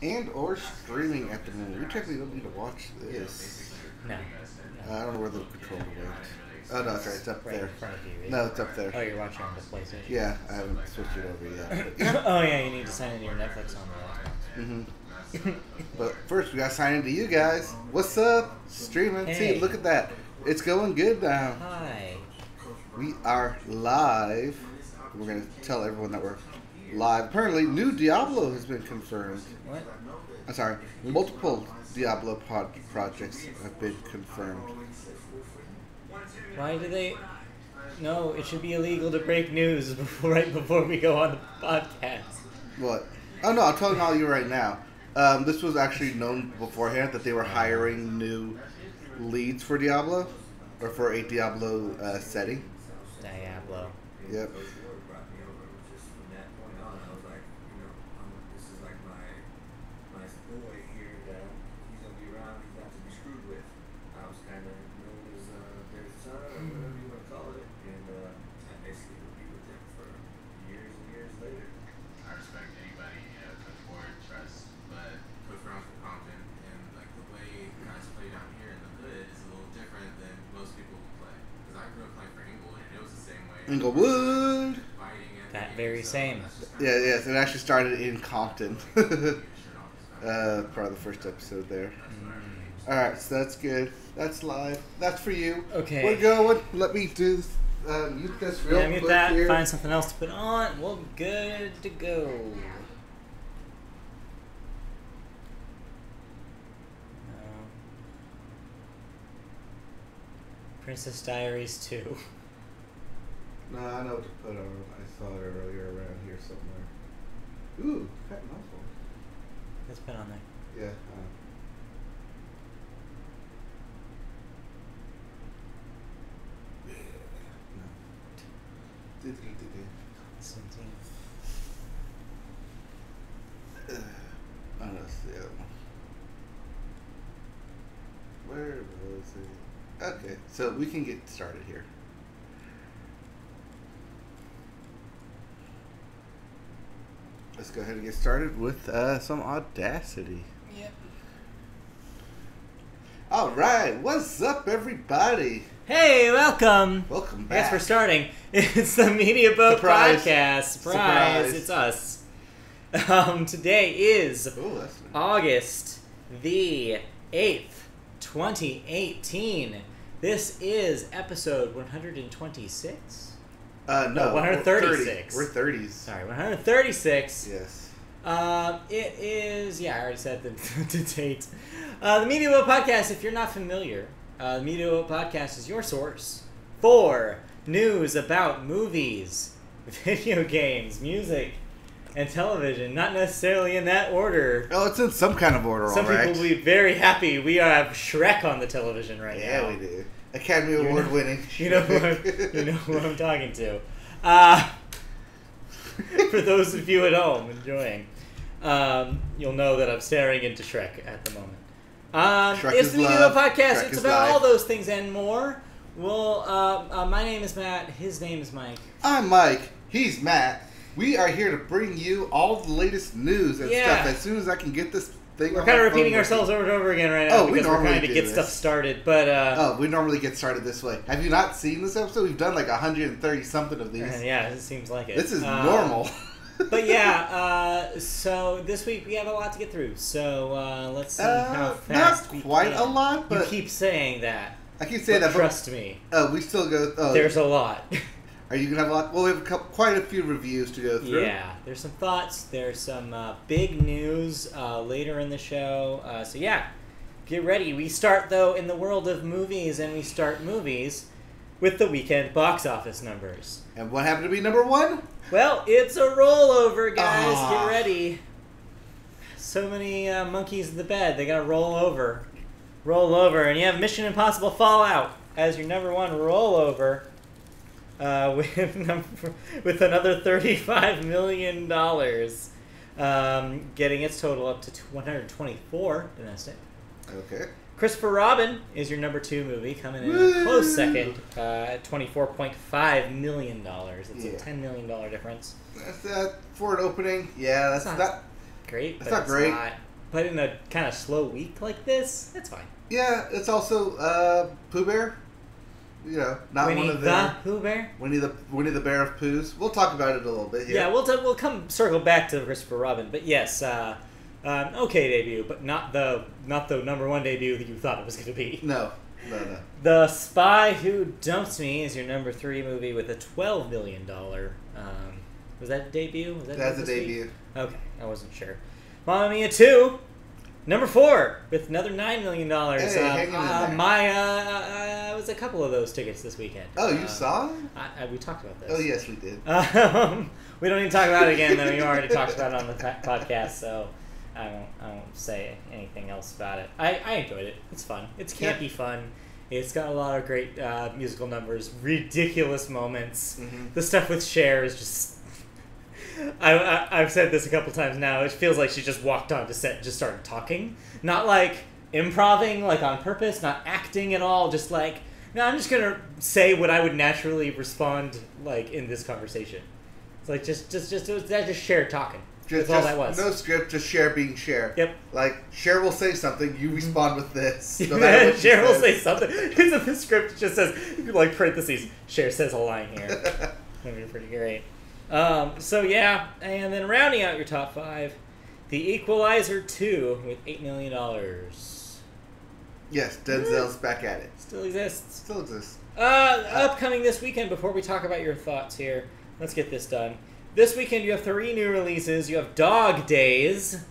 and or streaming at the moment. We technically don't need to watch this. No. I don't know where the controller went. Oh, no, that's right. It's up Right there. in front of you. No, it's up there. Oh, you're watching on the PlayStation. Yeah, I haven't switched it over yet. But yeah. Oh yeah, you need to sign into your Netflix on the laptop. But first, we got to sign into you guys. What's up? Streaming. Hey. See, look at that. It's going good now. Hi. We are live. We're going to tell everyone that we're live. Apparently, new Diablo has been confirmed. What? I'm sorry. Multiple Diablo projects have been confirmed. Why do they? No, it should be illegal to break news right before we go on the podcast. What? Oh, no, I'm telling all you right now. This was actually known beforehand that they were hiring new leads for Diablo, or for a Diablo setting. Diablo. Yep. Inglewood. That very same. Yeah, yes, it actually started in Compton. Probably the first episode there. Alright, so that's good. That's live. That's for you. Okay. We're going. Let me do mute this real Yeah, quick mute that. here. Find something else to put on. We're good to go. Princess Diaries 2. No, I know what to put on. I saw it earlier around here somewhere. Ooh, Fat Mouthful. It's been on there. Yeah. No. Oh, that's the other one. Where was it? Okay, so we can get started here. Let's go ahead and get started with some Audacity. Yep. All right, what's up, everybody? Hey, welcome. Welcome Thanks back. for starting. It's the Media Boat Surprise. Podcast. Surprise. Surprise. It's us. Today is Oh, that's nice. August the 8th, 2018. This is episode 126. No, 136. We're 30s. Sorry, 136. Yes. It is, I already said the date. The Media Boat Podcast, if you're not familiar, the Media Boat Podcast is your source for news about movies, video games, music, and television. Not necessarily in that order. Oh, it's in some kind of order, Some all right. people will be very happy. We have Shrek on the television right now. Yeah, we do. Academy Award winning. You know who I'm talking to. For those of you at home enjoying, you'll know that I'm staring into Shrek at the moment. Shrek It's is the Media love. Boat Podcast. Shrek It's is about life. all those things and more. Well, my name is Matt. His name is Mike. I'm Mike. He's Matt. We are here to bring you all the latest news and Yeah. stuff as soon as I can get this thing We're on kind my of repeating phone ourselves working. over and over again right now Oh, we because we're normally trying to do get this. stuff started. But Oh, we normally get started this way. Have you not seen this episode? We've done like 130 something of these. yeah, it seems like it. This is normal. But yeah, so this week we have a lot to get through. So let's see how fast not we quite can. a lot, but You keep saying that. I keep saying But that. But trust me, we still go. Oh, there's a lot. Are you gonna have a lot? Well, we have quite a few reviews to go through. Yeah, there's some thoughts. There's some big news later in the show. So yeah, get ready. We start though in the world of movies, and we start movies with the weekend box office numbers. And what happened to be number one? Well, it's a rollover, guys. Ah. Get ready. So many monkeys in the bed. They gotta roll over. Roll over. And you have Mission Impossible Fallout as your number one rollover with another $35 million. Getting its total up to 124 domestic. Okay. Christopher Robin is your number two movie, coming in Woo! a close second at $24.5 million. It's Yeah. a $10 million difference. That's that for an opening. Yeah, that's It's not. Great, That's but not it's great. not but in a kind of slow week like this, that's fine. Yeah, it's also Pooh Bear. You know, not Winnie one of the them. Pooh Bear? Winnie the Bear of Poohs. We'll talk about it a little bit here. Yeah, we'll come circle back to Christopher Robin, but yes, okay debut, but not the number one debut that you thought it was going to be. No. The Spy Who Dumped Me is your number 3 movie with a $12 million. Was that a debut? That's a debut. Okay, I wasn't sure. Mamma Mia 2, number 4 with another $9 million. Hey, hanging in there. I was a couple of those tickets this weekend. Oh, you saw it? We talked about this. Oh, yes, we did. We don't need to talk about it again, though. You already talked about it on the podcast, so I won't say anything else about it. I enjoyed it. It's fun. It's campy fun. It's got a lot of great musical numbers, ridiculous moments. Mm-hmm. The stuff with Cher is just... I've said this a couple times now. It feels like she just walked onto set and just started talking. Not like improvising, like on purpose, not acting at all. Just like, no, I'm just going to say what I would naturally respond like in this conversation. It's like just Cher talking. That's all that was. No script, just Cher being Cher. Yep. Like, Cher will say something, you respond with this. No matter what Cher will say something. Because in the script it just says, like, parentheses, Cher says a line here. That'd be pretty great. So yeah, and then rounding out your top 5, The Equalizer 2 with $8 million. Yes, Denzel's back at it. Still exists. Still exists. Upcoming this weekend, before we talk about your thoughts here, let's get this done. This weekend you have 3 new releases. You have Dog Days,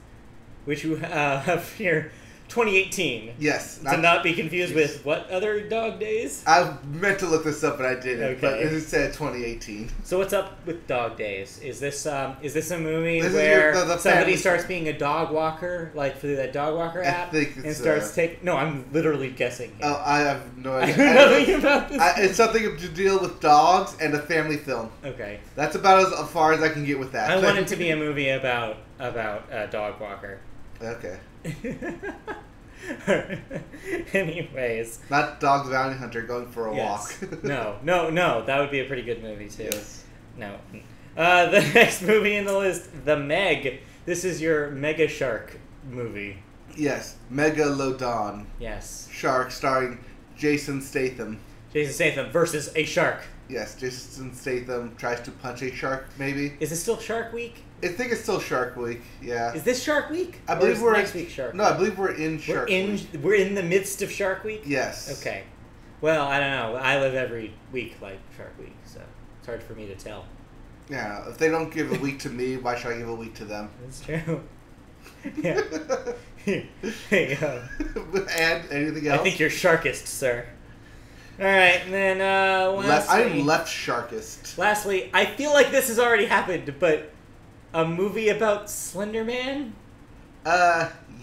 which you have here, 2018. Yes. To not be confused with what other Dog Days? I meant to look this up, but I didn't. Okay. But it said 2018. So what's up with Dog Days? Is this a movie This is where the somebody family- starts being a dog walker, like through that dog walker I app, think and it's, starts taking? No, I'm literally guessing. Here. Oh, I have no I idea. know nothing about this. It's something to deal with dogs and a family film. Okay. That's about as far as I can get with that. I want it to be a movie about a dog walker. Okay. Anyways. Not Dog's Bounty Hunter going for a Yes. walk. No. That would be a pretty good movie too. Yes. No. The next movie in the list, The Meg. This is your Mega Shark movie. Yes. Megalodon. Yes. Shark starring Jason Statham. Jason Statham versus a shark. Yes, Jason Statham tries to punch a shark, maybe. Is it still Shark Week? I think it's still Shark Week, yeah. Is this Shark Week? I believe we're next week Shark No, Week? I believe we're in Shark Week. We're in the midst of Shark Week? Yes. Okay. Well, I don't know. I live every week like Shark Week, so it's hard for me to tell. Yeah, if they don't give a week to me, why should I give a week to them? That's true. Yeah. Hey, And anything else? I think you're sharkist, sir. Alright, and then I'm left sharkist. Lastly, I feel like this has already happened, but a movie about Slender Man?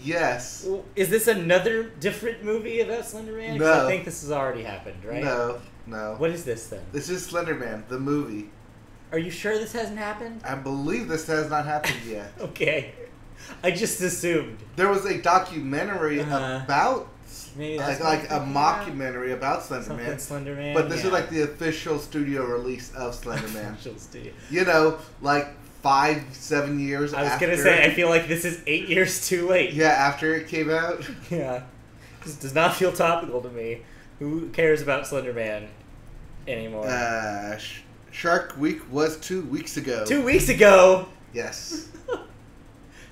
Yes. Is this another different movie about Slender Man? 'Cause No. I think this has already happened, right? No. What is this then? This is Slender Man, the movie. Are you sure this hasn't happened? I believe this has not happened yet. Okay. I just assumed. There was a documentary about, Maybe that's like what a I'm thinking about? mockumentary about Slender Something Man. Slender Man. But this yeah. is like the official studio release of Slender Man. Official studio. You know, like 5-7 years I was after. gonna say, I feel like this is 8 years too late. Yeah, after it came out. Yeah. This does not feel topical to me. Who cares about Slender Man anymore? Shark Week was 2 weeks ago. 2 weeks ago! Yes.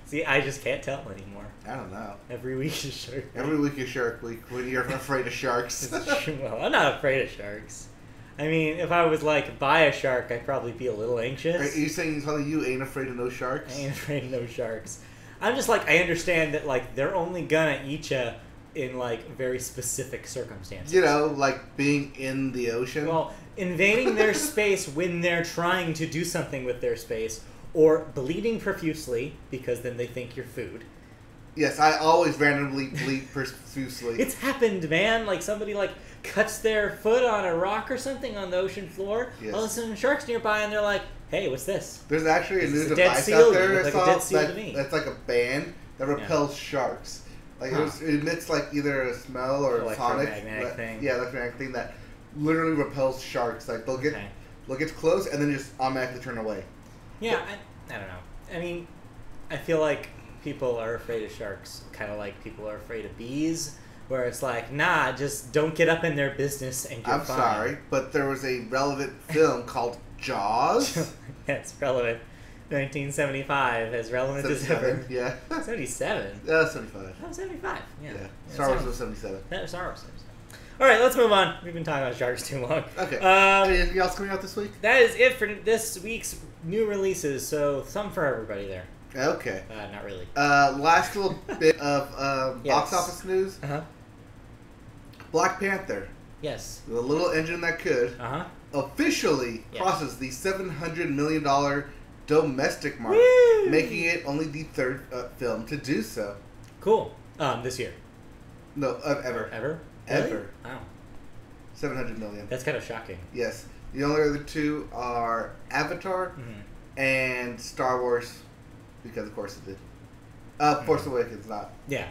See, I just can't tell anymore. I don't know. Every week is Shark Week. Every week is Shark Week when you're afraid of sharks. Well, I'm not afraid of sharks. I mean, if I was like by a shark, I'd probably be a little anxious. Are you saying you ain't afraid of no sharks? I ain't afraid of no sharks. I'm just like, I understand that like they're only gonna eat you in like very specific circumstances. You know, like being in the ocean. Well, invading their space when they're trying to do something with their space, or bleeding profusely because then they think you're food. Yes, I always randomly bleed profusely. It's happened, man. Like somebody like cuts their foot on a rock or something on the ocean floor. Yes. All of a sudden, sharks nearby, and they're like, "Hey, what's this?" There's actually a This new is a dead device seal. out there You I look like a saw dead seal to me. that's like a band that repels sharks. Like it emits like either a smell or a sonic Electromagnetic thing. Yeah, electromagnetic thing that literally repels sharks. Like they'll get close and then just automatically turn away. Yeah, I don't know. I mean, I feel like people are afraid of sharks, kind of like people are afraid of bees, where it's like, nah, just don't get up in their business and you're I'm fine. sorry, but there was a relevant film called Jaws. It's relevant. 1975, as relevant as 77, ever. yeah. 77? 75. Oh, 75. Yeah. Star Wars was 77. Star Wars 77. All right, let's move on. We've been talking about sharks too long. Okay. Anything else coming out this week? That is it for this week's new releases. So some for everybody there. Okay. Not really. Last little bit of Yes. box office news. Uh-huh. Black Panther, Yes. the little engine that could, Uh-huh. officially Yes. crosses the $700 million domestic mark, Woo! making it only the third film to do so. Cool. This year. No, ever. Ever? Ever. Really? Wow. 700 million. That's kind of shocking. Yes. The only other two are Avatar Mm-hmm. and Star Wars, because of course it did. Force Awakens, not. Yeah.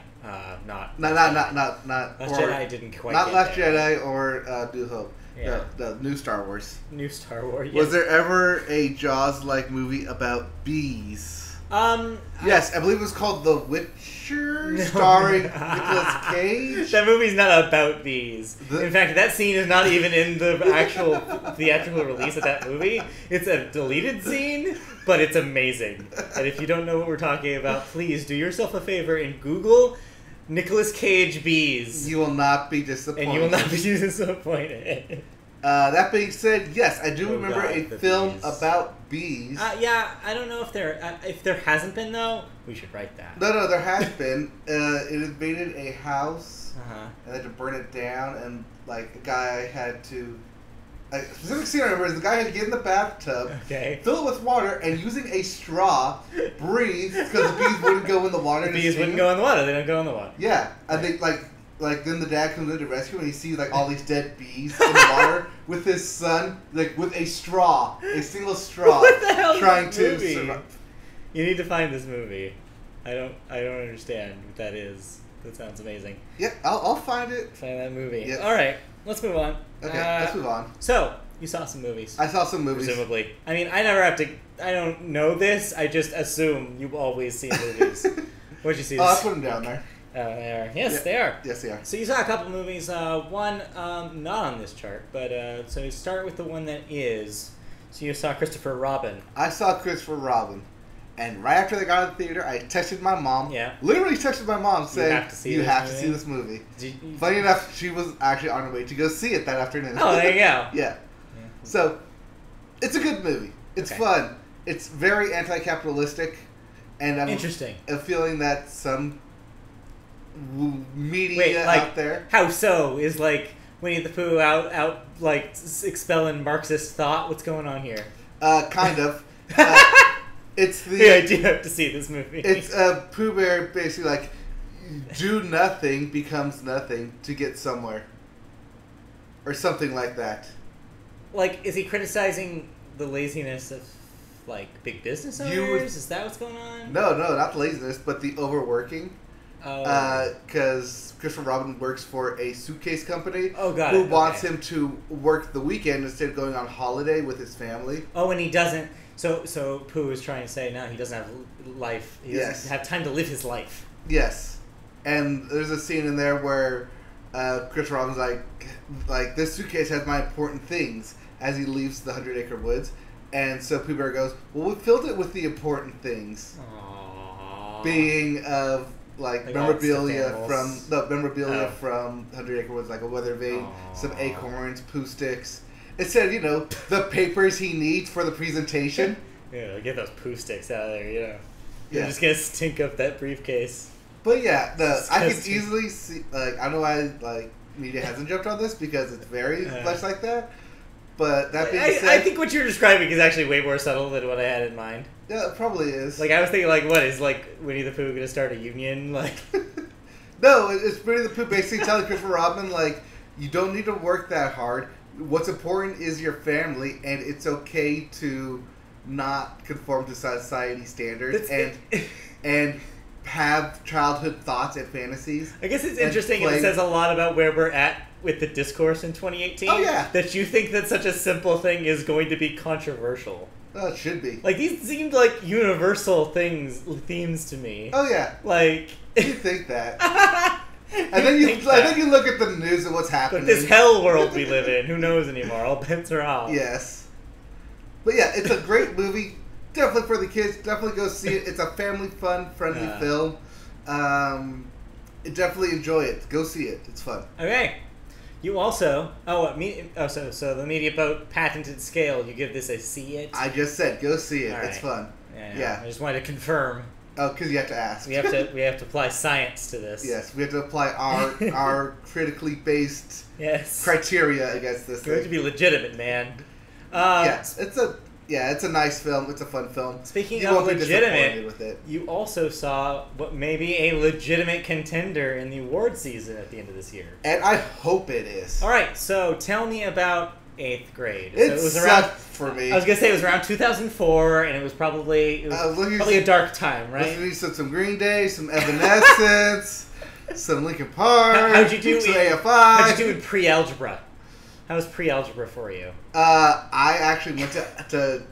Not. Not. Last or, Jedi didn't quite Not get Last there. Jedi or New Hope. Yeah. The new Star Wars. New Star Wars. Yes. Was there ever a Jaws-like movie about bees? Yes, I believe it was called The Witcher, No. starring Nicolas Cage. That movie's not about bees. The- In fact, that scene is not even in the actual theatrical release of that movie. It's a deleted scene, but it's amazing. And if you don't know what we're talking about, please do yourself a favor and Google Nicolas Cage bees. You will not be disappointed. And you will not be disappointed. That being said, yes, I do Oh remember God, a the film bees. about bees. Yeah, I don't know if there hasn't been though. We should write that. No, there has been. It invaded a house Uh-huh. and they had to burn it down, and like a guy had to. A specific scene I remember is the guy had to get in the bathtub, Okay. fill it with water, and using a straw, breathe because the bees wouldn't go in the water. The to bees sting wouldn't them. go in the water. They don't go in the water. Yeah, I think like then the dad comes in to rescue and he sees like all these dead bees in the water with his son, like with a straw, a single straw, What the hell is trying this to movie? survive. You need to find this movie. I don't understand what that is. That sounds amazing. Yeah, I'll find it. Find that movie. Yes. All right, let's move on. Okay, let's move on. So you saw some movies, I saw some movies. presumably. I mean, I never have to. I don't know this. I just assume you've always seen movies. What'd you see? Oh, I This? put them down there. They are. Yes, Yeah. they are. Yes, they are. So you saw a couple movies. One not on this chart, but so you start with the one that is. So you saw Christopher Robin. I saw Christopher Robin, and right after they got out of the theater, I texted my mom. Yeah. Literally texted my mom saying, have to see "You this have to movie?" see this movie." Did you- Funny enough, she was actually on her way to go see it that afternoon. Oh, there you go. Yeah. Yeah. So, it's a good movie. It's Okay. fun. It's very anti-capitalistic, and I'm Interesting. a feeling that some media Wait, like out there. how so? Is like Winnie the Pooh out like expelling Marxist thought? What's going on here? Kind of. It's the. Yeah, I do have to see this movie. It's Pooh Bear basically like do nothing becomes nothing to get somewhere, or something like that. like, is he criticizing the laziness of like big business owners? You would- Is that what's going on? No, not laziness, but the overworking. Oh. Because Christopher Robin works for a suitcase company Oh, got who it. wants Okay. him to work the weekend instead of going on holiday with his family. Oh, and he doesn't. So Pooh is trying to say no, he doesn't have life. He doesn't Yes. have time to live his life. Yes, and there's a scene in there where Chris Robin's like this suitcase has my important things as he leaves the 100-acre woods, and so Pooh Bear goes, "Well, we filled it with the important things, Aww. being of like Like all memorabilia stuffed from animals. memorabilia Oh. from 100-acre woods, like a weather vane, some Aw. acorns, poo sticks." It said, the papers he needs for the presentation. Yeah, get those poo sticks out of there. You know, you're Yeah. just gonna stink up that briefcase. But yeah, I could Disgusting. easily see. I don't know why media hasn't jumped on this because it's very much like that. But that being said, I think what you're describing is actually way more subtle than what I had in mind. yeah, it probably is. Like I was thinking, like, what is like Winnie the Pooh gonna start a union? Like, No, it's Winnie the Pooh basically telling Christopher Robin you don't need to work that hard. What's important is your family, and it's okay to not conform to society standards and have childhood thoughts and fantasies. I guess it's And interesting. And play- it says a lot about where we're at with the discourse in 2018. Oh, yeah. That you think that such a simple thing is going to be controversial. Oh, it should be. Like, these seemed like universal themes to me. Oh yeah, Like, you think that, and then you look at the news and what's happening. But this hell world we live in, who knows anymore? All bets are off. Yes, but yeah, it's a great movie. Definitely for the kids. Definitely go see it. It's a family fun, friendly film. Definitely enjoy it. Go see it. It's fun. Okay. You also so the Media Boat patented scale. You give this a see it. I just said go see it. All It's right. fun. Yeah. I just wanted to confirm. Oh, because you have to ask. We have to apply science to this. Yes, we have to apply our critically based criteria against this. You have to be legitimate, man. Yes, it's a nice film. It's a fun film. Speaking you of won't be legitimate, disappointed with it. You also saw what may be a legitimate contender in the award season at the end of this year. And I hope it is. All right, so tell me about 8th grade. It was sucked for me. I was gonna say it was around 2004, and it was probably a dark time, right? Listening to some Green Day, some Evanescence, some Linkin Park. How'd you do? Some AFI. How'd you do in pre-algebra? How was pre-algebra for you? I actually went to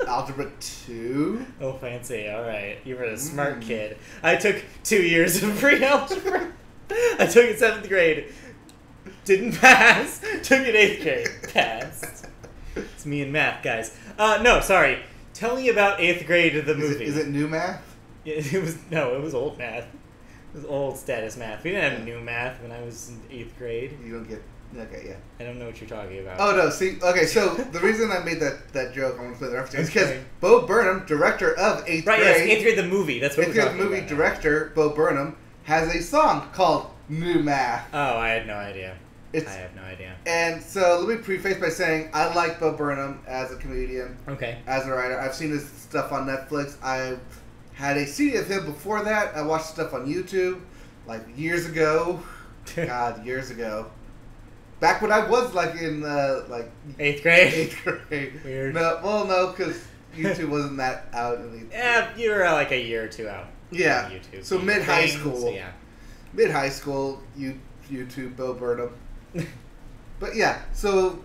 Algebra 2. Oh, fancy. All right. You were a smart kid. I took 2 years of pre-algebra. I took it 7th grade. Didn't pass. Took it 8th grade. Passed. It's me and math, guys. No, sorry. Tell me about 8th grade of the movie. Is it new math? Yeah, it was old math. It was old status math. We didn't have new math when I was in 8th grade. You don't get... Okay, yeah. I don't know what you're talking about. Oh, no, see, okay, so the reason I made that joke, I want to play the reference, is because Bo Burnham, director of 8th grade... Right, yes, 8th grade the movie, that's what we're talking about. 8th grade movie director, Bo Burnham, has a song called New Math. Oh, I had no idea. I have no idea. And so, let me preface by saying, I like Bo Burnham as a comedian. Okay. As a writer. I've seen his stuff on Netflix. I had a CD of him before that. I watched stuff on YouTube, like, years ago. God, years ago. Back when I was like in 8th grade. 8th grade. Weird. No, because YouTube wasn't that out. Yeah, you were like a year or two out. Yeah. YouTube. So mid high school. So yeah. Mid high school, YouTube Bo Burnham. But yeah, so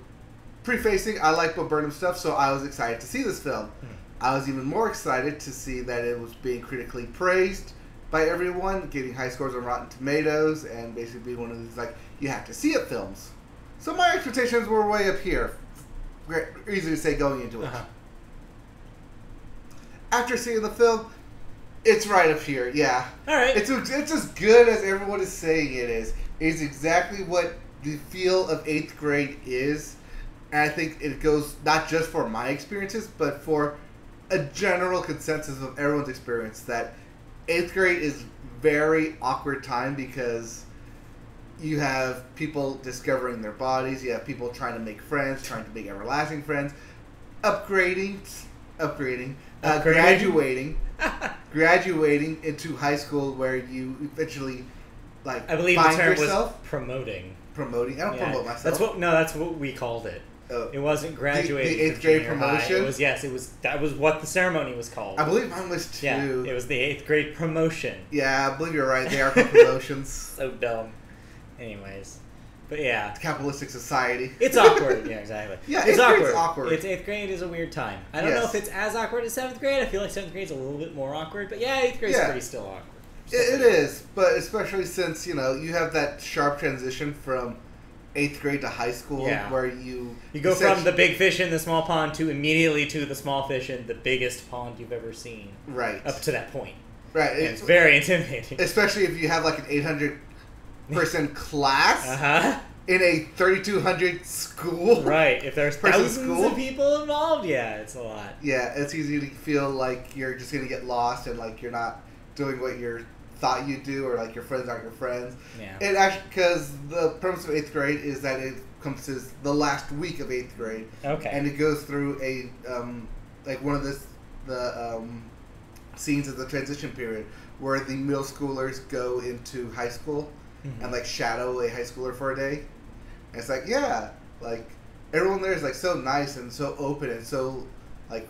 prefacing, I like Bo Burnham stuff, so I was excited to see this film. I was even more excited to see that it was being critically praised by everyone, getting high scores on Rotten Tomatoes, and basically being one of these like you have to see it films. So my expectations were way up here. Easy to say going into it. Uh-huh. After seeing the film, it's right up here. Yeah. All right. It's as good as everyone is saying it is. It's exactly what the feel of 8th grade is, and I think it goes not just for my experiences, but for a general consensus of everyone's experience that 8th grade is very awkward time because you have people discovering their bodies, you have people trying to make friends, trying to make everlasting friends, graduating into high school where you eventually I believe find the term yourself. was promoting. Promoting? I don't promote myself. That's what we called it. Oh. It wasn't graduating. The 8th grade promotion? That was what the ceremony was called. I believe mine was 2. Yeah, it was the 8th grade promotion. Yeah, I believe you're right. They are called promotions. So dumb. Anyways. But yeah. Capitalistic society. It's awkward. Yeah, exactly. Yeah, it's 8th grade's awkward. It's 8th grade is a weird time. I don't know if it's as awkward as 7th grade. I feel like 7th grade's a little bit more awkward. But yeah, 8th grade's pretty still awkward. It is, but especially since, you have that sharp transition from 8th grade to high school where you go from the big fish in the small pond to immediately to the small fish in the biggest pond you've ever seen. Right. Up to that point. Right. It's very intimidating. Especially if you have like an 800-person class in a 3,200 school. Right. If there's thousands of people involved, it's a lot. Yeah, it's easy to feel like you're just going to get lost and like you're not doing what you're thought you do, or like your friends aren't your friends. Yeah. It actually, because the premise of 8th grade is that it encompasses the last week of 8th grade. Okay. And it goes through a one of the scenes of the transition period where the middle schoolers go into high school and like shadow a high schooler for a day. And it's like everyone there is like so nice and so open and so like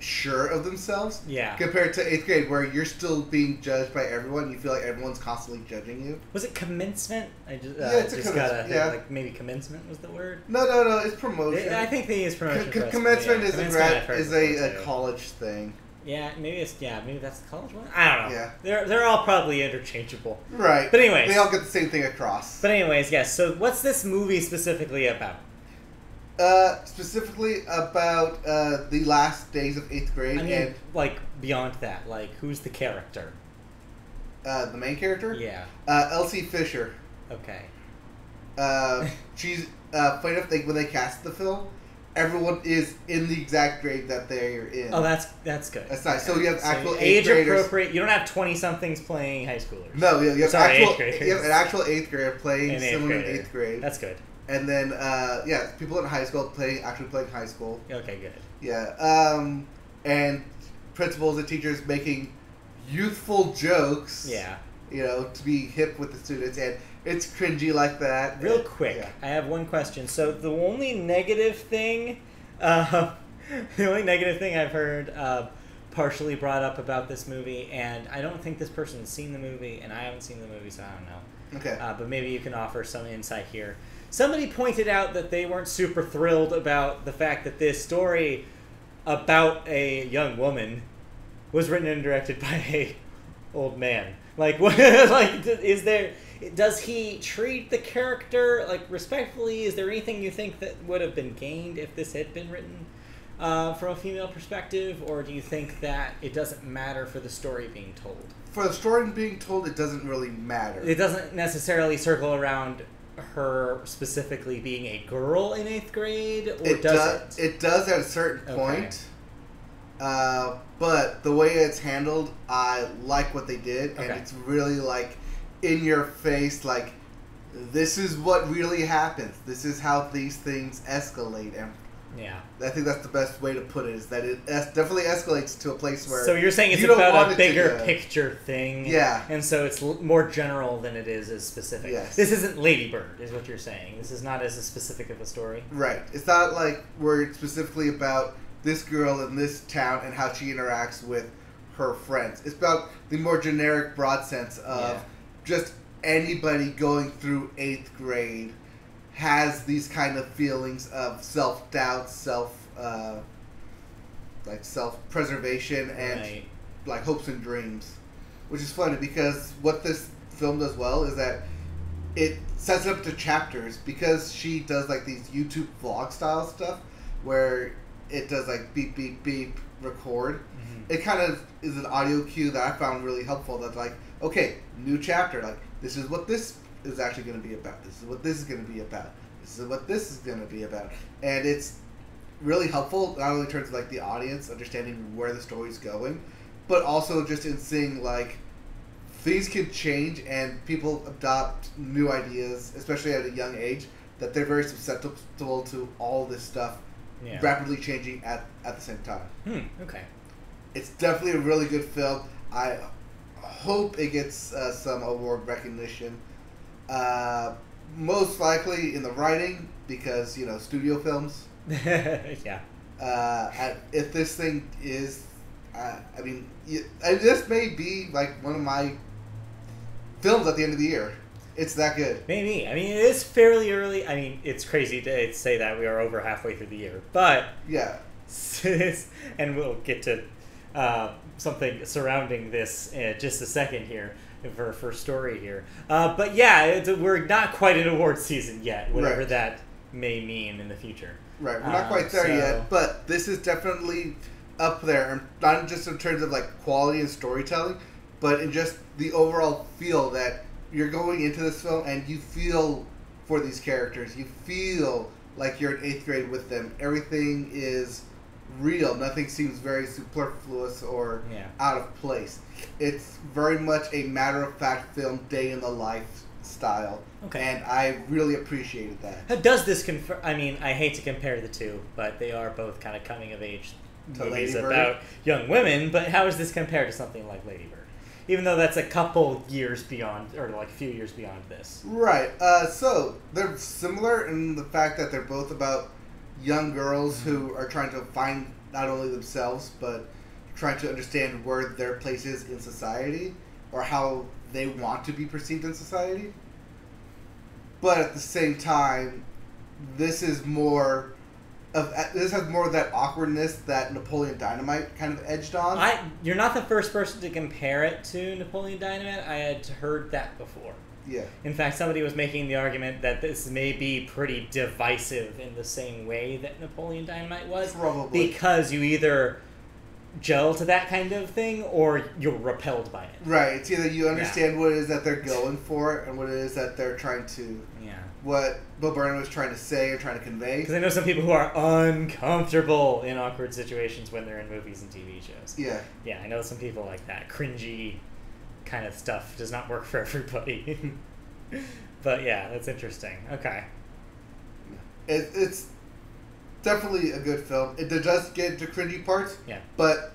sure of themselves. Yeah. Compared to 8th grade, where you're still being judged by everyone. You feel like everyone's constantly judging you. Was it commencement? I just, it's a gotta yeah. like maybe commencement was the word. No, it's promotion. I think they use promotion. Commencement is commencement a college thing. Yeah, maybe that's the college one. I don't know. Yeah, they're all probably interchangeable. Right. But anyways, they all get the same thing across. But anyways, yes. So what's this movie specifically about? Specifically about the last days of 8th grade. I mean, and like beyond that, like who's the character? The main character. Yeah. Elsie Fisher. Okay. She's funny enough. When they cast the film, everyone is in the exact grade that they're in. Oh, that's good. That's nice. Okay. So you have actual age 8th graders. Appropriate. You don't have 20-somethings playing high schoolers. No, you have eighth graders. You have an actual 8th grader playing someone in 8th grade. That's good. And then people in high school playing high school. Okay, good. Yeah. And principals and teachers making youthful jokes. Yeah. You know, to be hip with the students, and it's cringy like that. Real quick, yeah. I have one question. So the only negative thing I've heard partially brought up about this movie, and I don't think this person's seen the movie, and I haven't seen the movie, so I don't know. Okay. But maybe you can offer some insight here. Somebody pointed out that they weren't super thrilled about the fact that this story about a young woman was written and directed by a old man. Like, what? Like, does he treat the character like respectfully? Is there anything you think that would have been gained if this had been written from a female perspective, or do you think that it doesn't matter for the story being told? For the story being told, it doesn't really matter. It doesn't necessarily circle around her specifically being a girl in 8th grade, or does it? It does at a certain point. But the way it's handled, I like what they did, and it's really like in your face, like this is what really happens. This is how these things escalate, and I think that's the best way to put it. Is that it definitely escalates to a place where. So you're saying it's about a bigger picture thing, and so it's more general than it is as specific. Yes. This isn't Lady Bird, is what you're saying. This is not as specific of a story. Right. It's not like we're specifically about this girl in this town and how she interacts with her friends. It's about the more generic, broad sense of just anybody going through 8th grade has these kind of feelings of self-doubt, self-preservation, and like hopes and dreams. Which is funny because what this film does well is that it sets it up to chapters, because she does like these YouTube vlog style stuff where it does like beep, beep, beep, record. Mm-hmm. It kind of is an audio cue that I found really helpful. That's like, okay, new chapter. Like, this is what this is actually going to be about. This is what this is going to be about. This is what this is going to be about. And it's really helpful, not only in terms of like the audience understanding where the story's going, but also just in seeing like things can change and people adopt new ideas, especially at a young age, that they're very susceptible to all this stuff rapidly changing at the same time. Okay. It's definitely a really good film. I hope it gets some award recognition. Most likely in the writing, because, studio films. Yeah. If this thing is... this may be like one of my films at the end of the year. It's that good. Maybe. I mean, it is fairly early. I mean, it's crazy to say that we are over halfway through the year. But... yeah. And we'll get to something surrounding this in just a second here for our first story here. But yeah, we're not quite in award season yet, whatever that may mean in the future. Right. We're not quite there yet, but this is definitely up there. Not just in terms of like quality and storytelling, but in just the overall feel that you're going into this film and you feel for these characters. You feel like you're in 8th grade with them. Everything is real. Nothing seems very superfluous or out of place. It's very much a matter-of-fact film, day in the life style. Okay. And I really appreciated that. How does this I mean, I hate to compare the two, but they are both kind of coming-of-age movies about young women, but how does this compare to something like Lady Bird? Even though that's a couple years beyond, or like a few years beyond this. Right. So, they're similar in the fact that they're both about young girls who are trying to find not only themselves, but trying to understand where their place is in society or how they want to be perceived in society. But at the same time, this has more of that awkwardness that Napoleon Dynamite kind of edged on. You're not the first person to compare it to Napoleon Dynamite. I had heard that before. Yeah. In fact, somebody was making the argument that this may be pretty divisive in the same way that Napoleon Dynamite was. Probably. Because you either gel to that kind of thing or you're repelled by it. Right. It's either you understand what it is that they're going for and what it is that they're trying to... Yeah. What Bo Burnham was trying to say or trying to convey. Because I know some people who are uncomfortable in awkward situations when they're in movies and TV shows. Yeah. Yeah, I know some people like that. Cringy kind of stuff does not work for everybody. But yeah, that's interesting. Okay. It's definitely a good film. It does get to cringy parts. Yeah. But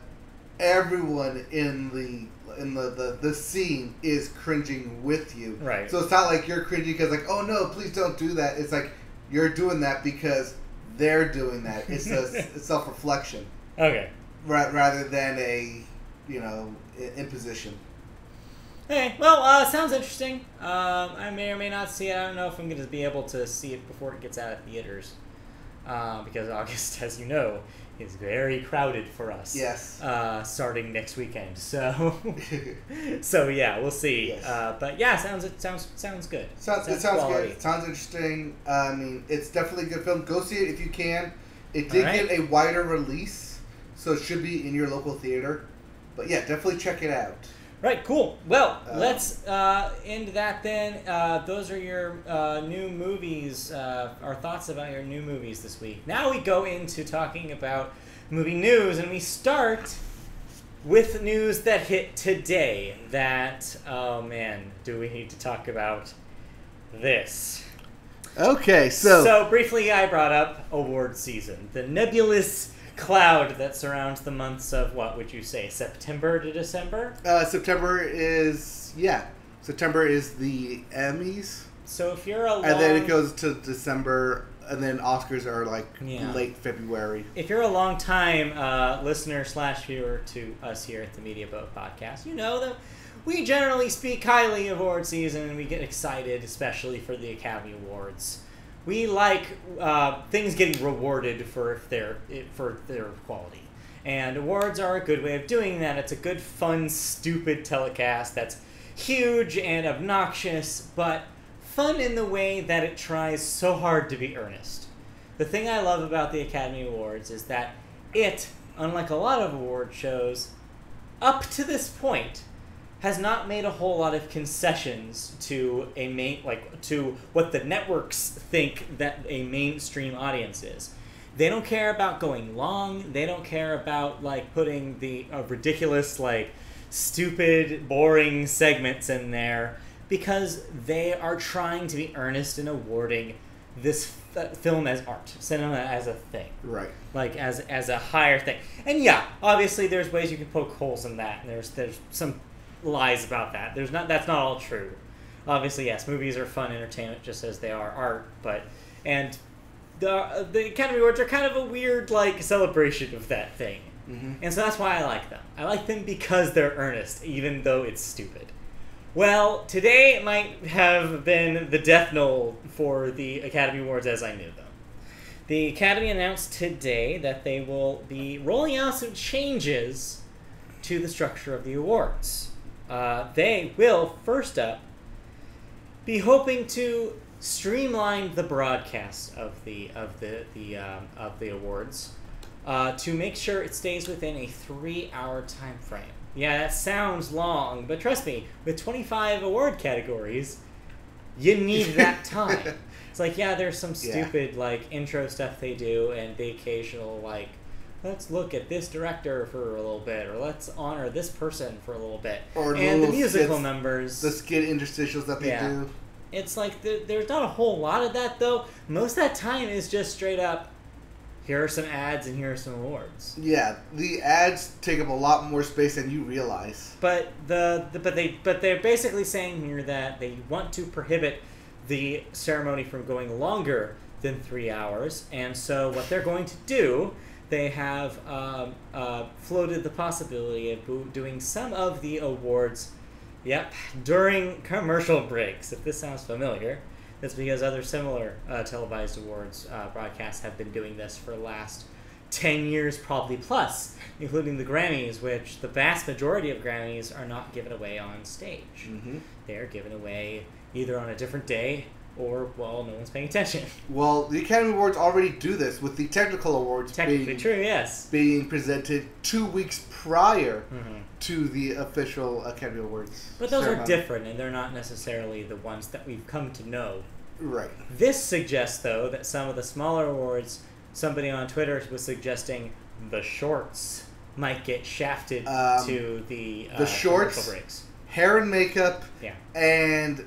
everyone in the scene is cringing with you. Right. So it's not like you're cringing because like, oh no, please don't do that. It's like you're doing that because they're doing that. It's a self-reflection. Okay. Rather than a, imposition. Hey, well, sounds interesting. I may or may not see it. I don't know if I'm going to be able to see it before it gets out of theaters. Because August, as you know, is very crowded for us. Yes. Starting next weekend. So, so yeah, we'll see. Yes. But yeah, sounds good. It sounds good. Sounds interesting. I mean, it's definitely a good film. Go see it if you can. It did get a wider release, so it should be in your local theater. But yeah, definitely check it out. Right, cool. Well, let's end that then. Those are your new movies, our thoughts about your new movies this week. Now we go into talking about movie news, and we start with news that hit today that, oh man, do we need to talk about this? Okay, so briefly I brought up award season. The nebulous cloud that surrounds the months of, what would you say, September to December? September is the Emmys. So if you're and then it goes to December, and then Oscars are like late February. If you're a long time listener / viewer to us here at the Media Boat Podcast, you know that we generally speak highly of award season, and we get excited, especially for the Academy Awards. We like things getting rewarded for their quality. And awards are a good way of doing that. It's a good, fun, stupid telecast that's huge and obnoxious, but fun in the way that it tries so hard to be earnest. The thing I love about the Academy Awards is that it, unlike a lot of award shows, up to this point, has not made a whole lot of concessions to to what the networks think that a mainstream audience is. They don't care about going long. They don't care about putting the ridiculous, stupid, boring segments in there, because they are trying to be earnest in awarding this film as art, cinema as a thing, right? As a higher thing. And yeah, obviously there's ways you can poke holes in that, and there's some lies about that. That's not all true. Obviously, yes, movies are fun entertainment just as they are art, and the Academy Awards are kind of a weird celebration of that thing. Mm-hmm. And so that's why I like them. I like them because they're earnest, even though it's stupid. Well, today might have been the death knell for the Academy Awards as I knew them. The Academy announced today that they will be rolling out some changes to the structure of the awards. They will, first up, be hoping to streamline the broadcast of the awards to make sure it stays within a 3-hour time frame. Yeah, that sounds long, but trust me, with 25 award categories, you need that time. It's there's some stupid intro stuff they do, and the occasional let's look at this director for a little bit, or let's honor this person for a little bit. And the musical numbers. The skit interstitials that they do. It's there's not a whole lot of that, though. Most of that time is just straight up, here are some ads and here are some awards. Yeah, the ads take up a lot more space than you realize. But they're basically saying here that they want to prohibit the ceremony from going longer than 3 hours, and so what they're going to do, they have floated the possibility of doing some of the awards, during commercial breaks. If this sounds familiar, that's because other similar televised awards broadcasts have been doing this for the last 10 years, probably plus, including the Grammys, which the vast majority of Grammys are not given away on stage. Mm-hmm. They are given away either on a different day or, well, no one's paying attention. Well, the Academy Awards already do this with the technical awards being presented 2 weeks prior to the official Academy Awards. But those ceremony. are different, and they're not necessarily the ones that we've come to know. Right. This suggests, though, that some of the smaller awards, somebody on Twitter was suggesting the shorts might get shafted to the shorts, commercial breaks. Hair and makeup, and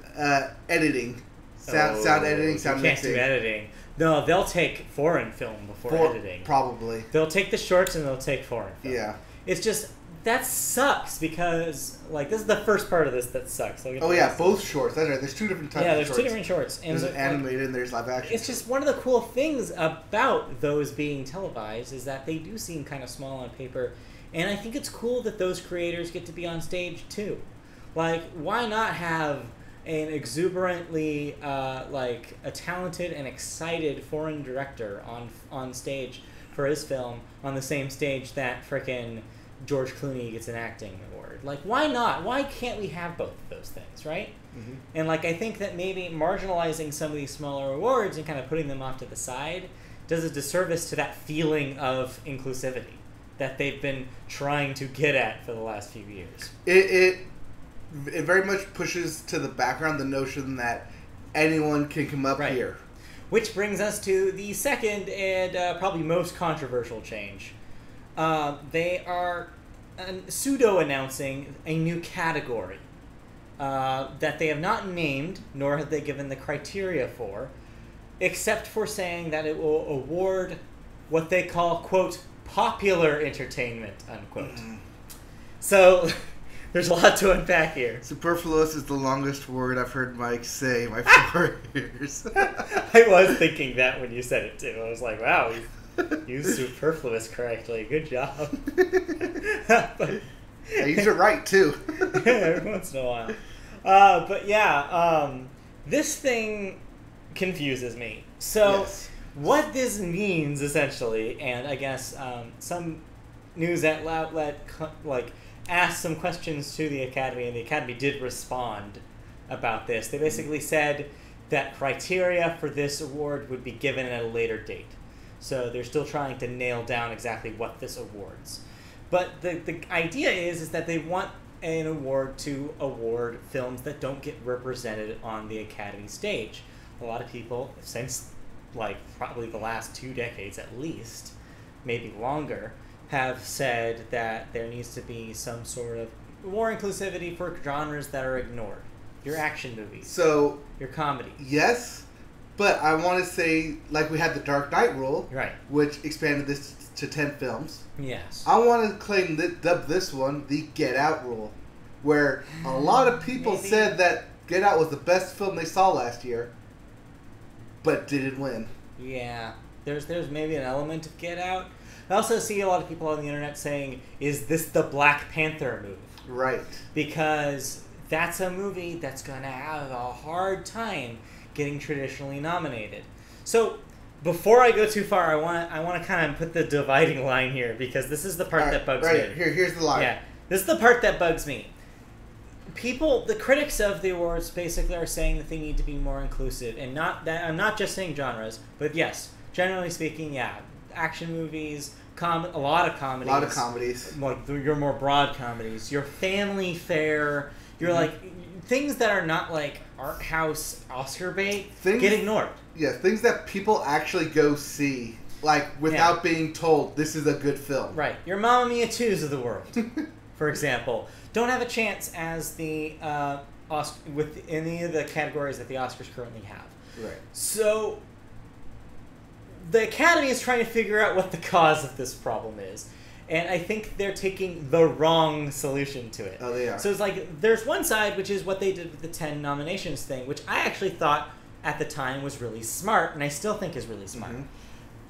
editing. Sound editing, sound mixing. You can't do editing. No, they'll take foreign film before editing. Probably. They'll take the shorts and they'll take foreign film. Yeah. It's just, that sucks because, like, this is the first part of this that sucks. Both shorts. That's right. There's two different types of shorts. Yeah, there's two different shorts. And there's animated and there's live action. It's just one of the cool things about those being televised is that they do seem kind of small on paper. And I think it's cool that those creators get to be on stage, too. Like, why not have an exuberantly, a talented and excited foreign director on stage for his film on the same stage that frickin' George Clooney gets an acting award? Like, why not? Why can't we have both of those things, right? Mm-hmm. And, I think that maybe marginalizing some of these smaller awards and kind of putting them off to the side does a disservice to that feeling of inclusivity that they've been trying to get at for the last few years. It very much pushes to the background the notion that anyone can come up here. Which brings us to the second and probably most controversial change. They are pseudo-announcing a new category that they have not named, nor have they given the criteria for, except for saying that it will award what they call, quote, popular entertainment, unquote. So... there's a lot to unpack here. Superfluous is the longest word I've heard Mike say in my 4 years. I was thinking that when you said it, too. I was like, wow, you used superfluous correctly. Good job. I use it right, too. Every once in a while. This thing confuses me. So, what this means, essentially, and I guess some news outlet, asked some questions to the Academy, and the Academy did respond about this. They basically said that criteria for this award would be given at a later date. So they're still trying to nail down exactly what this awards. But the idea is that they want an award to award films that don't get represented on the Academy stage. A lot of people, since probably the last 2 decades at least, maybe longer, have said that there needs to be some sort of more inclusivity for genres that are ignored. Your action movies. So... your comedy. Yes, but I want to say, we had the Dark Knight rule, right, which expanded this to 10 films. Yes. I want to dub this one the Get Out rule, where a lot of people said that Get Out was the best film they saw last year, but didn't win. Yeah. There's maybe an element of Get Out. I also see a lot of people on the internet saying, is this the Black Panther move? Right. Because that's a movie that's going to have a hard time getting traditionally nominated. So, before I go too far, I want to kind of put the dividing line here, because this is the part that bugs me. Here's the line. Yeah, this is the part that bugs me. The critics of the awards basically are saying that they need to be more inclusive, and I'm not just saying genres, but yes, generally speaking, action movies, a lot of comedies. Your more broad comedies. Your family fare. Your things that are not art house Oscar bait get ignored. Yeah, things that people actually go see, without being told this is a good film. Right. Your Mamma Mia 2s of the world, for example, don't have a chance as the with any of the categories that the Oscars currently have. Right. So the Academy is trying to figure out what the cause of this problem is. And I think they're taking the wrong solution to it. Oh, they are. So it's there's one side, which is what they did with the 10 nominations thing, which I actually thought at the time was really smart, and I still think is really smart.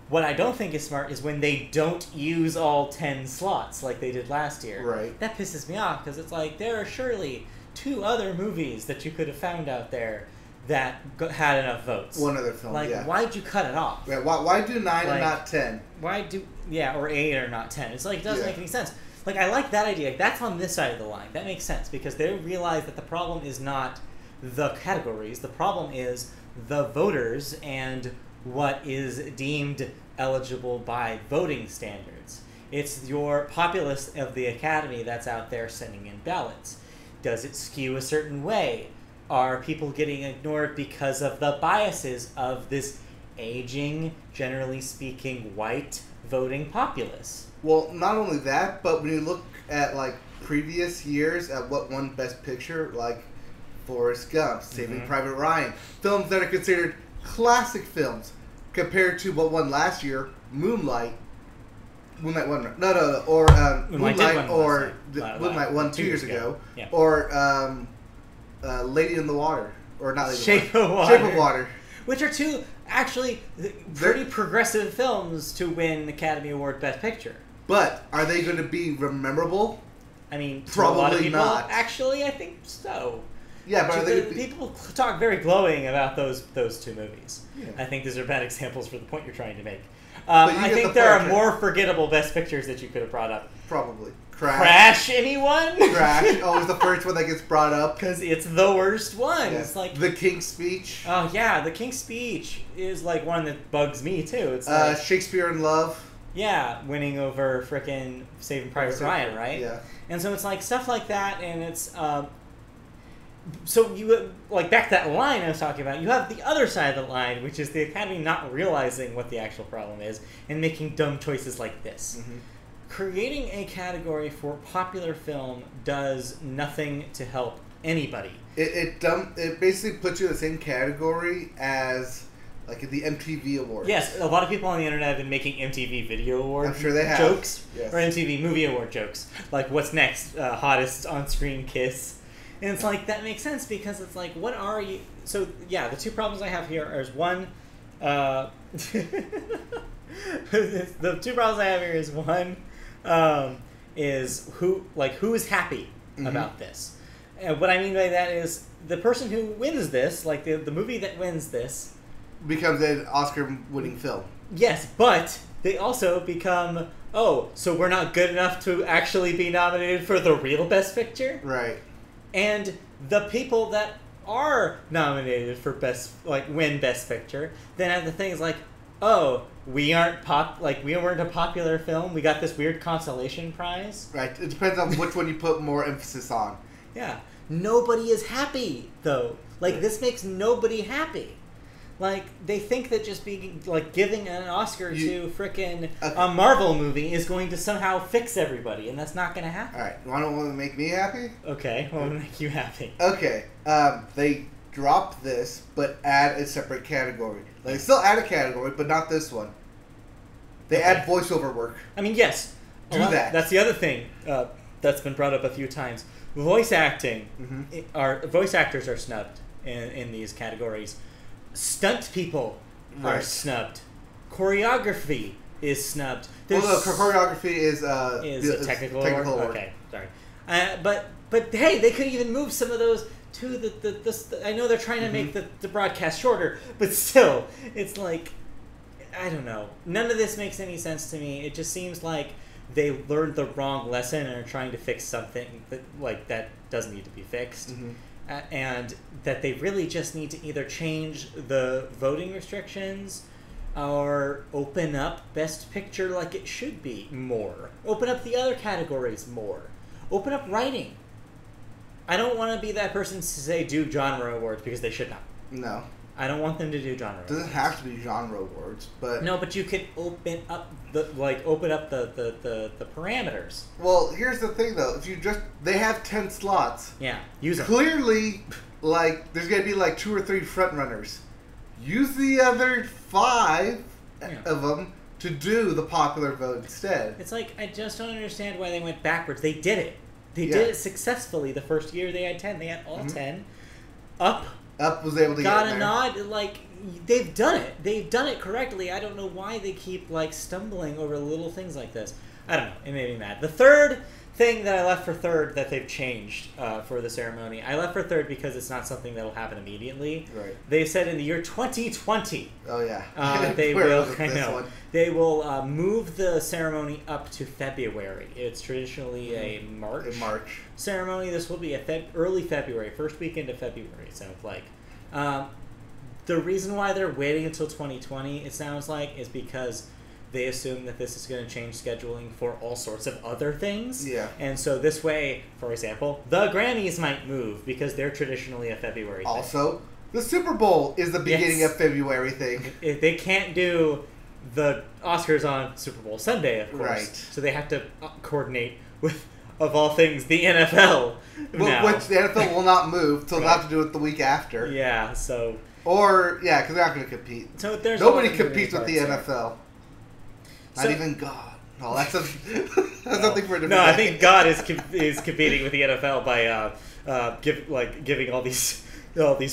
What I don't think is smart is when they don't use all 10 slots like they did last year. Right. That pisses me off because it's like there are surely 2 other movies that you could have found out there that had enough votes. One other film, like, why'd you cut it off? Yeah, why do 9 and not 10? Why do... Yeah, or 8 or not 10. It's like, it doesn't make any sense. Like, I like that idea. Like, that's on this side of the line. That makes sense because they realize that the problem is not the categories. The problem is the voters and what is deemed eligible by voting standards. It's your populace of the Academy that's out there sending in ballots. Does it skew a certain way? Are people getting ignored because of the biases of this aging, generally speaking, white voting populace? Well, not only that, but when you look at like previous years at what won Best Picture, like Forrest Gump, Saving Private Ryan, films that are considered classic films, compared to what won last year, Moonlight. Moonlight won. No. Or Moonlight or Moonlight won 2 years ago. Yeah. Or Lady in the Water, or not Lady Shape in the of Shape of Water, which are 2 actually pretty progressive films to win Academy Award Best Picture. But are they going to be memorable? I mean, probably a lot of people, not. Actually, I think so. Yeah, but people talk very glowing about those 2 movies. Yeah. I think those are bad examples for the point you're trying to make. You I think there are portrait. more forgettable Best Pictures that you could have brought up. Probably. Crash, anyone? Crash. Always the first one that gets brought up. Because it's the worst one. Yeah. It's like The King's Speech. Oh yeah, The King's Speech is like one that bugs me too. It's like, Shakespeare in Love. Yeah, winning over frickin' Saving Private Ryan, right? Yeah. And so it's like stuff like that, and it's so you like back to that line I was talking about. You have the other side of the line, which is the Academy not realizing what the actual problem is and making dumb choices like this. Mm-hmm. Creating a category for popular film does nothing to help anybody. It basically puts you in the same category as like the MTV Awards. Yes, a lot of people on the internet have been making MTV Video Award I'm sure they have. jokes, Yes. or MTV Movie Award jokes. Like, what's next? Hottest on-screen kiss. And it's like, that makes sense because it's like, what are you... So, yeah, the 2 problems I have here is one... the 2 problems I have here is one... is who is happy about this. And what I mean by that is the person who wins this, like the movie that wins this, becomes an Oscar-winning film. yes, but they also become, so we're not good enough to actually be nominated for the real Best Picture? Right. And the people that are nominated for win Best Picture, then have the things like, we weren't a popular film. We got this weird consolation prize. Right. It depends on which one you put more emphasis on. Yeah. Nobody is happy, though. Like, this makes nobody happy. Like, they think that just being, like, giving an Oscar to frickin' a Marvel movie is going to somehow fix everybody, and that's not going to happen. Alright. You want to make me happy? Okay. What will make you happy? Okay. They drop this, but add a separate category. Like, they still add a category, but not this one. They add voiceover work. I mean, yes. Do that. That's the other thing that's been brought up a few times. Voice acting, voice actors are snubbed in these categories. Stunt people are snubbed. Choreography is snubbed. Choreography is a technical award. Okay, sorry. But hey, they could even move some of those to the I know they're trying to make the broadcast shorter, but still, it's like, I don't know. None of this makes any sense to me. It just seems like they learned the wrong lesson and are trying to fix something that doesn't need to be fixed. And that they really just need to either change the voting restrictions or open up Best Picture like it should be more. Open up the other categories more. Open up writing. I don't want to be that person to say do genre awards because they should not. No. I don't want them to do genre awards. It doesn't have to be genre awards, but... No, but you could open up the parameters. Well, here's the thing, though. If you they have 10 slots. Yeah, use them. Clearly, like, there's going to be, like, 2 or 3 front runners. Use the other 5 of them to do the popular vote instead. It's like, I just don't understand why they went backwards. They did it. They did it successfully the first year they had 10. They had all 10. Up Up was able to got get a in there. nod. Like, they've done it. They've done it correctly. I don't know why they keep, like, stumbling over little things like this. I don't know. It made me mad. The third thing that I left for third that they've changed for the ceremony, I left for third because it's not something that will happen immediately. Right. They said in the year 2020, Oh yeah. they Where will. was it, I this know one? they will move the ceremony up to February. It's traditionally a March In March. ceremony. This will be a early February, first weekend of February. It sounds like. The reason why they're waiting until 2020, it sounds like, is because they assume that this is going to change scheduling for all sorts of other things. Yeah. And so this way, for example, the Grammys might move because they're traditionally a February thing. Also, the Super Bowl is the beginning Yes. of February thing. If they can't do the Oscars on Super Bowl Sunday, of course. Right. So they have to coordinate with, of all things, the NFL now. Which the NFL will not move, so they'll Right. have to do it the week after. Yeah, so... Or, yeah, because they're not going to compete. So there's Nobody a lot of competes with the moving parts NFL. Not So- even God. No, that's a that's something for a different No, I day. think God is competing with the NFL by giving all these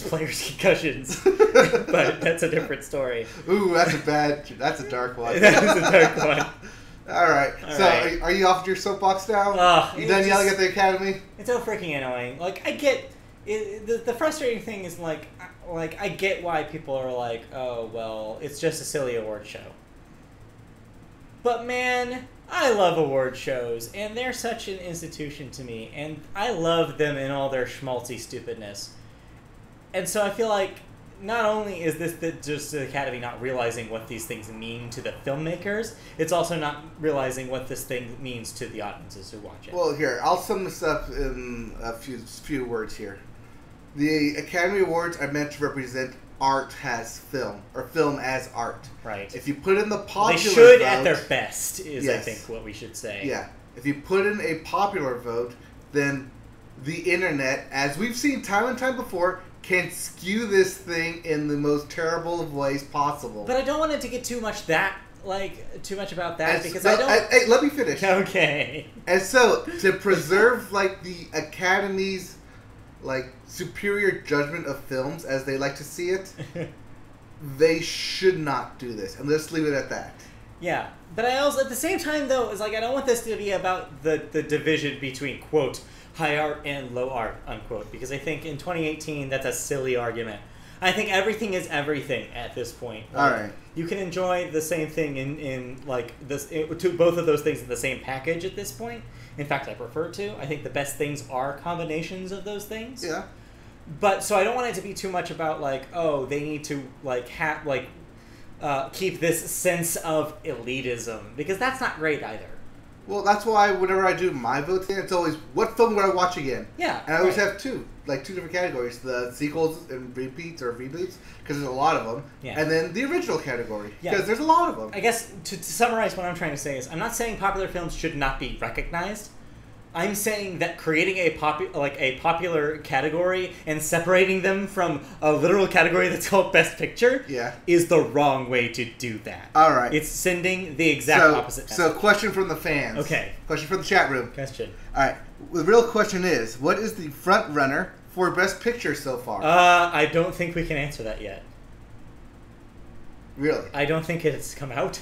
players concussions. But that's a different story. Ooh, that's a dark one. That's a dark one. All right. All So, right. Are you off your soapbox now? Ugh, You done it's yelling just- at the Academy? It's so freaking annoying. Like, I get the frustrating thing is like I get why people are like, oh well, it's just a silly award show. But man, I love award shows, and they're such an institution to me, and I love them in all their schmaltzy stupidness. And so I feel like not only is this just the Academy not realizing what these things mean to the filmmakers, it's also not realizing what this thing means to the audiences who watch it. Well, here, I'll sum this up in a few words here. The Academy Awards are meant to represent art as film, or film as art. Right. If you put in the popular They should vote, at their best, is I Yes. think what we should say. Yeah. If you put in a popular vote, then the internet, as we've seen time and time before, can skew this thing in the most terrible of ways possible. But I don't want it to get too much about that, because I don't... Hey, let me finish. Okay. And so, to preserve like the Academy's like superior judgment of films as they like to see it, they should not do this. And let's leave it at that. Yeah. But I also, at the same time, though, is like, I don't want this to be about the division between, quote, high art and low art, unquote, because I think in 2018 that's a silly argument. I think everything is everything at this point. Like, All right. You can enjoy the same thing in like this, to both of those things in the same package at this point. In fact, I prefer to. I think the best things are combinations of those things. Yeah. But so I don't want it to be too much about like, oh, they need to like keep this sense of elitism, because that's not great either. Well, that's why whenever I do my vote thing, it's always, what film would I watch again? Yeah. And I always right. have two different categories: the sequels and repeats or reboots, because there's a lot of them, Yeah. and then the original category, Yeah. because there's a lot of them. I guess to summarize what I'm trying to say is, I'm not saying popular films should not be recognized. I'm saying that creating a popular category and separating them from a literal category that's called Best Picture Yeah. is the wrong way to do that. All right. It's sending the exact opposite So, message. question from the fans. Okay. Question from the chat room. Question. All right. The real question is, what is the front runner for Best Picture so far? I don't think we can answer that yet. Really? I don't think it's come out.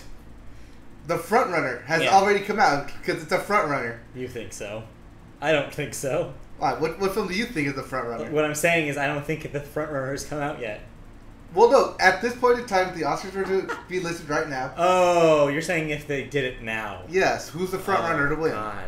The front runner has Yeah. already come out because it's a front runner. You think so? I don't think so. Why? What film do you think is the front runner? What I'm saying is I don't think the front runner has come out yet. Well, no. At this point in time, the Oscars are to be listed right now. Oh, you're saying if they did it now. Yes. Who's the front runner to win? God,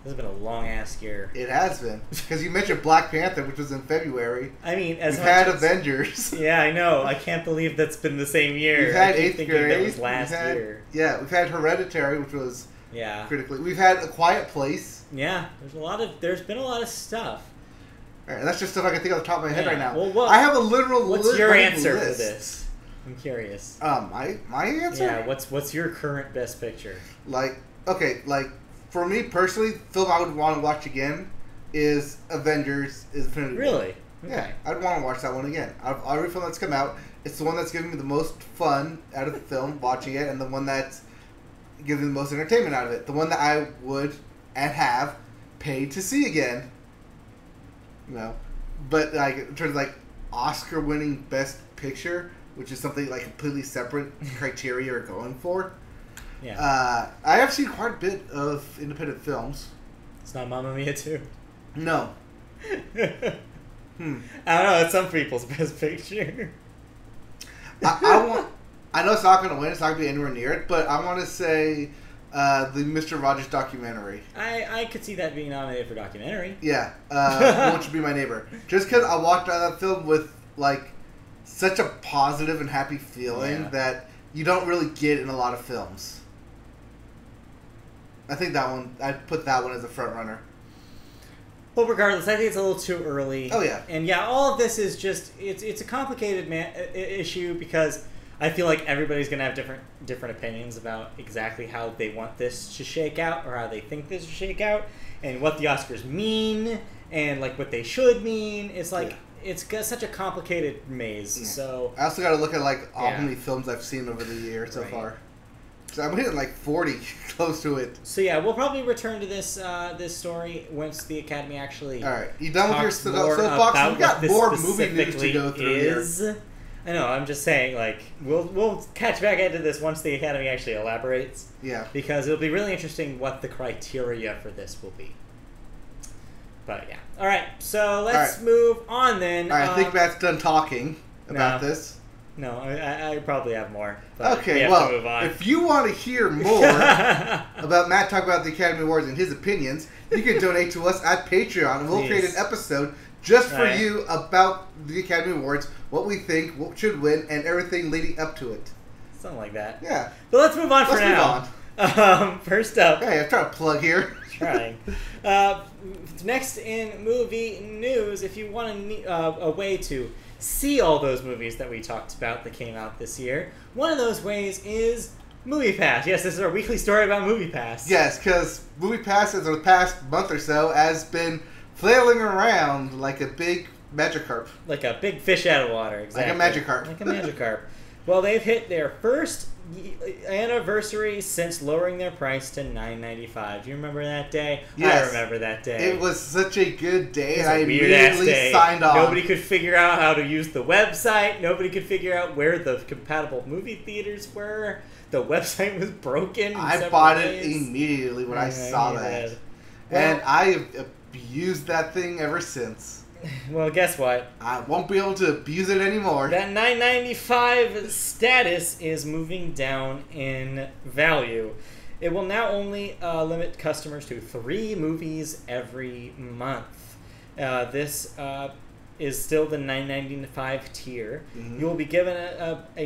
this has been a long ass year. It has been, because you mentioned Black Panther, which was in February. I mean, as We've much had as- Avengers. Yeah, I know. I can't believe that's been the same year. We've had I keep Eighth thinking Grade. that was last We've had- year. Yeah, we've had Hereditary, which was Yeah. critically. We've had A Quiet Place. Yeah. There's been a lot of stuff. All right, that's just stuff I can think off the top of my head Yeah. right now. Well, I have a literal What's your running answer list. for this? I'm curious. My answer? Yeah. What's your current best picture? Like, okay, like, for me personally, the film I would want to watch again is Avengers is Infinity War. Really? Yeah, Okay. I'd want to watch that one again. Out of every film that's come out, it's the one that's giving me the most fun out of the film, watching it, and the one that's giving me the most entertainment out of it. The one that I would and have paid to see again. You know, but like in terms of like Oscar-winning Best Picture, which is something like completely separate criteria are going for. Yeah. I have seen quite a bit of independent films. It's not Mamma Mia 2. No. I don't know. It's some people's Best Picture. I know it's not going to win. It's not going to be anywhere near it. But I want to say the Mr. Rogers documentary. I could see that being nominated for documentary. Yeah. Won't You Be My Neighbor? Just because I walked out of that film with like such a positive and happy feeling that you don't really get in a lot of films. I think that one. I'd put that one as a front runner. Well, regardless, I think it's a little too early. Oh, yeah. And yeah, all of this is just, it's a complicated issue because I feel like everybody's going to have different opinions about exactly how they want this to shake out or how they think this should shake out and what the Oscars mean and like what they should mean. It's like, it's got such a complicated maze. Yeah. So I also got to look at like how many films I've seen over the year so far. So I'm hitting like 40, close to it. So yeah, we'll probably return to this this story once the Academy actually. All right, you done with your soapbox? We got more movie news to go through here. I know. I'm just saying, like we'll catch back into this once the Academy actually elaborates. Yeah. Because it'll be really interesting what the criteria for this will be. But yeah. All right. So let's move on then. All right. I think Matt's done talking about this. No, I probably have more. Okay, well, if you want to hear more about Matt talk about the Academy Awards and his opinions, you can donate to us at Patreon, and we'll create an episode just for you about the Academy Awards, what we think, what should win, and everything leading up to it. Something like that. Yeah. But let's move on for now. First up. Hey, I'm trying to plug here. Trying. Next in movie news, if you want a way to see all those movies that we talked about that came out this year, one of those ways is MoviePass. Yes, this is our weekly story about MoviePass. Yes, because MoviePass, in the past month or so, has been flailing around like a big Magikarp. Like a big fish out of water, exactly. Like a Magikarp. Like a Magikarp. Well, they've hit their first anniversary since lowering their price to $9.95. Do you remember that day? Yes. I remember that day. It was such a good day, and I immediately signed on. Nobody could figure out how to use the website. Nobody could figure out where the compatible movie theaters were. The website was broken. I bought it immediately when I saw that. And I have abused that thing ever since. Well, guess what? I won't be able to abuse it anymore. That $9.95 status is moving down in value. It will now only limit customers to 3 movies every month. This is still the $9.95 tier. Mm-hmm. You will be given up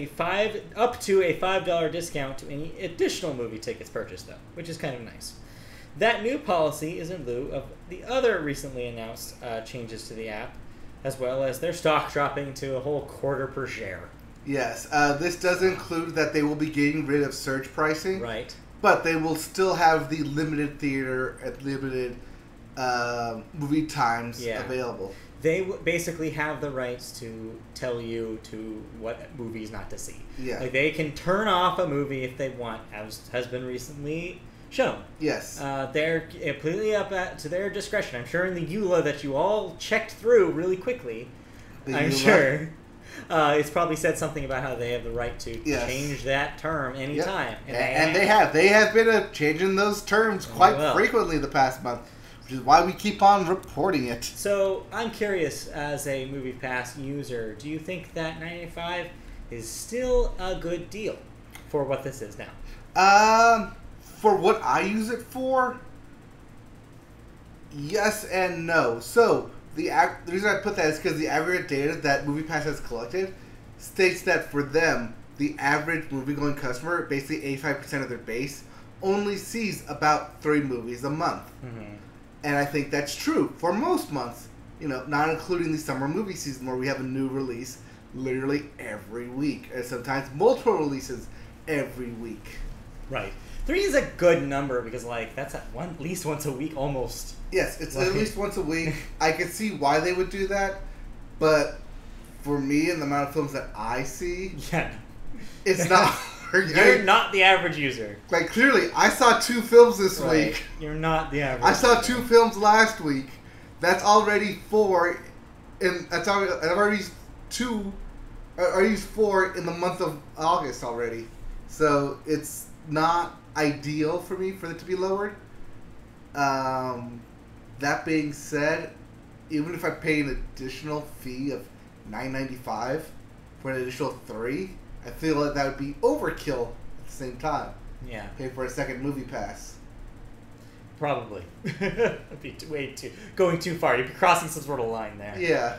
to a $5 discount to any additional movie tickets purchased, though, which is kind of nice. That new policy is in lieu of the other recently announced changes to the app, as well as their stock dropping to a whole quarter per share. Yes, this does include that they will be getting rid of surge pricing. Right. But they will still have the limited theater and limited movie times available. They basically have the rights to tell you to what movies not to see. Yeah. Like they can turn off a movie if they want, as has been recently shown. Yes. They're completely up to their discretion. I'm sure in the EULA that you all checked through really quickly, sure. It's probably said something about how they have the right to change that term anytime. Yep. And they have. They have been changing those terms quite frequently the past month, which is why we keep on reporting it. So I'm curious, as a MoviePass user, do you think that $9.95 is still a good deal for what this is now? For what I use it for, yes and no. So, the reason I put that is because the aggregate data that MoviePass has collected states that for them, the average movie-going customer, basically 85% of their base, only sees about 3 movies a month. Mm-hmm. And I think that's true for most months, not including the summer movie season where we have a new release literally every week, and sometimes multiple releases every week. Right. 3 is a good number because, that's at least once a week almost. Yes, it's at least once a week. I can see why they would do that, but for me and the amount of films that I see, it's not. You're not the average user. Clearly, I saw 2 films this week. You're not the average I saw 2 films last week. That's already 4 and I've already used 2. I used 4 in the month of August already, so it's not ideal for me for it to be lowered. That being said, even if I pay an additional fee of $9.95 for an additional 3, I feel like that would be overkill at the same time. Yeah. Pay for a second movie pass. Probably. It'd be going too far. You'd be crossing some sort of line there. Yeah.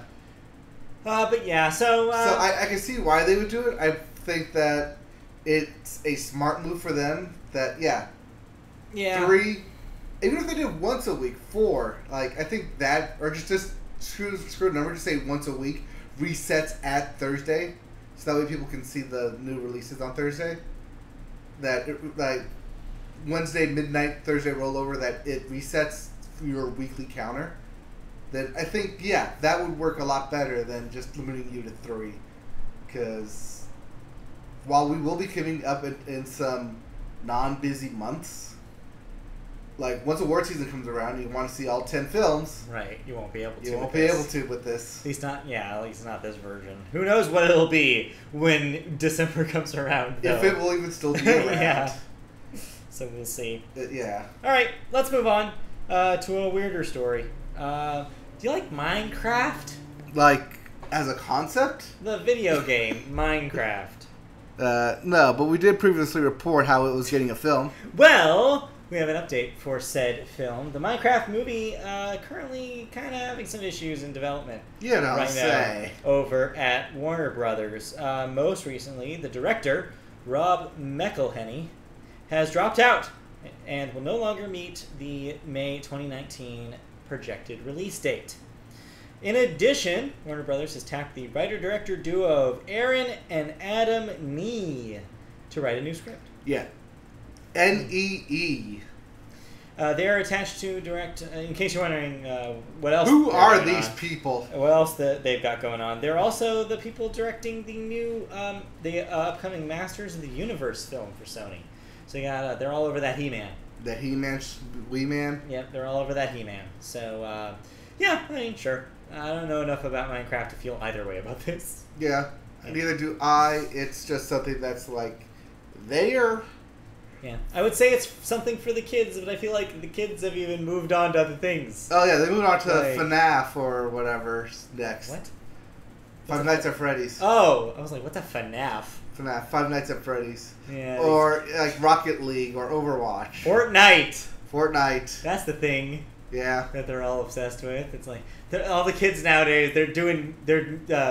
But yeah, so I can see why they would do it. I think that it's a smart move for them. That yeah. 3, even if they did once a week, 4. Like I think that, or just screw a number. Just say once a week resets at Thursday, so that way people can see the new releases on Thursday. That like Wednesday midnight, Thursday rollover. That it resets your weekly counter. Then I think, that would work a lot better than just limiting you to 3. Because while we will be coming up in some non-busy months, like once award season comes around, you want to see all 10 films. Right, you won't be able to. You won't be able to with this. At least not this version. Who knows what it'll be when December comes around, though. If it will even still be around. Yeah. So we'll see. Yeah. Alright, let's move on to a weirder story. Do you like Minecraft? Like, as a concept? The video game, Minecraft. No, but we did previously report how it was getting a film. Well, we have an update for said film. The Minecraft movie currently kind of having some issues in development. You know, right now over at Warner Brothers. Most recently, the director, Rob McElhenney, has dropped out and will no longer meet the May 2019 projected release date. In addition, Warner Brothers has tapped the writer-director duo of Aaron and Adam Nee to write a new script. Yeah. NEE. They are attached to direct, in case you're wondering what else. Who are these people? What else they've got going on? They're also the people directing the new, upcoming Masters of the Universe film for Sony. So they're all over that He-Man. The He-Man, Wee-Man? Yep, they're all over that He-Man. So, I mean, sure. I don't know enough about Minecraft to feel either way about this. Yeah, neither do I. It's just something that's, like, there. Yeah. I would say it's something for the kids, but I feel like the kids have even moved on to other things. Oh, yeah, they moved on to FNAF or whatever's next. What? Five Nights at Freddy's. Oh, I was like, what the FNAF? FNAF, Five Nights at Freddy's. Yeah. Or, like, Rocket League or Overwatch. Fortnite. That's the thing. Yeah. That they're all obsessed with. It's like all the kids nowadays. They're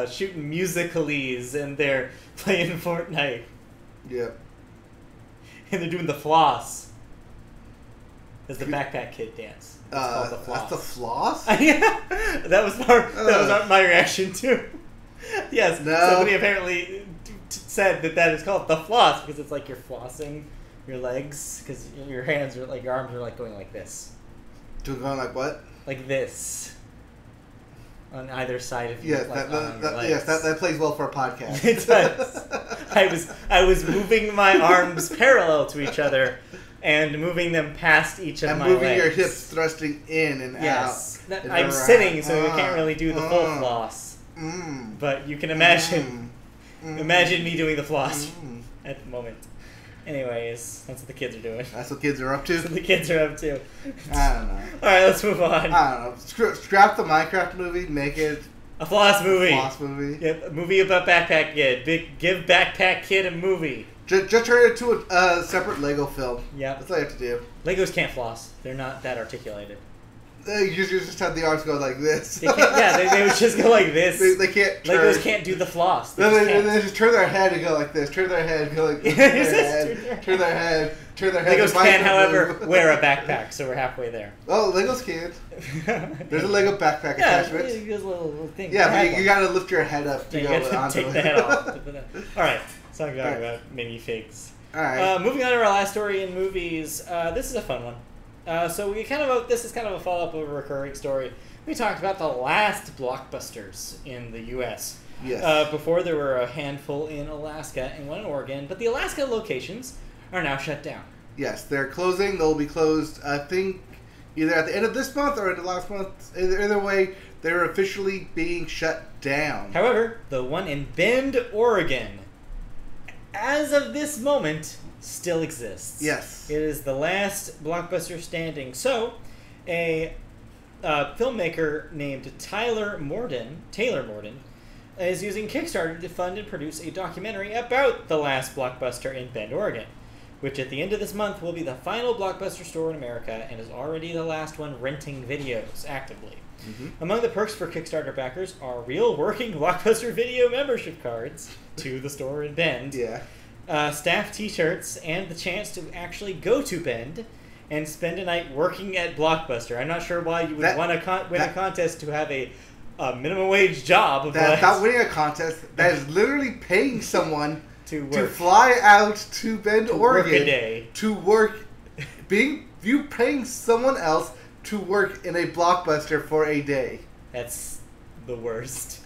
shooting musicalies and they're playing Fortnite. Yep. And they're doing the floss. That's the backpack kid dance. It's called the floss. That's the floss? Yeah. That was my reaction too. Yes. No. Somebody apparently said that is called the floss because it's like you're flossing your legs because your hands are like your arms are like going like this. Going like what? Like this. On either side of you. Yes, that plays well for a podcast. It does. I was moving my arms parallel to each other and moving them past each of my legs. And moving your hips thrusting in and out. I'm sitting, so I can't really do the full floss. But you can imagine me doing the floss at the moment. Anyways, that's what the kids are doing. That's what kids are up to? That's what the kids are up to. I don't know. Alright, let's move on. I don't know. Scrap the Minecraft movie, make it... a floss movie. A floss movie. Yeah, a movie about Backpack Kid. Give Backpack Kid a movie. Just turn it into a separate Lego film. Yeah. That's all you have to do. Legos can't floss. They're not that articulated. You just have the arms go like this. They would just go like this. They can't turn. Legos can't do the floss. They just turn their head and go like this. Turn their head and go like this. Turn their head. Legos can, however, wear a backpack, so we're halfway there. Oh, Legos can't. There's a Lego backpack attachment. Yeah, there's a little thing. Yeah, but you gotta lift your head up to go onto take the head off. Alright, let's talk about minifigs. Alright. Moving on to our last story in movies. This is a fun one. This is kind of a follow-up of a recurring story. We talked about the last blockbusters in the U.S. Yes. Before there were a handful in Alaska and one in Oregon, but the Alaska locations are now shut down. Yes, they're closing. They'll be closed, I think, either at the end of this month or at the last month. Either way, they're officially being shut down. However, the one in Bend, Oregon, as of this moment, still exists. Yes. It is the last Blockbuster standing. So, a filmmaker named Taylor Morden, is using Kickstarter to fund and produce a documentary about the last Blockbuster in Bend, Oregon, which at the end of this month will be the final Blockbuster store in America and is already the last one renting videos actively. Mm-hmm. Among the perks for Kickstarter backers are real working Blockbuster video membership cards to the store in Bend, staff t-shirts, and the chance to actually go to Bend and spend a night working at Blockbuster. I'm not sure why you would want to win a contest to have a minimum wage job. Not winning a contest. That is literally paying someone to fly out to Bend, Oregon. Work a day. To work. You paying someone else to work in a Blockbuster for a day. That's the worst.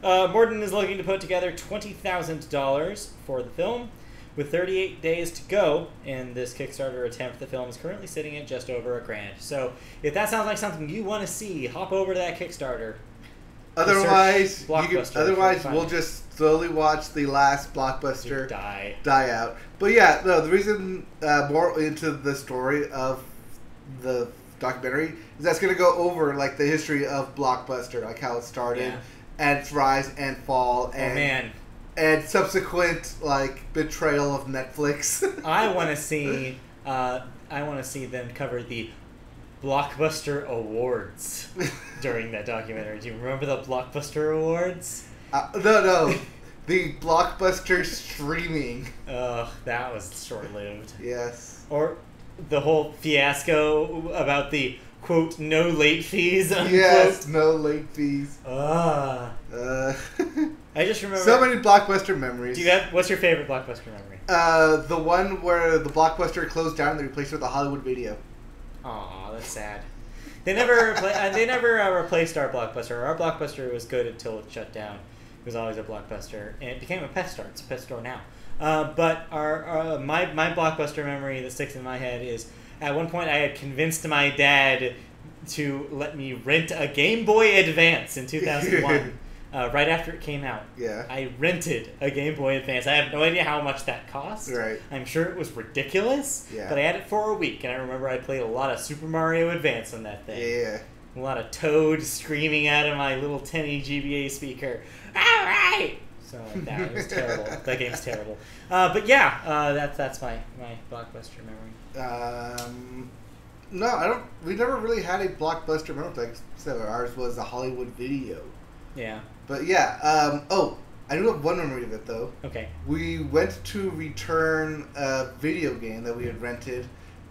Morden is looking to put together $20,000 for the film. With 38 days to go in this Kickstarter attempt, the film is currently sitting at just over $1,000. So, if that sounds like something you want to see, hop over to that Kickstarter. Otherwise, we'll just slowly watch the last Blockbuster die out. But yeah, no, the reason more into the story of the documentary is that's going to go over like the history of Blockbuster, like how it started and its rise and fall, and and subsequent like betrayal of Netflix. I want to see them cover the Blockbuster Awards during that documentary. Do you remember the Blockbuster Awards? No. The Blockbuster streaming. Ugh, that was short-lived. Yes. Or the whole fiasco about the, quote, no late fees, unquote. Yes, no late fees. I just remember... So many Blockbuster memories. What's your favorite Blockbuster memory? The one where the Blockbuster closed down and they replaced it with a Hollywood Video. Aw, that's sad. They never replaced our Blockbuster. Our Blockbuster was good until it shut down. It was always a Blockbuster, and it became a pet store. It's a pet store now. But my Blockbuster memory that sticks in my head is at one point I had convinced my dad to let me rent a Game Boy Advance in 2001. Right after it came out. Yeah. I rented a Game Boy Advance. I have no idea how much that cost. Right. I'm sure it was ridiculous. Yeah. But I had it for a week, and I remember I played a lot of Super Mario Advance on that thing. Yeah. A lot of Toad screaming out of my little 10 GBA speaker. All right. So like that. It was terrible. That game's terrible. But yeah, that's my Blockbuster memory. No, I don't. We never really had a Blockbuster memory. So ours was a Hollywood Video. Yeah. But yeah. I do have one memory of it though. Okay. We went to return a video game that we had rented.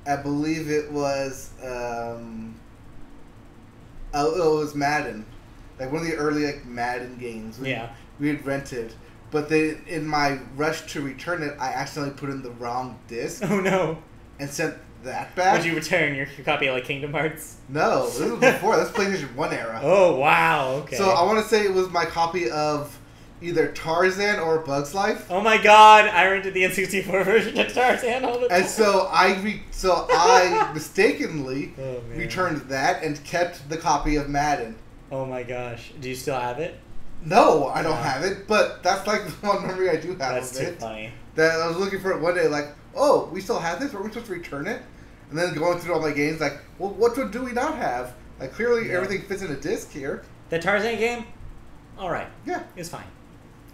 I believe it was. It was Madden, like one of the early like Madden games. We had rented, but in my rush to return it, I accidentally put in the wrong disc. Oh no! And sent that back. Would you return your copy of like Kingdom Hearts? No, this was before. That's PlayStation 1 era. Oh wow! Okay. So I want to say it was my copy of either Tarzan or Bug's Life. Oh my god! I rented the N64 version of Tarzan all the time. And so I mistakenly returned that and kept the copy of Madden. Oh my gosh! Do you still have it? No, I don't have it. But that's like the one memory I do have that's of it. That's too funny. That I was looking for it one day, like, oh, we still have this? Are we supposed to return it? And then going through all my games, like, well, what do we not have? Like, clearly everything fits in a disc here. The Tarzan game, all right. Yeah, it's fine.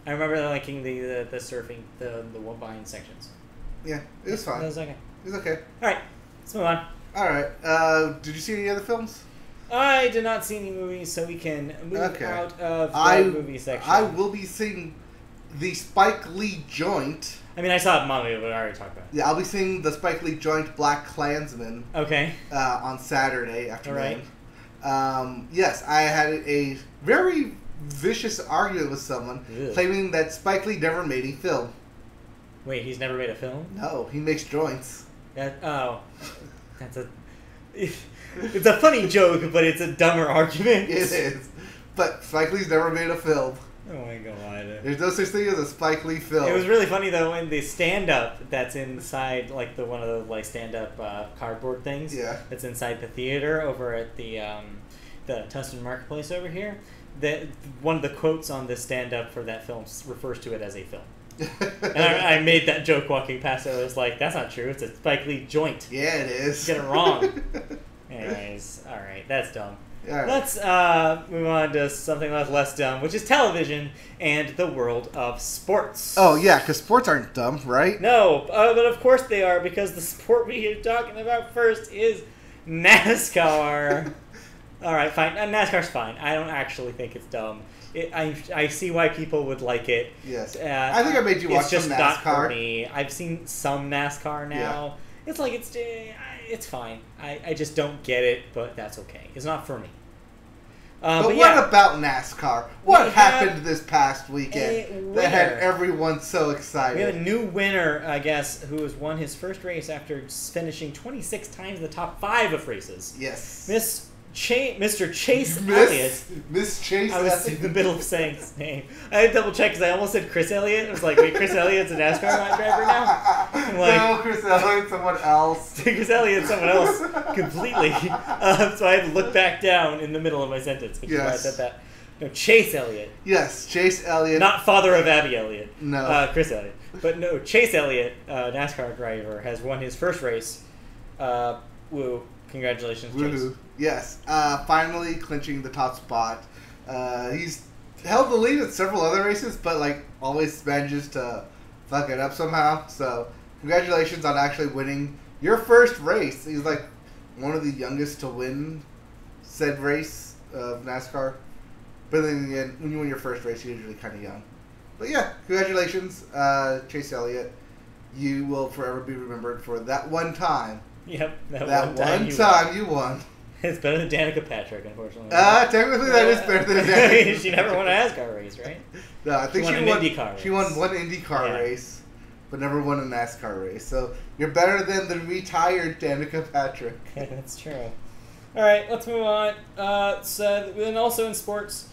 I remember liking the surfing, the one behind sections. Yeah, it was fine. It was okay. It was okay. All right, let's move on. All right. Did you see any other films? I did not see any movies, so we can move out of the movie section. I will be seeing the Spike Lee joint. I mean, I saw Mummy, but I already talked about it. Yeah, I'll be seeing the Spike Lee joint Black Klansman. Okay. On Saturday afternoon. All right. Yes, I had a very vicious argument with someone claiming that Spike Lee never made a film. Wait, he's never made a film? No, he makes joints. That's a... It's a funny joke, but it's a dumber argument. It is. But Spike Lee's never made a film. Oh my god. There's no such thing as a Spike Lee film. It was really funny though when the stand-up that's inside like one of the like stand-up cardboard things. Yeah. That's inside the theater over at the the Tustin Marketplace over here, that one of the quotes on the stand-up for that film refers to it as a film. And I made that joke walking past it. I was like, that's not true. It's a Spike Lee joint. Yeah, it is. Get it wrong. Anyways, all right, that's dumb. Right. Let's move on to something less dumb, which is television and the world of sports. Oh, yeah, because sports aren't dumb, right? No, but of course they are, because the sport we are talking about first is NASCAR. All right, fine. NASCAR's fine. I don't actually think it's dumb. I see why people would like it. Yes. I think I made you watch some NASCAR. It's just not for me. I've seen some NASCAR now. Yeah. It's like, it's fine. I just don't get it, but that's okay. It's not for me. But what about NASCAR? What happened this past weekend that had everyone so excited? We have a new winner, I guess, who has won his first race after finishing 26 times in the top 5 of races. Yes. Mr. Chase Elliott. Miss Chase I was in the middle of saying his name. I had to double check because I almost said Chris Elliott. I was like, wait, Chris Elliott's a NASCAR driver now? I'm like, no, Chris Elliott, someone else. Chris Elliott's someone else completely. So I had to look back down in the middle of my sentence, which is why I said that. No, Chase Elliott. Yes, Chase Elliott. Not father of Abby Elliott. No. Chris Elliott. But no, Chase Elliott, NASCAR driver, has won his first race. Woo. Congratulations, Chase. Yes, finally clinching the top spot. He's held the lead in several other races, but always manages to fuck it up somehow. So congratulations on actually winning your first race. He's one of the youngest to win said race of NASCAR. But then again, when you win your first race, you're usually kind of young. But yeah, congratulations, Chase Elliott. You will forever be remembered for that one time. Yep, that one time you won. It's better than Danica Patrick, unfortunately. Technically that is better than Danica. She never won a NASCAR race, right? No, I think she won an IndyCar race. She won one IndyCar race, but never won a NASCAR race. So you're better than the retired Danica Patrick. That's true. All right, let's move on. And also in sports,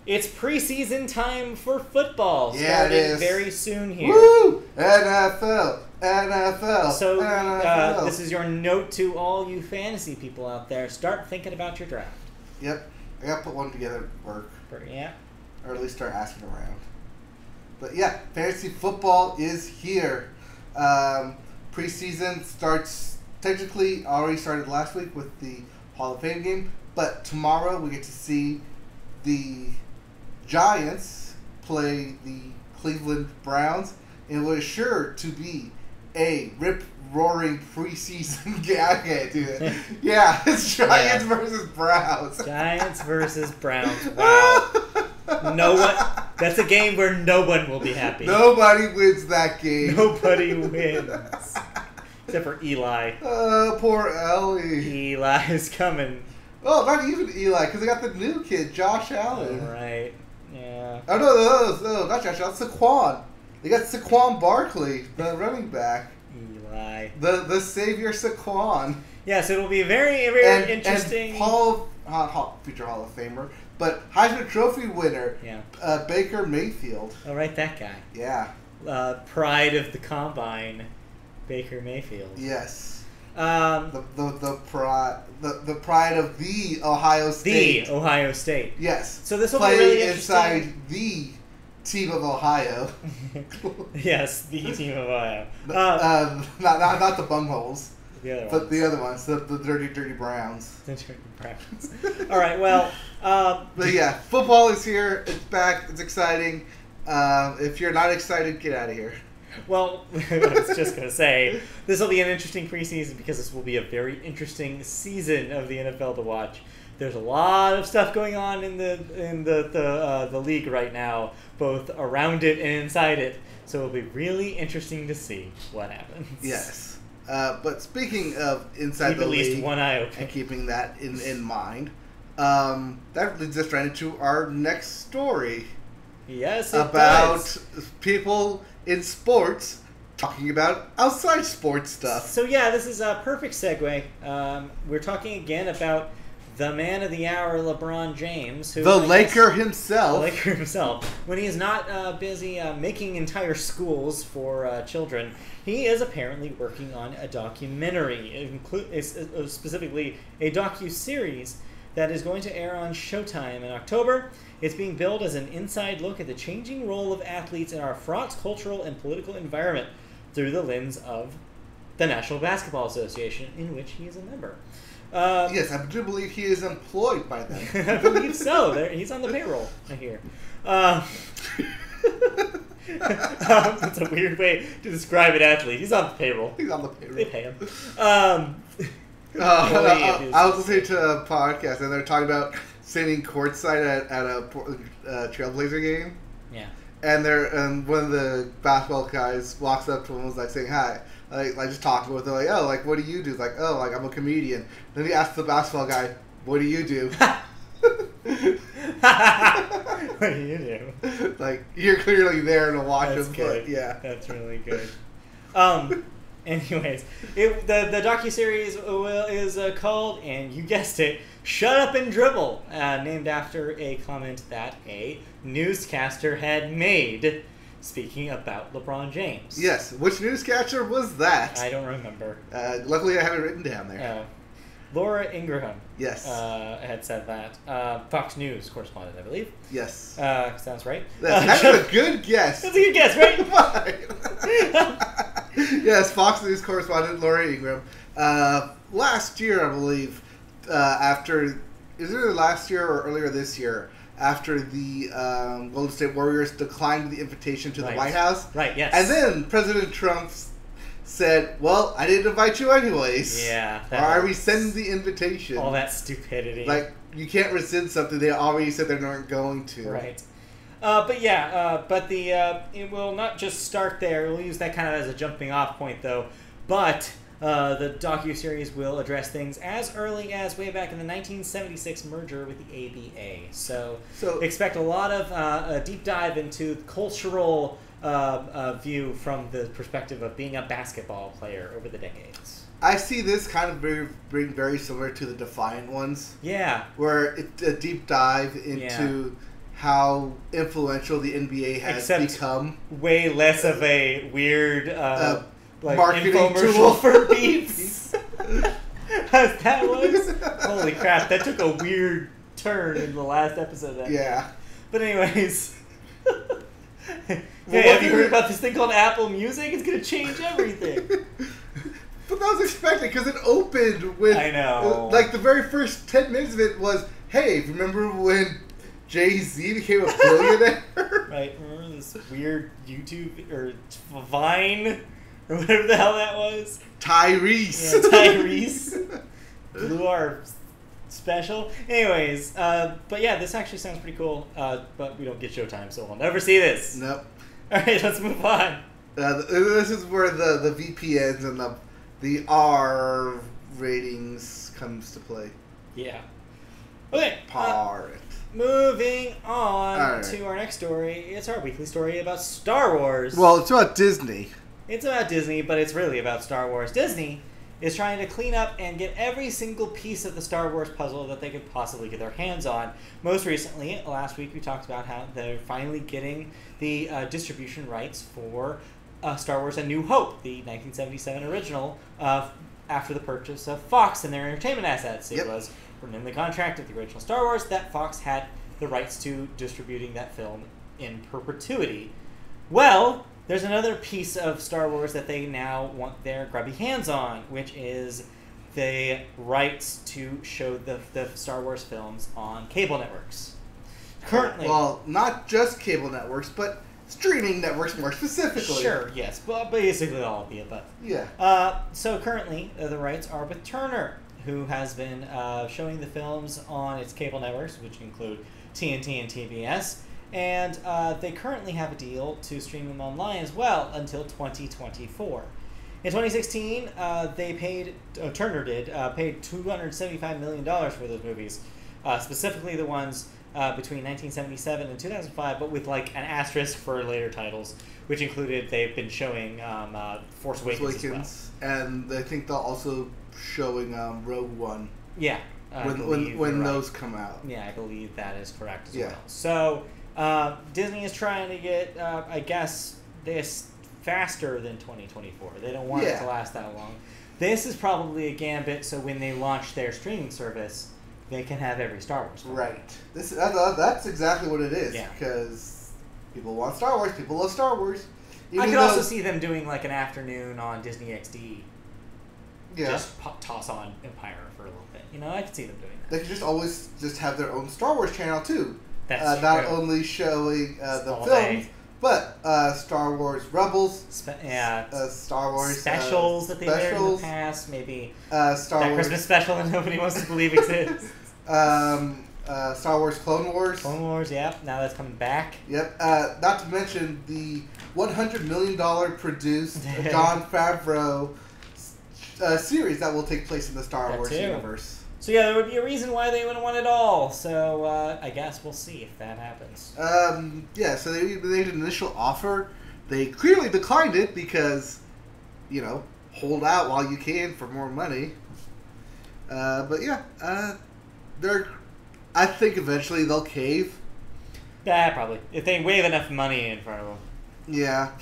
it's preseason time for football. Yeah, it is. Very soon here. Woo! NFL. So NFL. This is your note to all you fantasy people out there. Start thinking about your draft. Yep. I got to put one together at work. Yeah. Or at least start asking around. But yeah, fantasy football is here. Preseason starts, technically already started last week with the Hall of Fame game. But tomorrow we get to see the Giants play the Cleveland Browns. And what is sure to be a rip-roaring preseason game. I can't do it. Yeah, it's Giants versus Browns. Giants versus Browns. Wow. No one. That's a game where no one will be happy. Nobody wins that game. Nobody wins. Except for Eli. Oh, poor Ellie. Eli is coming. Oh, not even Eli, because they got the new kid, Josh Allen. All right. Yeah. Oh, no, not Josh Allen. Saquon. They got Saquon Barkley, the running back. Eli. The savior Saquon. Yes, it'll be very interesting. And future Hall of Famer, but Heisman Trophy winner, Baker Mayfield. Oh, right, that guy. Yeah. Pride of the Combine, Baker Mayfield. Yes. The pride of the Ohio State. The Ohio State. Yes. So this will be really interesting. Inside the team of Ohio. Yes, the team of Ohio. Not the bumholes. The other but the other ones, the dirty Browns. The dirty Browns. All right, well. But yeah, football is here. It's back. It's exciting. If you're not excited, get out of here. Well, I was just going to say, this will be an interesting preseason because this will be a very interesting season of the NFL to watch. There's a lot of stuff going on in the league right now, both around it and inside it. So it'll be really interesting to see what happens. Yes. But speaking of inside the league, keep at least one eye open. And keeping that in mind, that leads us right into our next story. Yes, it about does. People in sports talking about outside sports stuff. So yeah, this is a perfect segue. We're talking again about the man of the hour, LeBron James. Who, the Laker himself. The Laker himself. When he is not busy making entire schools for children, he is apparently working on a documentary, specifically a docu-series that is going to air on Showtime in October. It's being billed as an inside look at the changing role of athletes in our fraught cultural and political environment through the lens of the National Basketball Association, in which he is a member. Yes, I do believe he is employed by them. I believe so. He's on the payroll, I hear. That's a weird way to describe an athlete. He's on the payroll. He's on the payroll. They pay him. I was listening to a podcast, and they're talking about sitting courtside at a Trailblazer game. Yeah. And one of the basketball guys walks up to him and was like saying hi. Like just talking with him, like, oh, like, what do you do? Like, oh, like, I'm a comedian. Then he asks the basketball guy, what do you do? What do you do? Like, you're clearly there to watch That's him. good. But, yeah. That's really good. Anyways, the docuseries is called, and you guessed it, Shut Up and Dribble, named after a comment that a newscaster had made speaking about LeBron James. Yes. Which newscaster was that? I don't remember. Luckily, I have it written down there. Laura Ingraham. Yes. Had said that. Fox News correspondent, I believe. Yes. Sounds right. That's a good guess. That's a good guess, right? Yes, Fox News correspondent Laura Ingraham. Last year, I believe, after... Is it either last year or earlier this year? After the Golden State Warriors declined the invitation to the White House. Right, yes. And then President Trump said, well, I didn't invite you anyways. Yeah. Or I rescind the invitation. All that stupidity. Like, you can't rescind something they already said they weren't going to. Right. But it will not just start there. We'll use that kind of as a jumping off point, though. But the docuseries will address things as early as way back in the 1976 merger with the ABA. So expect a lot of a deep dive into cultural view from the perspective of being a basketball player over the decades. I see this kind of being very similar to the Defiant ones. Yeah. Where it's a deep dive into how influential the NBA has become. Way less of a weird marketing infomercial tool for Beats. As that was? Holy crap, that took a weird turn in the last episode of that. Yeah. But anyways. Hey, have you heard about this thing called Apple Music? It's going to change everything. But that was expected because it opened with... I know. Like, the very first 10 minutes of it was, hey, remember when Jay-Z became a billionaire? Right. Remember this weird YouTube or Vine or whatever the hell that was? Tyrese. Yeah, Tyrese. Blew our special. Anyways, but yeah, this actually sounds pretty cool. But we don't get Showtime, so we'll never see this. Nope. All right, let's move on. This is where the VPNs and the R ratings comes to play. Yeah. Okay. Part. Moving on to our next story. It's our weekly story about Star Wars. Well, it's about Disney. It's about Disney, but it's really about Star Wars. Disney is trying to clean up and get every single piece of the Star Wars puzzle that they could possibly get their hands on. Most recently, last week, we talked about how they're finally getting the distribution rights for Star Wars A New Hope, the 1977 original, after the purchase of Fox and their entertainment assets. It was written in the contract of the original Star Wars that Fox had the rights to distributing that film in perpetuity. Well, there's another piece of Star Wars that they now want their grubby hands on, which is the rights to show the Star Wars films on cable networks. Currently... Well, not just cable networks, but streaming networks more specifically. Sure, yes. But basically all of the above. Yeah. So currently, the rights are with Turner, who has been showing the films on its cable networks, which include TNT and TBS. And they currently have a deal to stream them online as well until 2024. In 2016, Turner paid $275 million for those movies, specifically the ones between 1977 and 2005, but with like an asterisk for later titles, which included they've been showing Force Awakens as well. And I think they're also showing Rogue One. Yeah. When those come out. Yeah, I believe that is correct as well. So Disney is trying to get, I guess, this faster than 2024. They don't want it to last that long. This is probably a gambit so when they launch their streaming service, they can have every Star Wars film. Right. That's exactly what it is. Yeah. Because people want Star Wars. People love Star Wars. I could also see them doing like an afternoon on Disney XD. Yeah. Just toss on Empire for a little bit. You know, I could see them doing that. They could just always just have their own Star Wars channel too. That's not true. only showing the all films, day. but Star Wars Rebels. Star Wars specials that they've aired in the past. Maybe Star that Wars Christmas special that nobody wants to believe exists. Star Wars Clone Wars. Clone Wars, yeah. Now that's coming back. Yep. Not to mention the $100 million produced Jon Favreau series that will take place in the Star Wars universe. So yeah, there would be a reason why they wouldn't want it all. So I guess we'll see if that happens. Yeah. So they made an initial offer. They clearly declined it because, hold out while you can for more money. But yeah, I think eventually they'll cave. Yeah, probably. If they wave enough money in front of them. Yeah.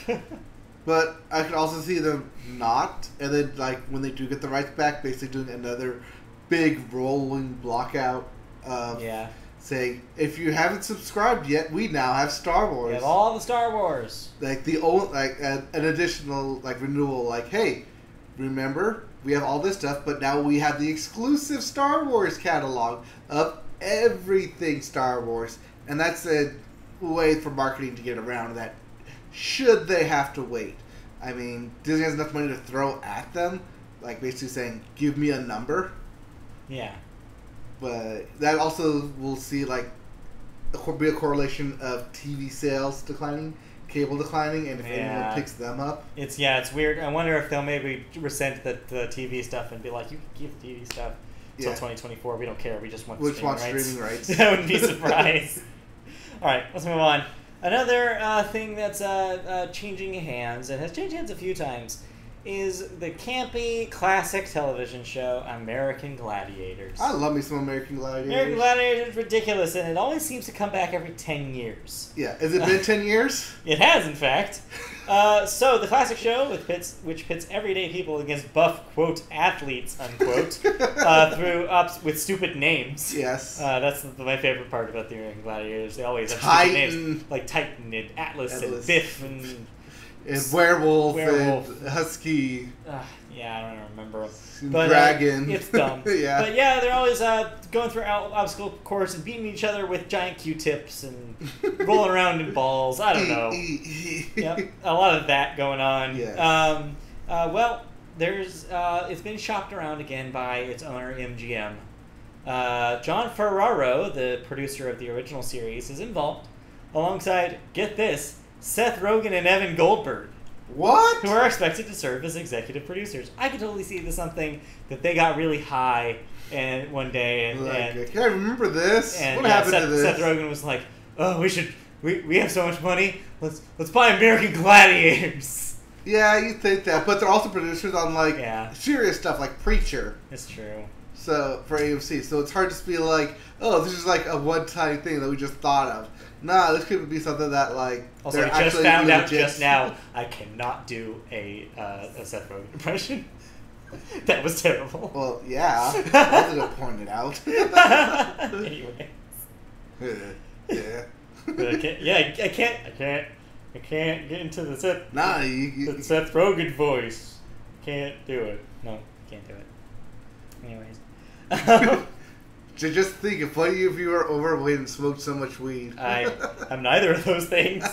But I could also see them not, and then when they do get the rights back, basically doing another big rolling blockout of saying, if you haven't subscribed yet, we now have Star Wars. We have all the Star Wars. An additional renewal. Hey, remember we have all this stuff, but now we have the exclusive Star Wars catalog of everything Star Wars, and that's a way for marketing to get around that. Should they have to wait? I mean, Disney has enough money to throw at them, basically saying, give me a number. Yeah. But that also will see, be a correlation of TV sales declining, cable declining, and if anyone picks them up. It's weird. I wonder if they'll maybe resent the TV stuff and be like, you can keep the TV stuff until 2024. We don't care. We just want streaming rights. That wouldn't be a surprise. All right, let's move on. Another thing that's changing hands, and has changed hands a few times, is the campy classic television show American Gladiators. I love me some American Gladiators. American Gladiators is ridiculous, and it always seems to come back every 10 years. Yeah, has it been 10 years? It has, in fact. So the classic show, which pits everyday people against buff, quote, athletes, unquote, with stupid names. Yes. That's my favorite part about the American Gladiators. They always have stupid names, like Titan and Atlas and Biff and Werewolf and Husky. Yeah, I don't remember. But, Dragon. It's dumb. Yeah. But yeah, they're always going through obstacle course and beating each other with giant Q-tips and rolling around in balls. I don't know. Yep, a lot of that going on. Yes. Well, there's it's been shopped around again by its owner, MGM. John Ferraro, the producer of the original series, is involved, alongside, get this, Seth Rogen and Evan Goldberg. What? Who are expected to serve as executive producers. I could totally see this something that they got really high and one day and can I remember this? And what happened to this? Seth Rogen was like, "Oh, we have so much money. Let's buy American Gladiators." Yeah, you think that, but they're also producers on serious stuff like Preacher. It's true. So for AMC, so it's hard to be like, oh, this is a one-time thing that we just thought of. Nah, this could be something that Also, I just found out just now I cannot do a Seth Rogen impression. That was terrible. Well, yeah, I was gonna point it out. Anyway. Yeah. But I can't get into the Seth. Nah, the Seth Rogen voice. Can't do it. No, can't do it. Anyways. Just think, if one of you are overweight and smoked so much weed. I'm neither of those things.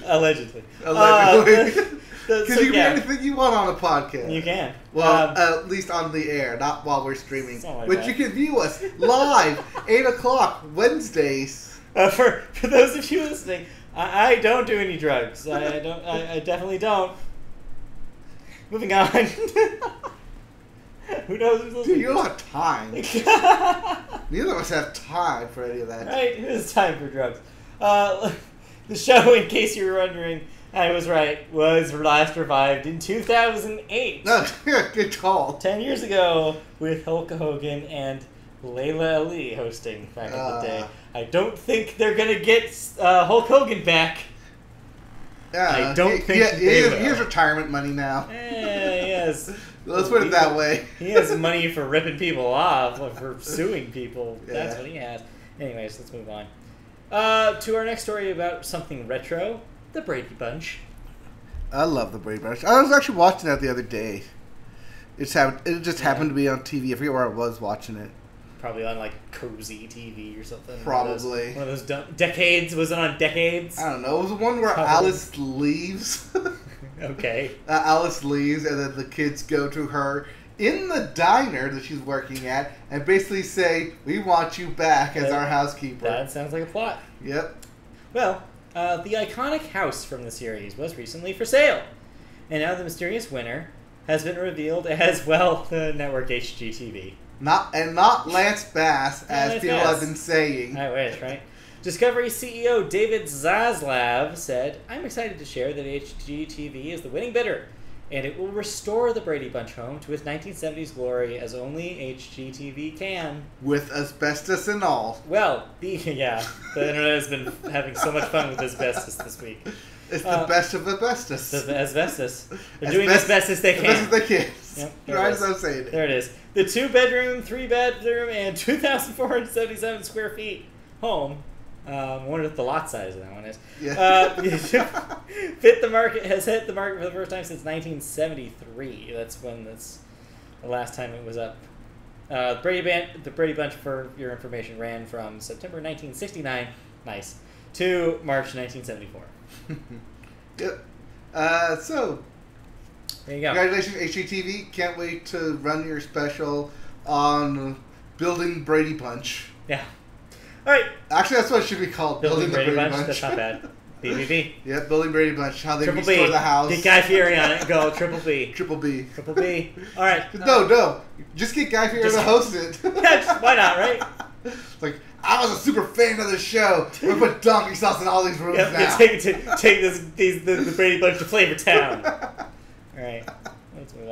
Allegedly. Because you can be anything you want on a podcast. You can. Well, at least on the air, not while we're streaming. Like you can view us live, 8 o'clock, Wednesdays. For those of you listening, I don't do any drugs. I definitely don't. Moving on. Who knows who's listening? Dude, you don't have time. Neither of us have time for any of that. Right? It's time for drugs. The show, in case you were wondering, I was right, was last revived in 2008. No, good call. 10 years ago, with Hulk Hogan and Layla Ali hosting back in the day. I don't think they're going to get Hulk Hogan back. Yeah, I don't think they will. He has retirement money now. Yeah, has. Let's put it that way. He has money for ripping people off, or for suing people. Yeah. That's what he has. Anyways, let's move on. To our next story about something retro, the Brady Bunch. I love the Brady Bunch. I was actually watching that the other day. It just happened to be on TV. I forget where I was watching it. Probably on like Cozy TV or something. Probably. One of those Decades. Was it on Decades? I don't know. It was the one where Probably. Alice leaves. Okay. Alice leaves, and then the kids go to her in the diner that she's working at, and basically say, "We want you back as our housekeeper." That sounds like a plot. Yep. Well, the iconic house from the series was recently for sale, and now the mysterious winner has been revealed as, well, the network HGTV. Not Lance Bass, as Lance people Bass. have been saying. I wish, right? Discovery CEO David Zaslav said, "I'm excited to share that HGTV is the winning bidder, and it will restore the Brady Bunch home to its 1970s glory as only HGTV can." With asbestos and all. Well, the internet has been having so much fun with asbestos this week. It's the best of asbestos. The asbestos. They're doing as best as they can. As best as they can. Yep, there Right it as is. I'm saying it. There it is. The 2-bedroom, 3-bedroom, and 2,477 square feet home. I wonder what the lot size of that one is. Yeah. Has hit the market for the first time since 1973. That's the last time it was up. The Brady Bunch, for your information, ran from September 1969, nice, to March 1974. Yep. So, There you go. congratulations, HGTV. Can't wait to run your special on building Brady Bunch. Yeah. All right. Actually, that's what it should be called. Building Brady Bunch. That's not bad. BBB. Yep, building Brady Bunch. How they Triple restore B. the house. Get Guy Fieri on it. Go Triple B. Triple B. Triple B. All right. No. Just get Guy Fieri Just- to host it. Yeah, why not, right? It's like, I was a super fan of the show. We're gonna put donkey sauce in all these rooms Yep, now. take the Brady Bunch to Flavor Town. All right, let's move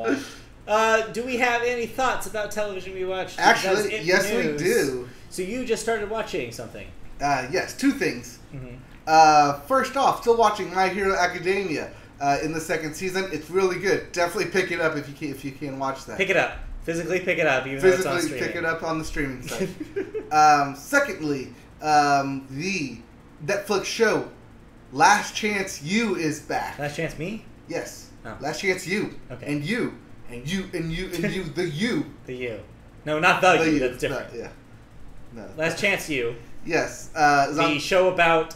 on. Do we have any thoughts about television we watched? Actually, Because yes, news. we do. So you just started watching something. Yes, two things. Mm-hmm. First off, still watching My Hero Academia in the second season. It's really good. Definitely pick it up if you can watch that. Pick it up. Physically pick it up, even though it's on Physically streaming. pick it up on the streaming site. Secondly, the Netflix show Last Chance U is back. Last Chance Me? Yes. Oh. Last Chance U. Okay. And you. And you. And you. And you. The you. The You. No, not the The You. you. That's different. No, yeah. No. Last Chance You. Yes. The show about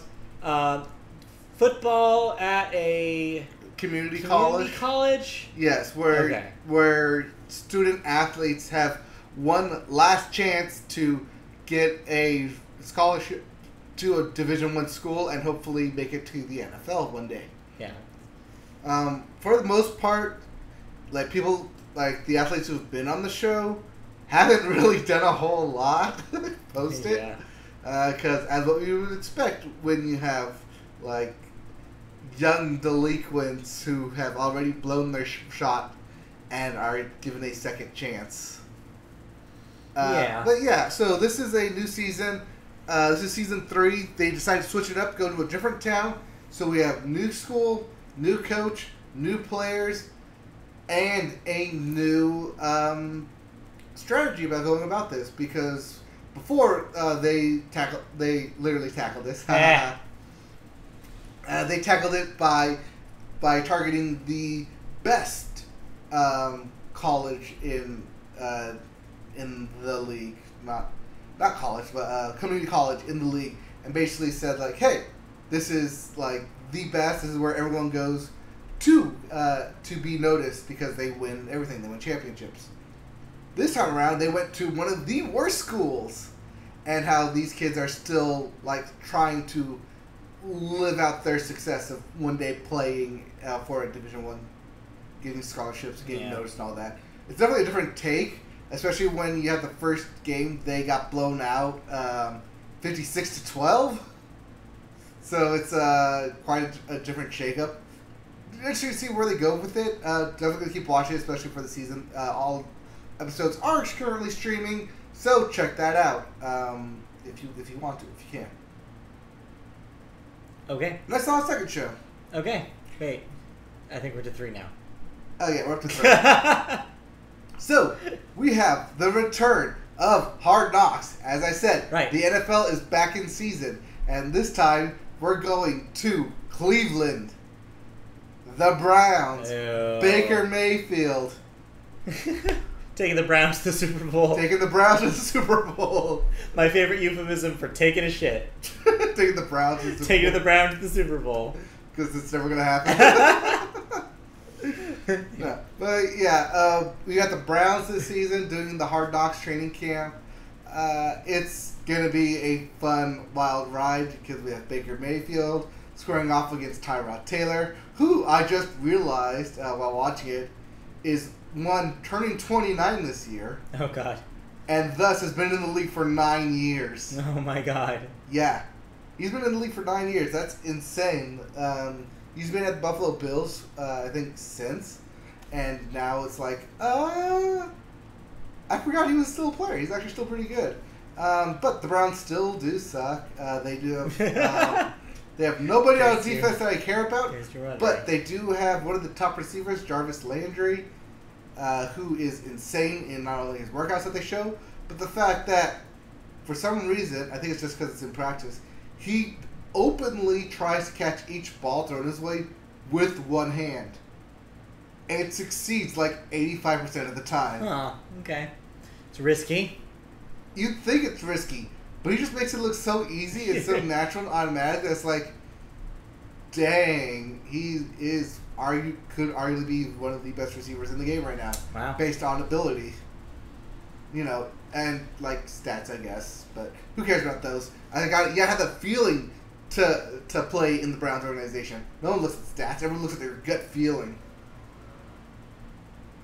football at a community community college. college. Yes, where student athletes have one last chance to get a scholarship to a Division I school and hopefully make it to the NFL one day. Yeah. For the most part, like people, like the athletes who've been on the show, haven't really done a whole lot post it. Yeah. Because as what you would expect when you have like young delinquents who have already blown their shot and are given a second chance. Yeah. But yeah, so this is a new season. This is season 3. They decided to switch it up, go to a different town. So we have new school, new coach, new players, and a new strategy about going about this. Because before they literally tackled this. Yeah. They tackled it by targeting the best college in the league, not college, but community college in the league, and basically said like, hey, this is like the best. This is where everyone goes to be noticed because they win everything. They win championships. This time around, they went to one of the worst schools, and how these kids are still like trying to live out their success of one day playing for a Division I, getting scholarships, getting noticed, and all that. It's definitely a different take, especially when you have the first game they got blown out 56-12. So it's quite a different shakeup. Interesting to see where they go with it. Definitely gonna keep watching, especially for the season. All episodes are currently streaming, so check that out if you want to, if you can. Okay. Let's saw a second show. Okay. Wait. I think we're to 3 now. Oh yeah, we're up to 3. So, we have the return of Hard Knocks. As I said, Right. The NFL is back in season. And this time, we're going to Cleveland. The Browns. Ew. Baker Mayfield. Taking the Browns to the Super Bowl. Taking the Browns to the Super Bowl. My favorite euphemism for taking a shit. Taking the Browns to the Super Bowl. Taking the Browns to the Super Bowl. Because it's never going to happen. No. But yeah, we got the Browns this season doing the Hard Knocks training camp. It's going to be a fun, wild ride because we have Baker Mayfield squaring off against Tyrod Taylor, who I just realized while watching it is turning 29 this year, Oh, God. and thus has been in the league for 9 years. Oh, my God. Yeah. He's been in the league for 9 years. That's insane. He's been at the Buffalo Bills, I think, since. And now it's like, I forgot he was still a player. He's actually still pretty good. But the Browns still do suck. They do have... they have nobody on defense that I care about. But they do have one of the top receivers, Jarvis Landry, who is insane in not only his workouts that they show, but the fact that, for some reason, I think it's just because it's in practice, he openly tries to catch each ball thrown his way with one hand. And it succeeds like 85% of the time. Huh, okay. It's risky. You'd think it's risky, but he just makes it look so easy and so natural and automatic that it's like, dang, he could arguably be one of the best receivers in the game right now. Wow. Based on ability. You know, and like stats, I guess, but who cares about those? I think you gotta have the feeling to play in the Browns organization. No one looks at stats, everyone looks at their gut feeling.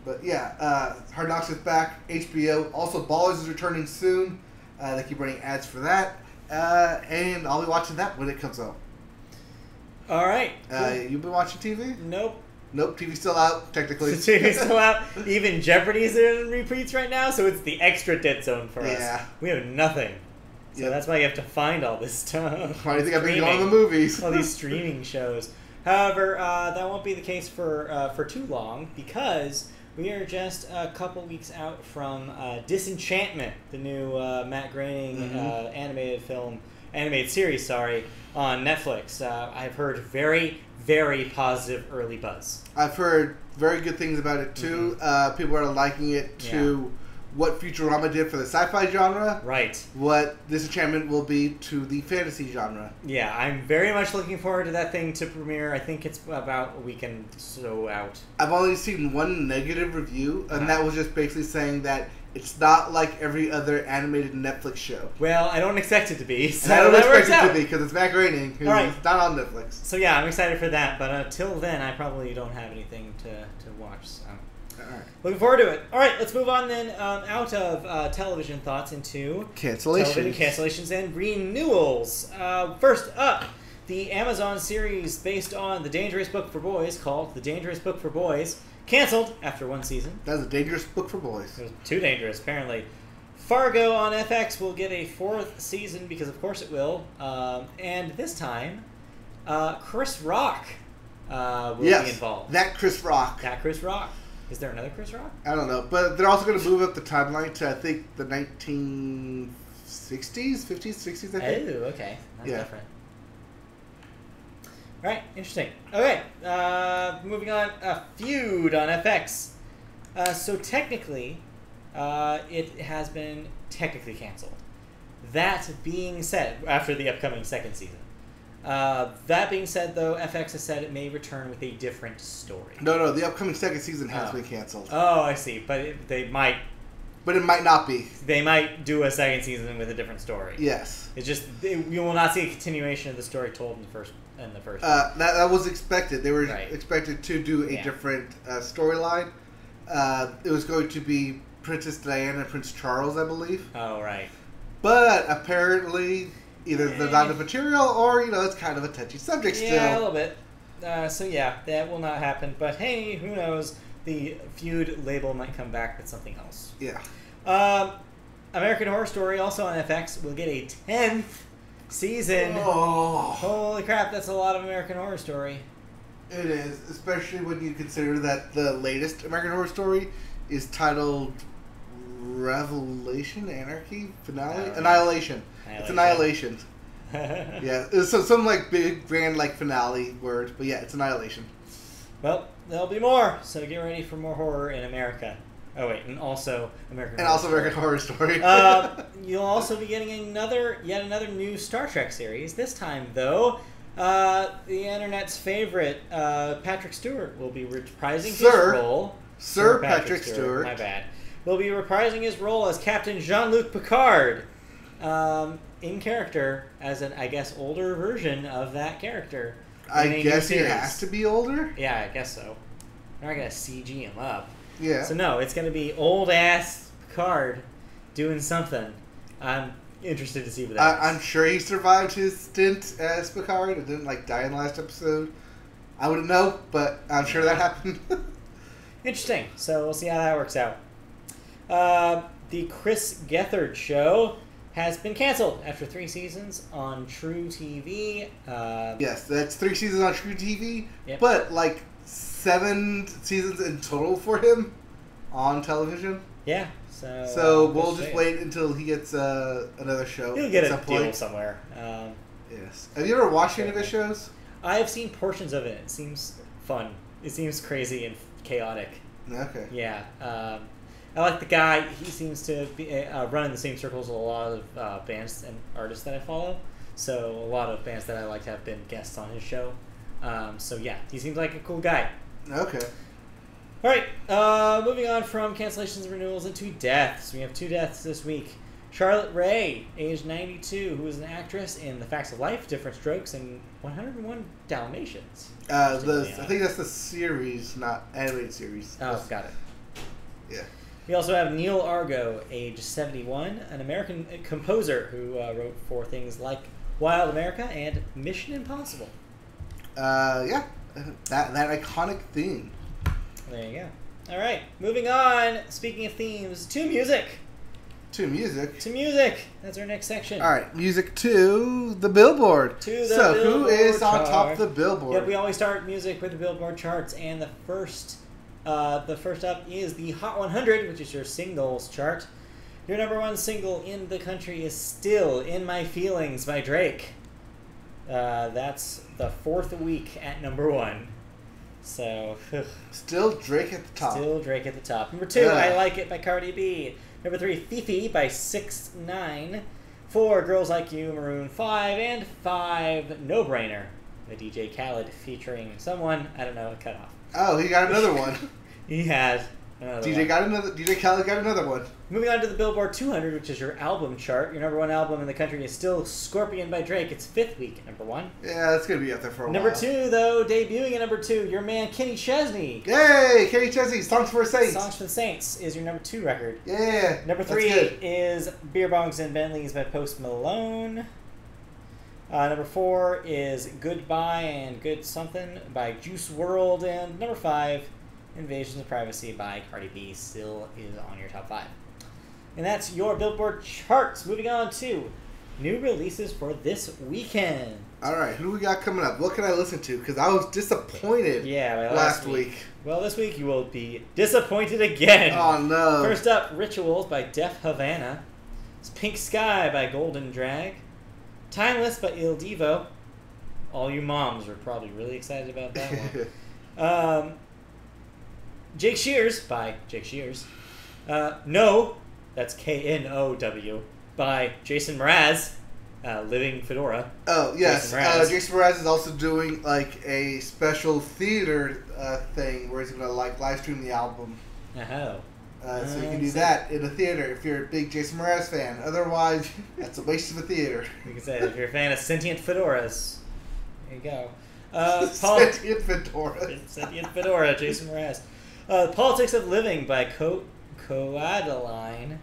But yeah, Hard Knocks is back, HBO. Also, Ballers is returning soon. They keep running ads for that. And I'll be watching that when it comes out. All right. You've been watching TV? Nope. Nope, TV's still out, technically. The TV's still out. Even Jeopardy's in repeats right now, so it's the extra dead zone for us. Yeah. We have nothing. So that's why you have to find all this stuff. Why do you think I've been going to the movies? All these streaming shows. However, that won't be the case for too long because we are just a couple weeks out from Disenchantment, the new Matt Groening animated series, on Netflix. I've heard very, very positive early buzz. I've heard very good things about it too. People are liking it to what Futurama did for the sci-fi genre. Right. What Disenchantment will be to the fantasy genre. Yeah, I'm very much looking forward to that thing to premiere. I think it's about a weekend so out. I've only seen one negative review, and that was just basically saying that it's not like every other animated Netflix show. Well, I don't expect it to be. So and I don't that expect works it out. to be because it's Matt Groening, who's not on Netflix. So yeah, I'm excited for that. But until then, I probably don't have anything to watch. So. Alright. Looking forward to it. All right, let's move on then out of television thoughts into cancellations and renewals. First up, the Amazon series based on The Dangerous Book for Boys called The Dangerous Book for Boys canceled after one season. That's a dangerous book for boys. It was too dangerous, apparently. Fargo on FX will get a 4th season because, of course, it will. And this time, Chris Rock will be involved. That Chris Rock. That Chris Rock. Is there another Chris Rock? I don't know. But they're also going to move up the timeline to, I think, the 1960s, 50s, 60s, I think. Oh, okay. That's different. All right, interesting. Okay, moving on. Feud on FX. So technically, it has been technically canceled. That being said, after the upcoming 2nd season. That being said, though, FX has said it may return with a different story. No, the upcoming 2nd season has been canceled. Oh, I see. But they might... But it might not be. They might do a 2nd season with a different story. Yes. It's just... You will not see a continuation of the story told in the first that was expected. They were expected to do a different storyline. It was going to be Princess Diana and Prince Charles, I believe. Oh, right. But apparently... Either there's not enough material, or, it's kind of a touchy subject still. Yeah, a little bit. So yeah, that will not happen. But hey, who knows? The Feud label might come back with something else. Yeah. American Horror Story, also on FX, will get a 10th season. Oh. Holy crap, that's a lot of American Horror Story. It is, especially when you consider that the latest American Horror Story is titled Revelation, Anarchy, Finale, Annihilation. It's Annihilation. Yeah, it's some like big grand like finale word, but yeah, it's Annihilation. Well, there'll be more, so get ready for more horror in America. Oh wait, and also American. And also American Horror Story. You'll also be getting yet another new Star Trek series. This time, though, the internet's favorite Patrick Stewart will be reprising his role. Sir Patrick Stewart. My bad. Will be reprising his role as Captain Jean-Luc Picard. In character as an, I guess, older version of that character. I guess he has to be older? Yeah, I guess so. They're not going to CG him up. Yeah. So no, it's going to be old-ass Picard doing something. I'm interested to see what that is. I'm sure he survived his stint as Picard and didn't, like, die in the last episode. I wouldn't know, but I'm sure that happened. Interesting. So we'll see how that works out. The Chris Gethard Show has been canceled after 3 seasons on True TV. Yes, that's 3 seasons on True TV, yep. But like 7 seasons in total for him on television. Yeah, so we'll just wait until he gets another show. He'll get a deal somewhere. Yes. Have you ever watched any of his shows? I have seen portions of it. It seems fun. It seems crazy and chaotic. Okay. Yeah. I like the guy. He seems to be running the same circles with a lot of bands and artists that I follow. So a lot of bands that I like have been guests on his show. So yeah, he seems like a cool guy. Okay. All right. Moving on from cancellations and renewals into deaths. We have 2 deaths this week. Charlotte Rae, age 92, who is an actress in The Facts of Life, Different Strokes, and 101 Dalmatians. I think that's the series, not animated series. Oh, got it. Yeah. We also have Neil Argo, age 71, an American composer who wrote for things like Wild America and Mission Impossible. Yeah, that iconic theme. There you go. All right, moving on. Speaking of themes, to music. To music. To music. That's our next section. All right, music to the Billboard. To the Billboard who is on chart. top of the Billboard? Yep, we always start music with the Billboard charts, and the first up is the Hot 100, which is your singles chart. Your number 1 single in the country is still "In My Feelings" by Drake. That's the 4th week at number 1. So, still Drake at the top. Still Drake at the top. Number 2, I Like It by Cardi B. Number 3, Fifi by 6ix9ine. 4, Girls Like You, Maroon 5. And 5, No Brainer by DJ Khaled featuring someone, I don't know, cut off. Oh, he got another one. He has another DJ one. got another. DJ Khaled got another one. Moving on to the Billboard 200, which is your album chart. Your number 1 album in the country is still Scorpion by Drake. It's 5th week at number 1. Yeah, that's gonna be up there for a number while. Number 2, though, debuting at number 2, your man Kenny Chesney. Yay, Kenny Chesney, Songs for the Saints. Songs for the Saints is your number 2 record. Yeah. Number 3 is Beer Bongs and Bentleys by Post Malone. Number 4 is Goodbye and Good Something by Juice WRLD. And number 5, Invasions of Privacy by Cardi B still is on your top 5. And that's your Billboard charts. Moving on to new releases for this weekend. All right, who we got coming up? What can I listen to? Because I was disappointed last week. Well, this week you will be disappointed again. Oh, no. First up, Rituals by Def Havana. It's Pink Sky by Golden Drag. Timeless by Il Divo. All you moms are probably really excited about that one. Jake Shears by Jake Shears. No, that's Know by Jason Mraz. Living Fedora. Oh, yes. Jason Mraz is also doing like a special theater thing where he's going to like live stream the album. Oh. So you can do that in a theater if you're a big Jason Mraz fan. Otherwise, that's a waste of a theater. You can say if you're a fan of Sentient Fedoras. There you go. Sentient Fedora. Sentient Fedora, Jason Mraz. Politics of Living by Coadaline.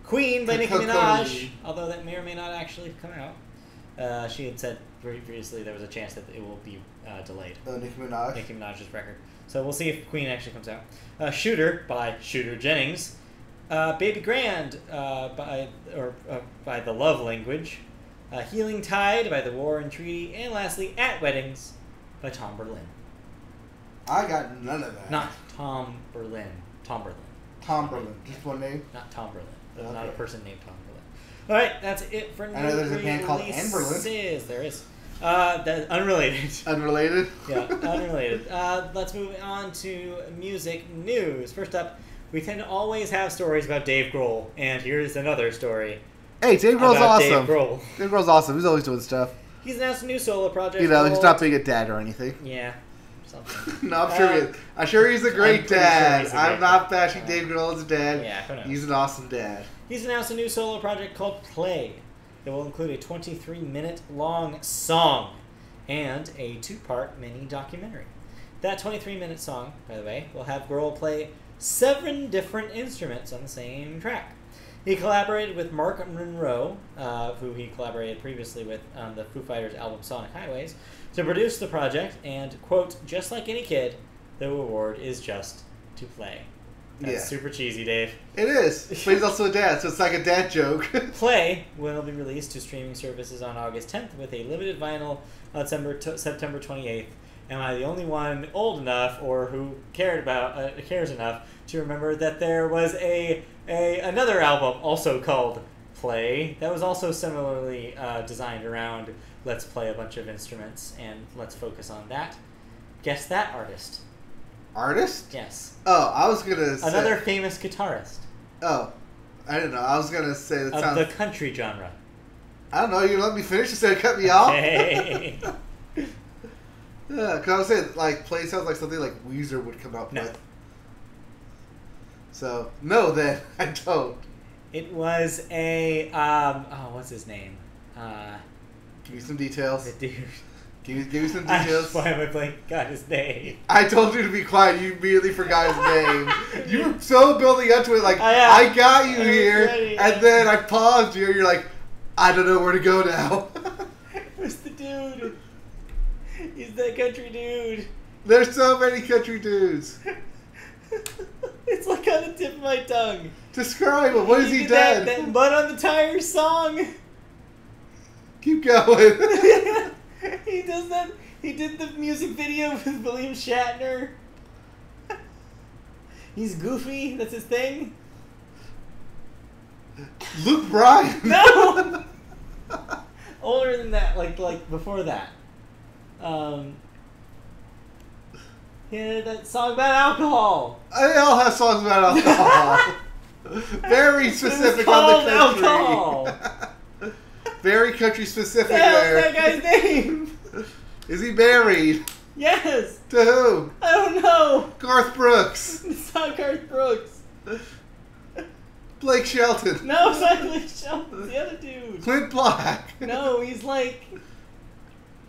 Queen by Nicki Minaj, although that may or may not actually come out. She had said previously there was a chance that it will be delayed. Nicki Minaj? Nicki Minaj's record. So we'll see if Queen actually comes out. Shooter by Shooter Jennings. Baby Grand by The Love Language. Healing Tide by The War and Treaty. And lastly, At Weddings by Tom Berlin. I got none of that. Not Tom Berlin. Tom Berlin. Tom Berlin. Just one name? Not Tom Berlin. There's Okay. not a person named Tom Berlin. All right, that's it for new I know there's a band called Anne Berlin. releases. There is. That's unrelated. Unrelated? Yeah, unrelated. Let's move on to music news. First up, we tend to always have stories about Dave Grohl, and here's another story. Hey, Dave Grohl's about awesome. Dave Grohl. Dave Grohl's awesome. He's always doing stuff. He's announced a new solo project. You know, he's called- not being a dad or anything. Yeah, something. No, I'm sure he is. I'm sure he's a great I'm pretty sure dad. he's a I'm great not dad. bashing Dave Grohl as a dad. Yeah, who knows? He's an awesome dad. He's announced a new solo project called Play. It will include a 23-minute long song and a 2-part mini documentary. That 23-minute song, by the way, will have Grohl play 7 different instruments on the same track. He collaborated with Mark Monroe, who he collaborated previously with on the Foo Fighters album Sonic Highways, to produce the project, and, quote, just like any kid, the reward is just to play. That's Yeah. super cheesy, Dave. It is. But he's also a dad, so it's like a dad joke. Play will be released to streaming services on August 10th with a limited vinyl on September 28th. Am I the only one old enough or who cares enough to remember that there was another album also called Play that was also similarly designed around let's play a bunch of instruments and let's focus on that? Guess that artist. Artist? Yes. Oh, I was going to say... Another famous guitarist. Oh, I didn't know. I was going to say that Of sounds... the country genre. I don't know. You let me finish instead of cut me off? Okay. Yeah, because I was saying, like, Play sounds like something like Weezer would come up No. with. So, no, then. I don't. It was a what's his name? Give me some details. The dude. Give me some I details. why am I blanking? Got his name. I told you to be quiet. You immediately forgot his name. You were so building up to it, like, I am. I got you I was here, ready. and then I paused you, and you're like, I don't know where to go now. Who's the dude? He's that country dude. There's so many country dudes. It's like on the tip of my tongue. Describe him. What has he did done? That Mud on the Tires song. Keep going. He does that. He did the music video with William Shatner. He's goofy. That's his thing. Luke Bryan. No. Older than that, like before that. He had that song about alcohol. They all have songs about alcohol. Very specific on the called country. Alcohol. Very country specific What the hell's there. that guy's name? Is he married? Yes. To who? I don't know. Garth Brooks. It's not Garth Brooks. Blake Shelton. No, it's not Blake Shelton. It's the other dude. Clint Black. No, he's like...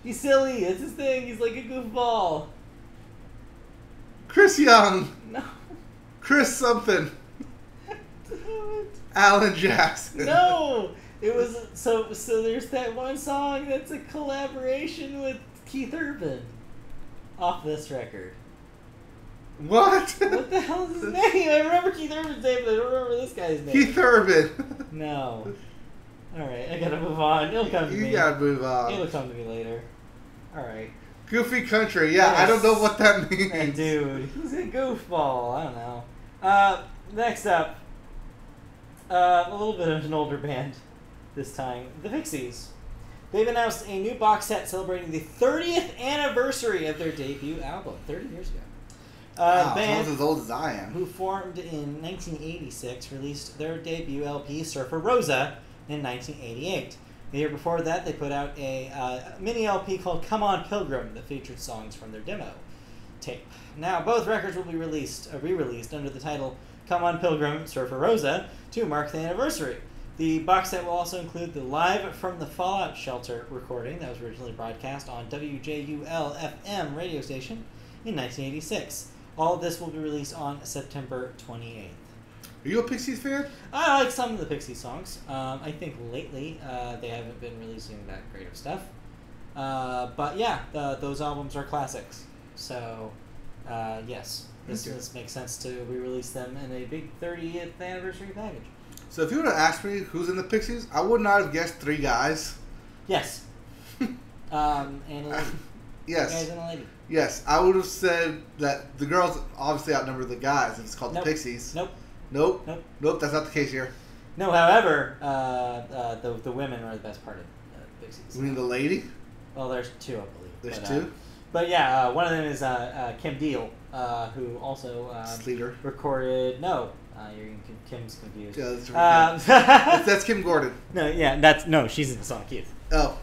He's silly. That's his thing. He's like a goofball. Chris Young. No. Chris something. Damn it. Alan Jackson. No. It was... So there's that one song that's a collaboration with Keith Urban. Off this record. What? What the hell is his name? I remember Keith Urban's name, but I don't remember this guy's name. Keith Urban. No. Alright, I gotta move on. It'll come to You me. gotta move It'll on. come to me later. Alright. Goofy country. Yeah, I don't know what that means. That dude. He's a goofball. I don't know. Next up. A little bit of an older band this time. The Pixies. They've announced a new box set celebrating the 30th anniversary of their debut album. 30 years ago. Wow, Band someone's as old as I am. who formed in 1986 released their debut LP, Surfer Rosa, in 1988. The year before that, they put out a mini LP called Come On Pilgrim that featured songs from their demo tape. Now, both records will be re-released under the title Come On Pilgrim, Surfer Rosa to mark the anniversary. The box set will also include the Live from the Fallout Shelter recording that was originally broadcast on WJUL-FM radio station in 1986. All of this will be released on September 28th. Are you a Pixies fan? I like some of the Pixies songs. I think lately they haven't been releasing that great of stuff. But yeah, those albums are classics. So, yes, this makes sense to re-release them in a big 30th anniversary package. So if you were to ask me who's in the Pixies, I would not have guessed 3 guys. Yes. And Yes. Guys and a lady. Yes, I would have said that the girls obviously outnumber the guys. It's called Nope. the Pixies. Nope. Nope. Nope. Nope. That's not the case here. No, however, the women are the best part of Pixies. You mean the lady? Well, there's two, I believe. There's but, two. But yeah, one of them is Kim Deal, who also Sleater. recorded. No, Kim's confused. Yeah, that's Kim Gordon. No, yeah, she's in Sonic Youth. Oh.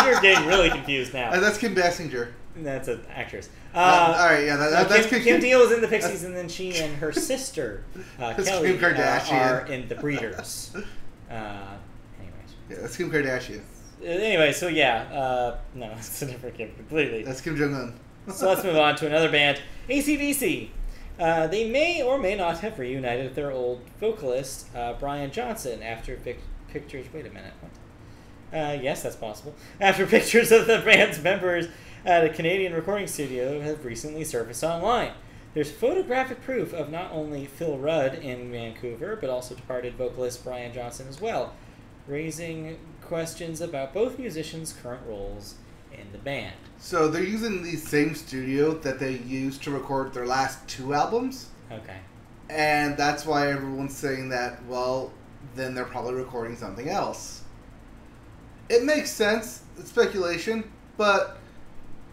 You're getting really confused now. That's Kim Basinger. That's an actress. All right, yeah, that's Kim Deal is in the Pixies, and then she and her sister Kelly Kim Kardashian. are in the Breeders. Anyways. Yeah, that's Kim Kardashian. Anyway, so yeah, no, it's a different Kim completely. That's Kim Jong Un. So let's move on to another band, AC/DC. They may or may not have reunited with their old vocalist, Brian Johnson, after pictures. Wait a minute. What? Yes, that's possible. After pictures of the band's members at a Canadian recording studio have recently surfaced online. There's photographic proof of not only Phil Rudd in Vancouver, but also departed vocalist Brian Johnson as well, raising questions about both musicians' current roles in the band. So they're using the same studio that they used to record their last two albums. Okay. And that's why everyone's saying that, well, then they're probably recording something else. It makes sense. It's speculation, but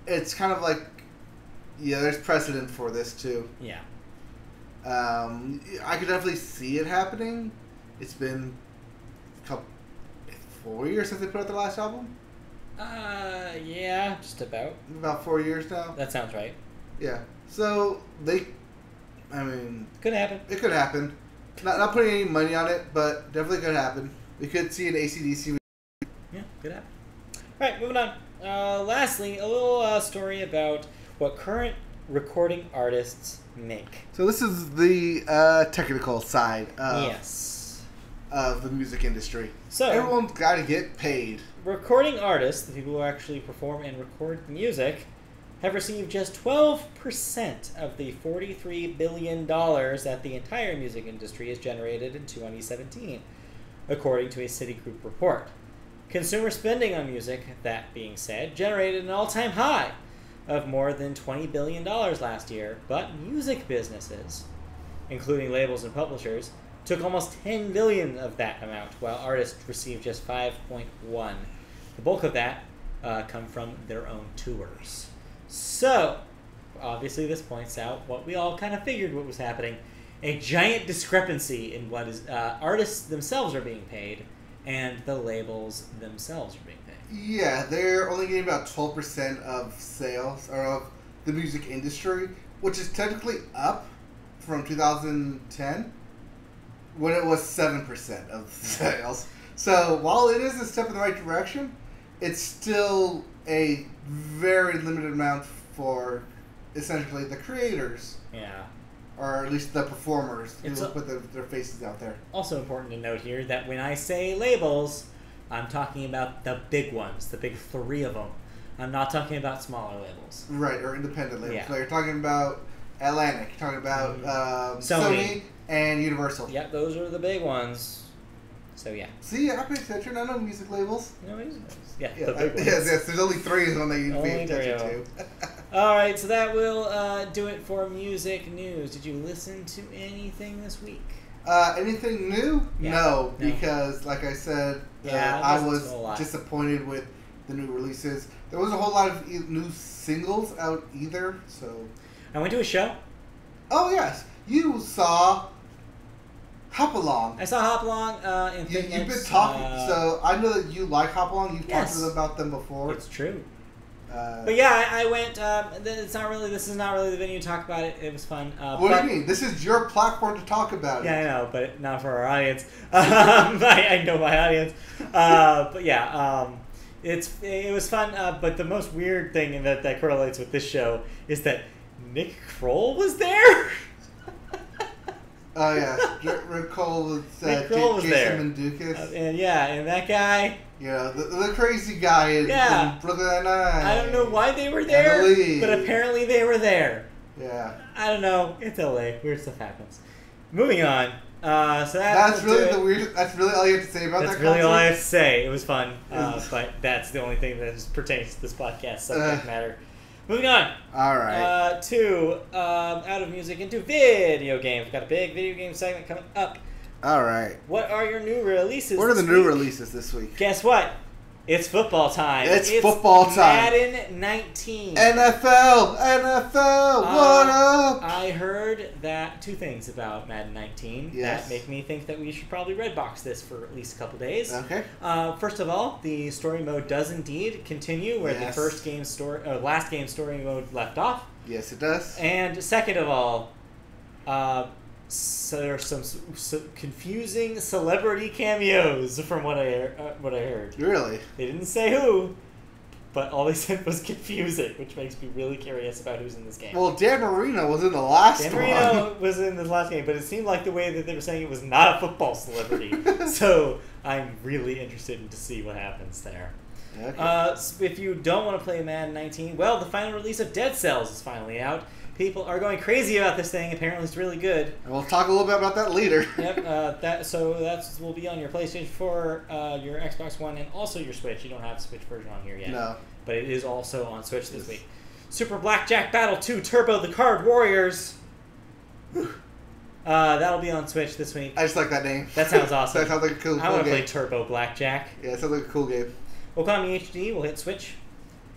it's kind of like, yeah, there's precedent for this too. Yeah. I could definitely see it happening. It's been 4 years since they put out their last album. Yeah, just about. About 4 years now. That sounds right. Yeah. So could happen. It could happen. Not putting any money on it, but definitely could happen. We could see an AC/DC. Yeah, could happen. All right, moving on. Lastly, a little story about what current recording artists make. So this is the technical side of the music industry. So everyone's got to get paid. Recording artists, the people who actually perform and record the music, have received just 12% of the $43 billion that the entire music industry has generated in 2017, according to a Citigroup report. Consumer spending on music, that being said, generated an all-time high of more than $20 billion last year, but music businesses, including labels and publishers, took almost $10 billion of that amount, while artists received just 5.1. The bulk of that come from their own tours. So, obviously this points out what we all kind of figured what was happening, a giant discrepancy in what is artists themselves are being paid and the labels themselves are being paid. Yeah, they're only getting about 12% of sales, or of the music industry, which is technically up from 2010, when it was 7% of sales. So while it is a step in the right direction, it's still a very limited amount for essentially the creators. Yeah. Or at least the performers who put their faces out there. Also important to note here that when I say labels, I'm talking about the big ones, the big three of them. I'm not talking about smaller labels. Right, or independent labels. Yeah. So you're talking about Atlantic, you're talking about Sony and Universal. Yeah, those are the big ones. So yeah. See, I pay attention. I know music labels. No music labels. Yeah, the big ones. Yes, there's only three of them that you pay attention to. Alright, so that will do it for music news. Did you listen to anything this week? Anything new? Yeah. No, because like I said, I was disappointed with the new releases. There wasn't a whole lot of new singles out either, so... I went to a show. Oh, yes. You saw Hop Along. I saw Hop Along in Finland. You've been talking, so I know that you like Hop Along. You've talked to them about them before. It's true. But yeah, I went. This is not really the venue to talk about it. It was fun. What do you mean? This is your platform to talk about it. Yeah, I know, but not for our audience. I know my audience. But yeah, it was fun. But the most weird thing that correlates with this show is that Nick Kroll was there. Oh yeah, Rick Kroll was Jason there. Mantzoukas. And that guy. Yeah, the crazy guy in Brooklyn Nine-Nine. I don't know why they were there, but apparently they were there. Yeah. I don't know. It's LA. Weird stuff happens. Moving on. So that's really the weird. That's really all you have to say about that. That's really all I have to say. It was fun, but that's the only thing that pertains to this podcast subject matter. Moving on. All right. Out of music into video games. We've got a big video game segment coming up. All right. What are your new releases? What are the new releases this week? Guess what? It's football time. It's football time. Madden 19. NFL, what up? I heard that two things about Madden 19 Yes. that make me think that we should probably redbox this for at least a couple days. Okay. First of all, the story mode does indeed continue where the last game story mode left off. Yes, it does. And second of all, so there are some confusing celebrity cameos from what I heard. Really? They didn't say who, but all they said was confusing, which makes me really curious about who's in this game. Well, Dan Marino was in the last Dan one. Marino was in the last game, but it seemed like the way that they were saying it was not a football celebrity. So I'm really interested to see what happens there. Okay. If you don't want to play Madden 19, well, the final release of Dead Cells is finally out. People are going crazy about this thing. Apparently, it's really good. And we'll talk a little bit about that later. Yep. That will be on your PlayStation 4, your Xbox One, and also your Switch. You don't have a Switch version on here yet. No. But it is also on Switch this week. Super Blackjack Battle 2 Turbo: The Card Warriors. That'll be on Switch this week. I just like that name. That sounds awesome. That sounds like a cool game. I want to play Turbo Blackjack. Yeah, it sounds like a cool game. Okami HD will hit Switch.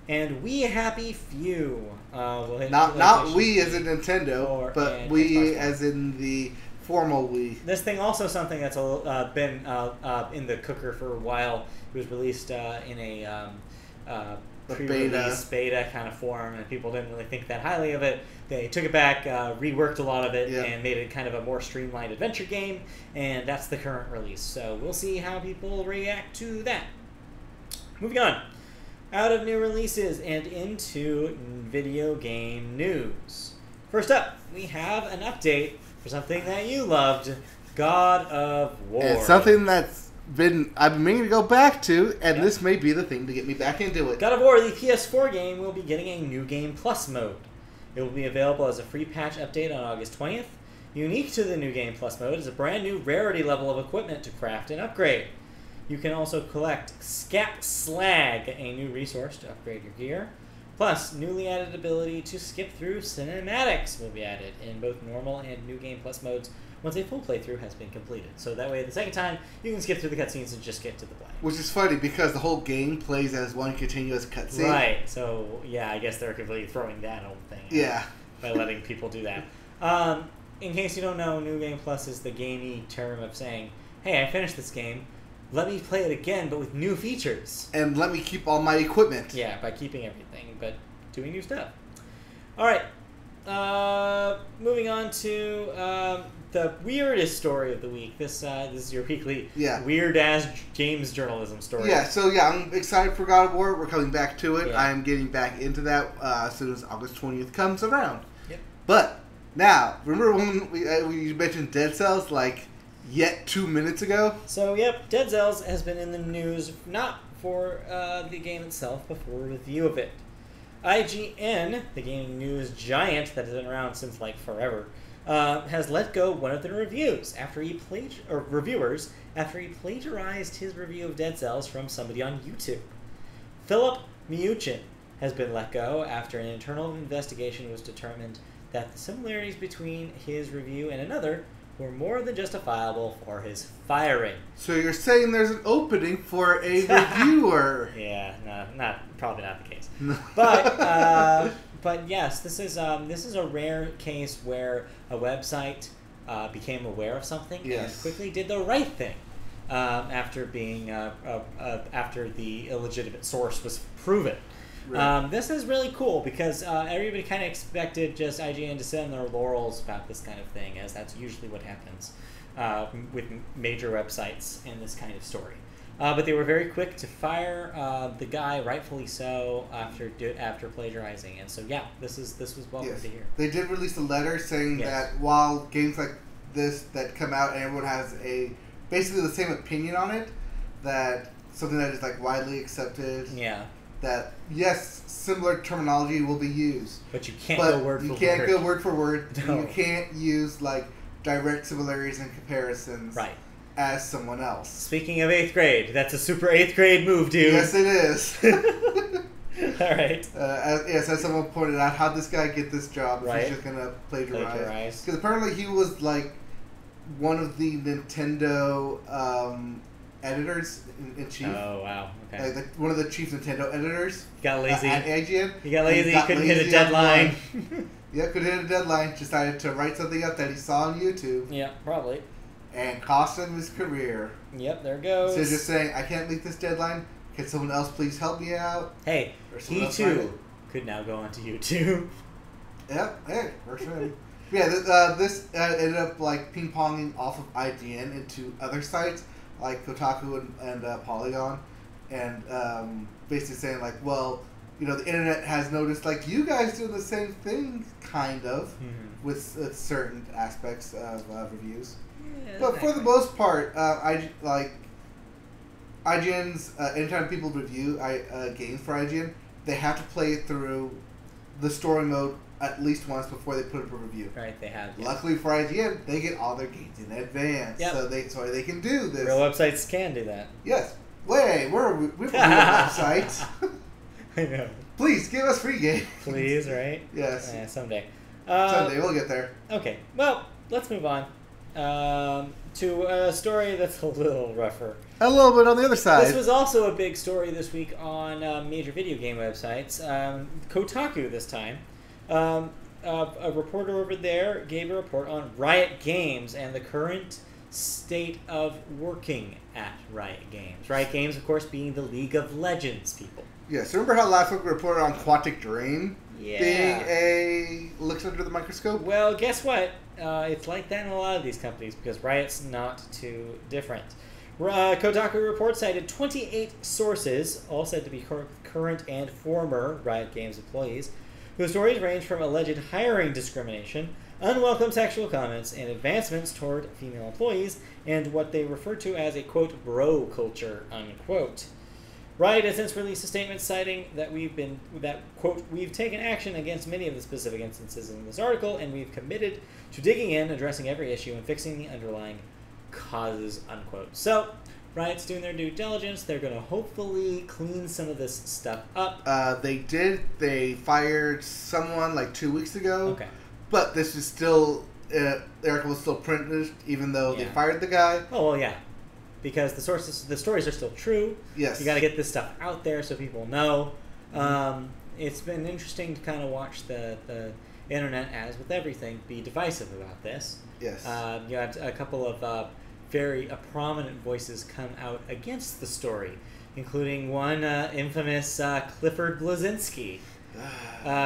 And We Happy Few will hit not PlayStation Wii as in Nintendo, but Wii as in the formal Wii. This thing also something that's been in the cooker for a while. It was released in a pre-release beta kind of form, and people didn't really think that highly of it. They took it back, reworked a lot of it, and made it kind of a more streamlined adventure game, and that's the current release. So we'll see how people react to that. Moving on. Out of new releases and into video game news. First up, we have an update for something that you loved, God of War. And something I've been meaning to go back to, and this may be the thing to get me back into it. God of War, the PS4 game, will be getting a New Game Plus mode. It will be available as a free patch update on August 20th. Unique to the New Game Plus mode is a brand new rarity level of equipment to craft and upgrade. You can also collect Scap Slag, a new resource to upgrade your gear. Plus, newly added ability to skip through cinematics will be added in both normal and New Game Plus modes once a full playthrough has been completed. So that way, the second time, you can skip through the cutscenes and just get to the play. Which is funny because the whole game plays as one continuous cutscene. Right. So, yeah, I guess they're completely throwing that whole thing out by letting people do that. In case you don't know, New Game Plus is the gamey term of saying, hey, I finished this game. Let me play it again, but with new features. And let me keep all my equipment. Yeah, by keeping everything, but doing new stuff. All right. Moving on to the weirdest story of the week. This is your weekly weird-ass games journalism story. Yeah, so I'm excited for God of War. We're coming back to it. Yeah. I'm getting back into that as soon as August 20th comes around. Yep. But, now, remember when we mentioned Dead Cells, yet 2 minutes ago? So, yep, Dead Cells has been in the news, not for the game itself, but for a review of it. IGN, the gaming news giant that has been around since, forever, has let go one of their reviewers after he plagiarized his review of Dead Cells from somebody on YouTube. Philip Miuchin has been let go after an internal investigation was determined that the similarities between his review and another were more than justifiable for his firing. So you're saying there's an opening for a reviewer? Yeah, probably not the case. But yes, this is a rare case where a website became aware of something and quickly did the right thing after the illegitimate source was proven. Right. This is really cool because everybody kind of expected just IGN to sit on their laurels about this kind of thing, as that's usually what happens with major websites in this kind of story. But they were very quick to fire the guy, rightfully so, after plagiarizing. And so, this was welcome to hear. They did release a letter saying that while games like this that come out and everyone has basically the same opinion on it, that something that is widely accepted. Yeah. That similar terminology will be used, but you can't go word for word. You can't go word for word. No. You can't use direct similarities and comparisons Right. as someone else. Speaking of 8th grade, that's a super 8th grade move, dude. Yes, it is. All right. As someone pointed out, how'd this guy get this job if Right. he's just going to plagiarize? Plagiarize. Because apparently he was, like, one of the Nintendo editors in chief. Oh, wow. Okay. One of the chief Nintendo editors. He got lazy. At IGN. He got lazy. He couldn't hit a lazy deadline. Yeah, couldn't hit a deadline. Decided to write something up that he saw on YouTube. Yeah, probably. And cost him his career. Yep, there goes. So just saying, I can't meet this deadline. Can someone else please help me out? Hey, Or someone he else find too it? could now go onto YouTube. Yep. Hey, works for him. Yeah, this ended up like ping-ponging off of IGN into other sites like Kotaku and Polygon, and basically saying like, well, you know, the internet has noticed like you guys do the same thing, kind of, with certain aspects of reviews. Yeah, But for the most part, IGN's anytime people review games for IGN, they have to play it through the story mode at least once before they put it for review. Right, they have. Yeah. Luckily for IGN, they get all their games in advance, Yep. so they can do this. Real websites can do that. Yes. We're a real website. I know. Please give us free games. Please, right? Yes. Yeah, someday. Someday we'll get there. Okay, well, let's move on to a story that's a little rougher. A little bit on the other side. This was also a big story this week on major video game websites. Kotaku this time. A reporter over there gave a report on Riot Games and the current state of working at Riot Games. Riot Games, of course, being the League of Legends people. Yes. Remember how last week we reported on Quantic Dream Yeah. being a looks under the microscope? Well, guess what? It's like that in a lot of these companies because Riot's not too different. Kotaku report cited 28 sources, all said to be current and former Riot Games employees, whose stories range from alleged hiring discrimination, unwelcome sexual comments, and advancements toward female employees, and what they refer to as a, quote, bro culture, unquote. Riot has since released a statement citing that quote, we've taken action against many of the specific instances in this article, and we've committed to digging in, addressing every issue, and fixing the underlying causes, unquote. So, Riot's doing their due diligence. They're going to hopefully clean some of this stuff up. They did. They fired someone like 2 weeks ago. Okay. But this is still, the article was still printed even though they Yeah. fired the guy. Oh, well, yeah. Because the stories are still true. Yes. You got to get this stuff out there so people know. It's been interesting to kind of watch the internet, as with everything, be divisive about this. Yes. You had a couple of very prominent voices come out against the story, including one infamous Clifford Blazinski,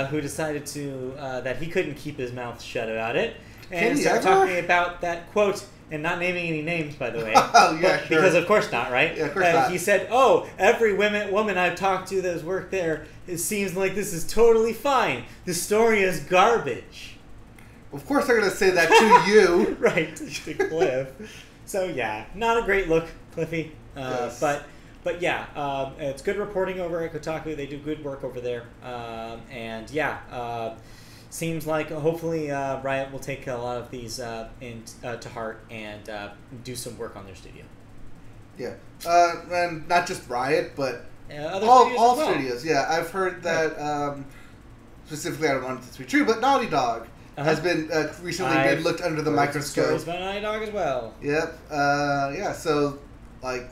who decided to that he couldn't keep his mouth shut about it, and started talking about that quote, and not naming any names, by the way. Oh, yeah, sure. Because of course not, right? Yeah, of course not. He said, "Oh, every woman I've talked to that has worked there, it seems like this is totally fine. The story is garbage." Of course they're going to say that to you. Right, to Cliff. So yeah, not a great look, Cliffy. Yes. But yeah, it's good reporting over at Kotaku. They do good work over there, and yeah, seems like hopefully Riot will take a lot of these to heart and do some work on their studio. Yeah. And not just Riot, but Other all studios as well. studios. Yeah, I've heard that specifically, I don't want it to be true, but Naughty Dog has been recently been looked under the microscope. Stories about Naughty Dog as well. Yep. Yeah. So, like,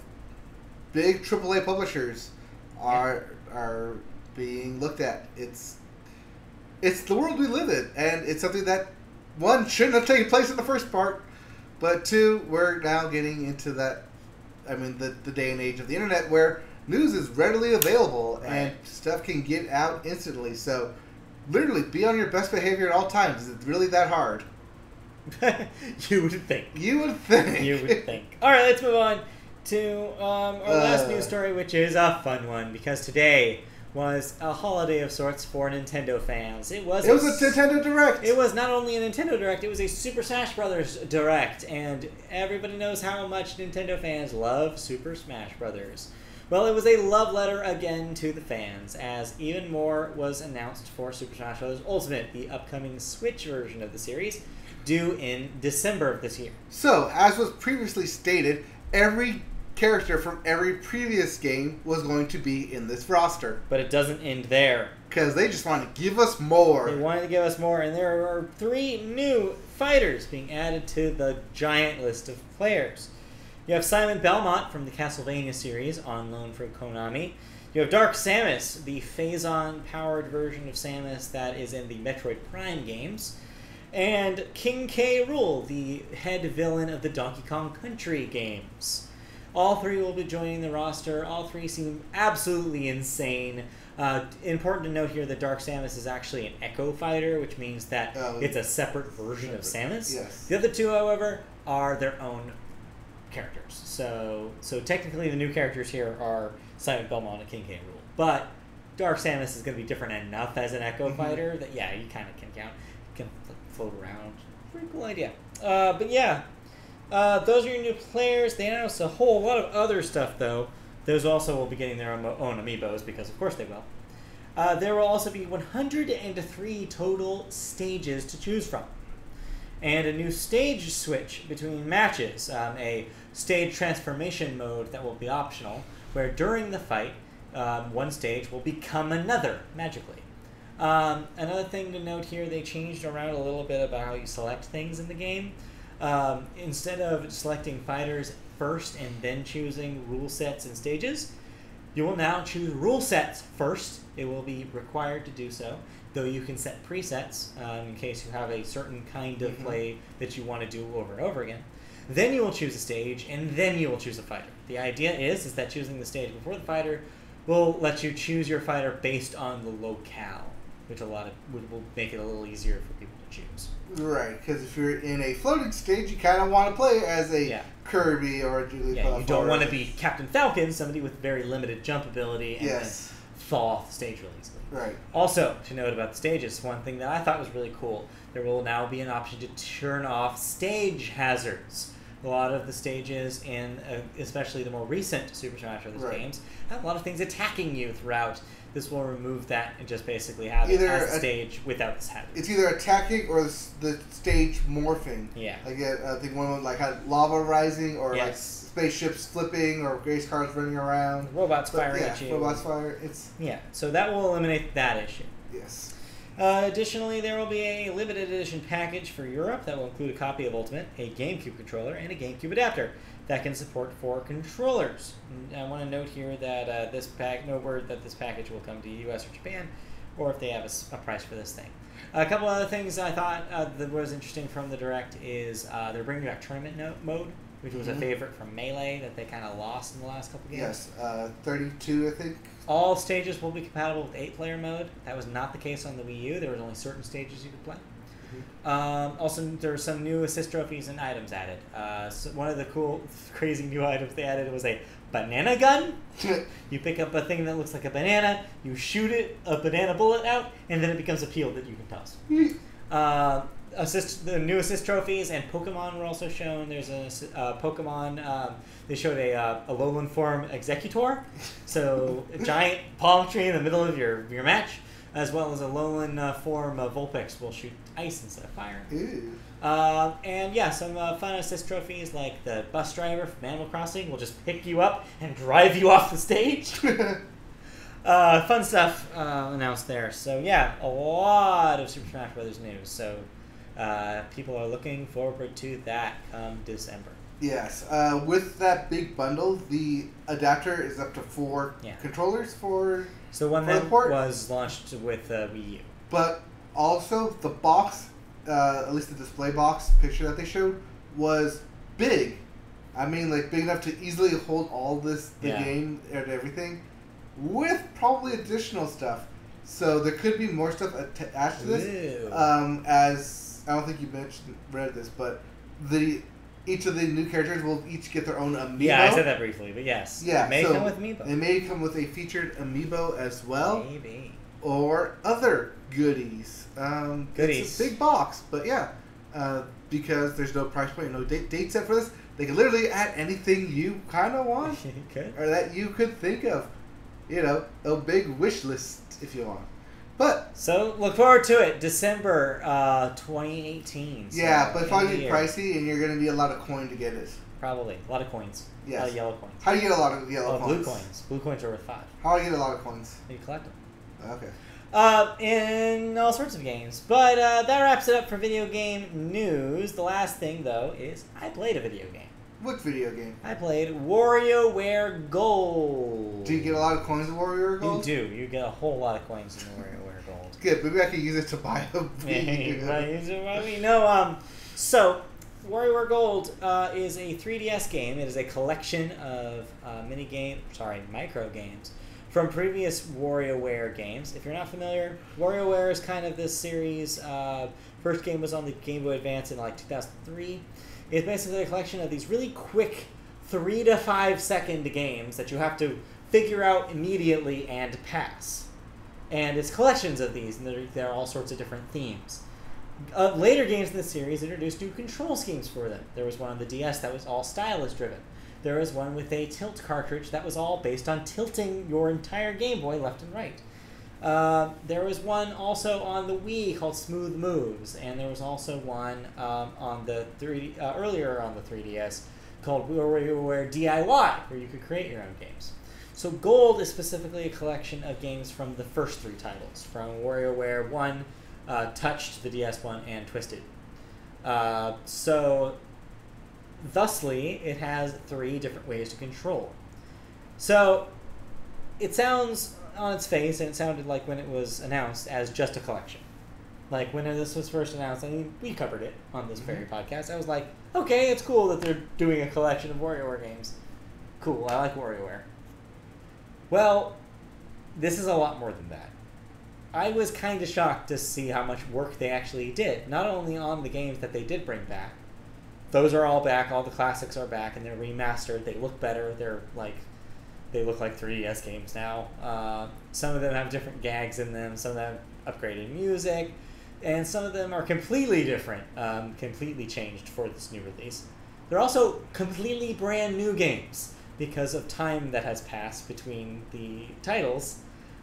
big AAA publishers are being looked at. It's the world we live in, and it's something that one shouldn't have taken place in the first part, but two, we're now getting into that. I mean, the day and age of the internet where news is readily available and stuff can get out instantly. So, literally, be on your best behavior at all times. Is it really that hard? You would think. You would think. You would think. All right, let's move on to our last news story, which is a fun one because today was a holiday of sorts for Nintendo fans. It was a Nintendo Direct. It was not only a Nintendo Direct, it was a Super Smash Bros. Direct, and everybody knows how much Nintendo fans love Super Smash Bros. Well, it was a love letter again to the fans, as even more was announced for Super Smash Bros. Ultimate, the upcoming Switch version of the series, due in December of this year. So, as was previously stated, every character from every previous game was going to be in this roster. But it doesn't end there. Because they just want to give us more. They wanted to give us more, and there are 3 new fighters being added to the giant list of players. You have Simon Belmont from the Castlevania series on loan from Konami. You have Dark Samus, the Phazon-powered version of Samus that is in the Metroid Prime games. And King K. Rool, the head villain of the Donkey Kong Country games. All 3 will be joining the roster. All 3 seem absolutely insane. Important to note here that Dark Samus is actually an Echo Fighter, which means that it's a separate version of Samus. Yes. The other 2, however, are their own characters. So technically the new characters here are Simon Belmont and King K. Rool. But Dark Samus is going to be different enough as an Echo Fighter that, yeah, you kind of can count. You can float around. Pretty cool idea. But yeah, those are your new players. They announced a whole lot of other stuff, though. Those also will be getting their own amiibos, because of course they will. There will also be 103 total stages to choose from. And a new stage switch between matches. A stage transformation mode that will be optional, where during the fight, one stage will become another, magically. Another thing to note here, they changed around a little bit about how you select things in the game. Instead of selecting fighters first and then choosing rule sets and stages, you will now choose rule sets first. It will be required to do so, though you can set presets in case you have a certain kind of play that you want to do over and over again. Then you will choose a stage, and then you will choose a fighter. The idea is that choosing the stage before the fighter will let you choose your fighter based on the locale, which will make it a little easier for people to choose. Right, because if you're in a floating stage, you kind of want to play as a Kirby or a Jigglypuff. Yeah, you don't want to be Captain Falcon, somebody with very limited jump ability, and then fall off the stage really easily. Right. Also, to note about the stages, one thing that I thought was really cool, there will now be an option to turn off stage hazards. A lot of the stages, in especially the more recent Super Smash Bros. Games, have a lot of things attacking you throughout. This will remove that and just basically have it as a stage without this hazard. It's either attacking or the stage morphing. Yeah. Like I think one like had lava rising or like spaceships flipping or race cars running around. Robots firing at you. Robots fire. So that will eliminate that issue. Yes. Additionally, there will be a limited edition package for Europe that will include a copy of Ultimate, a GameCube controller, and a GameCube adapter that can support 4 controllers. And I want to note here that no word that this package will come to US or Japan, or if they have a price for this thing. A couple other things I thought that was interesting from the Direct is they're bringing back Tournament Mode, which was a favorite from Melee that they kind of lost in the last couple games. Yes, 32, I think. All stages will be compatible with 8-player mode. That was not the case on the Wii U. There was only certain stages you could play. Also, there were some new assist trophies and items added. So one of the cool, crazy new items they added was a banana gun. You pick up a thing that looks like a banana, you shoot it, a banana bullet out, and then it becomes a peel that you can toss. The new assist trophies and Pokemon were also shown. There's a Pokemon. They showed a Alolan form Executor, so a giant palm tree in the middle of your match, as well as a Alolan form Vulpix will shoot ice instead of fire. And some fun assist trophies like the bus driver from Animal Crossing will just pick you up and drive you off the stage. Fun stuff announced there. So a lot of Super Smash Bros. News. So people are looking forward to that come December. Yes. With that big bundle, the adapter is up to 4 controllers for. So one that was launched with Wii U. But also the box, at least the display box picture that they showed, was big. I mean, like big enough to easily hold all the game and everything, with probably additional stuff. So there could be more stuff attached to this. As I don't think you read this, but each of the new characters will each get their own amiibo. Yeah, I said that briefly, but yes. Yeah, they may come with amiibo. They may come with a featured amiibo as well. Maybe. Or other goodies. It's a big box, but because there's no price point, no date set for this, they can literally add anything you kind of want. You could. Or that you could think of. A big wish list if you want. But So look forward to it, December 2018. So yeah, but it's probably end of be the year. pricey, and you're gonna need a lot of coin to get it. Probably a lot of coins. Yes. A lot of yellow coins. How do you get a lot of yellow Blue coins? coins. Blue coins are worth 5. How do you get a lot of coins? You collect them. Okay. In all sorts of games. But that wraps it up for video game news. The last thing, though, is I played a video game. What video game? I played WarioWare Gold. Do you get a lot of coins in Warrior Gold? You do. You get a whole lot of coins in WarioWare Gold. Good. Maybe I could use it to buy a So, WarioWare Gold is a 3DS game. It is a collection of micro games from previous WarioWare games. If you're not familiar, WarioWare is kind of this series. First game was on the Game Boy Advance in like 2003. It's basically a collection of these really quick 3 to 5 second games that you have to figure out immediately and pass. And it's collections of these, and there are all sorts of different themes. Later games in the series introduced new control schemes for them. There was one on the DS that was all stylus driven. There was one with a tilt cartridge that was all based on tilting your entire Game Boy left and right. There was one also on the Wii called Smooth Moves, and there was also one on the earlier on the 3DS called WarioWare DIY, where you could create your own games. So Gold is specifically a collection of games from the first 3 titles, from WarioWare 1, Touched, the DS one, and Twisted. So, thusly, it has 3 different ways to control. So, it sounds on its face, and it sounded like when it was announced, as just a collection. Like, when this was first announced, I mean, we covered it on this very podcast. I was like, okay, it's cool that they're doing a collection of WarioWare games. Cool, I like WarioWare. Well, this is a lot more than that. I was kind of shocked to see how much work they actually did. Not only on the games that they did bring back. Those are all back, all the classics are back, and they're remastered. They look better. They look like 3DS games now. Some of them have different gags in them. Some of them have upgraded music. And some of them are completely different, completely changed for this new release. They're also completely brand new games because of time that has passed between the titles.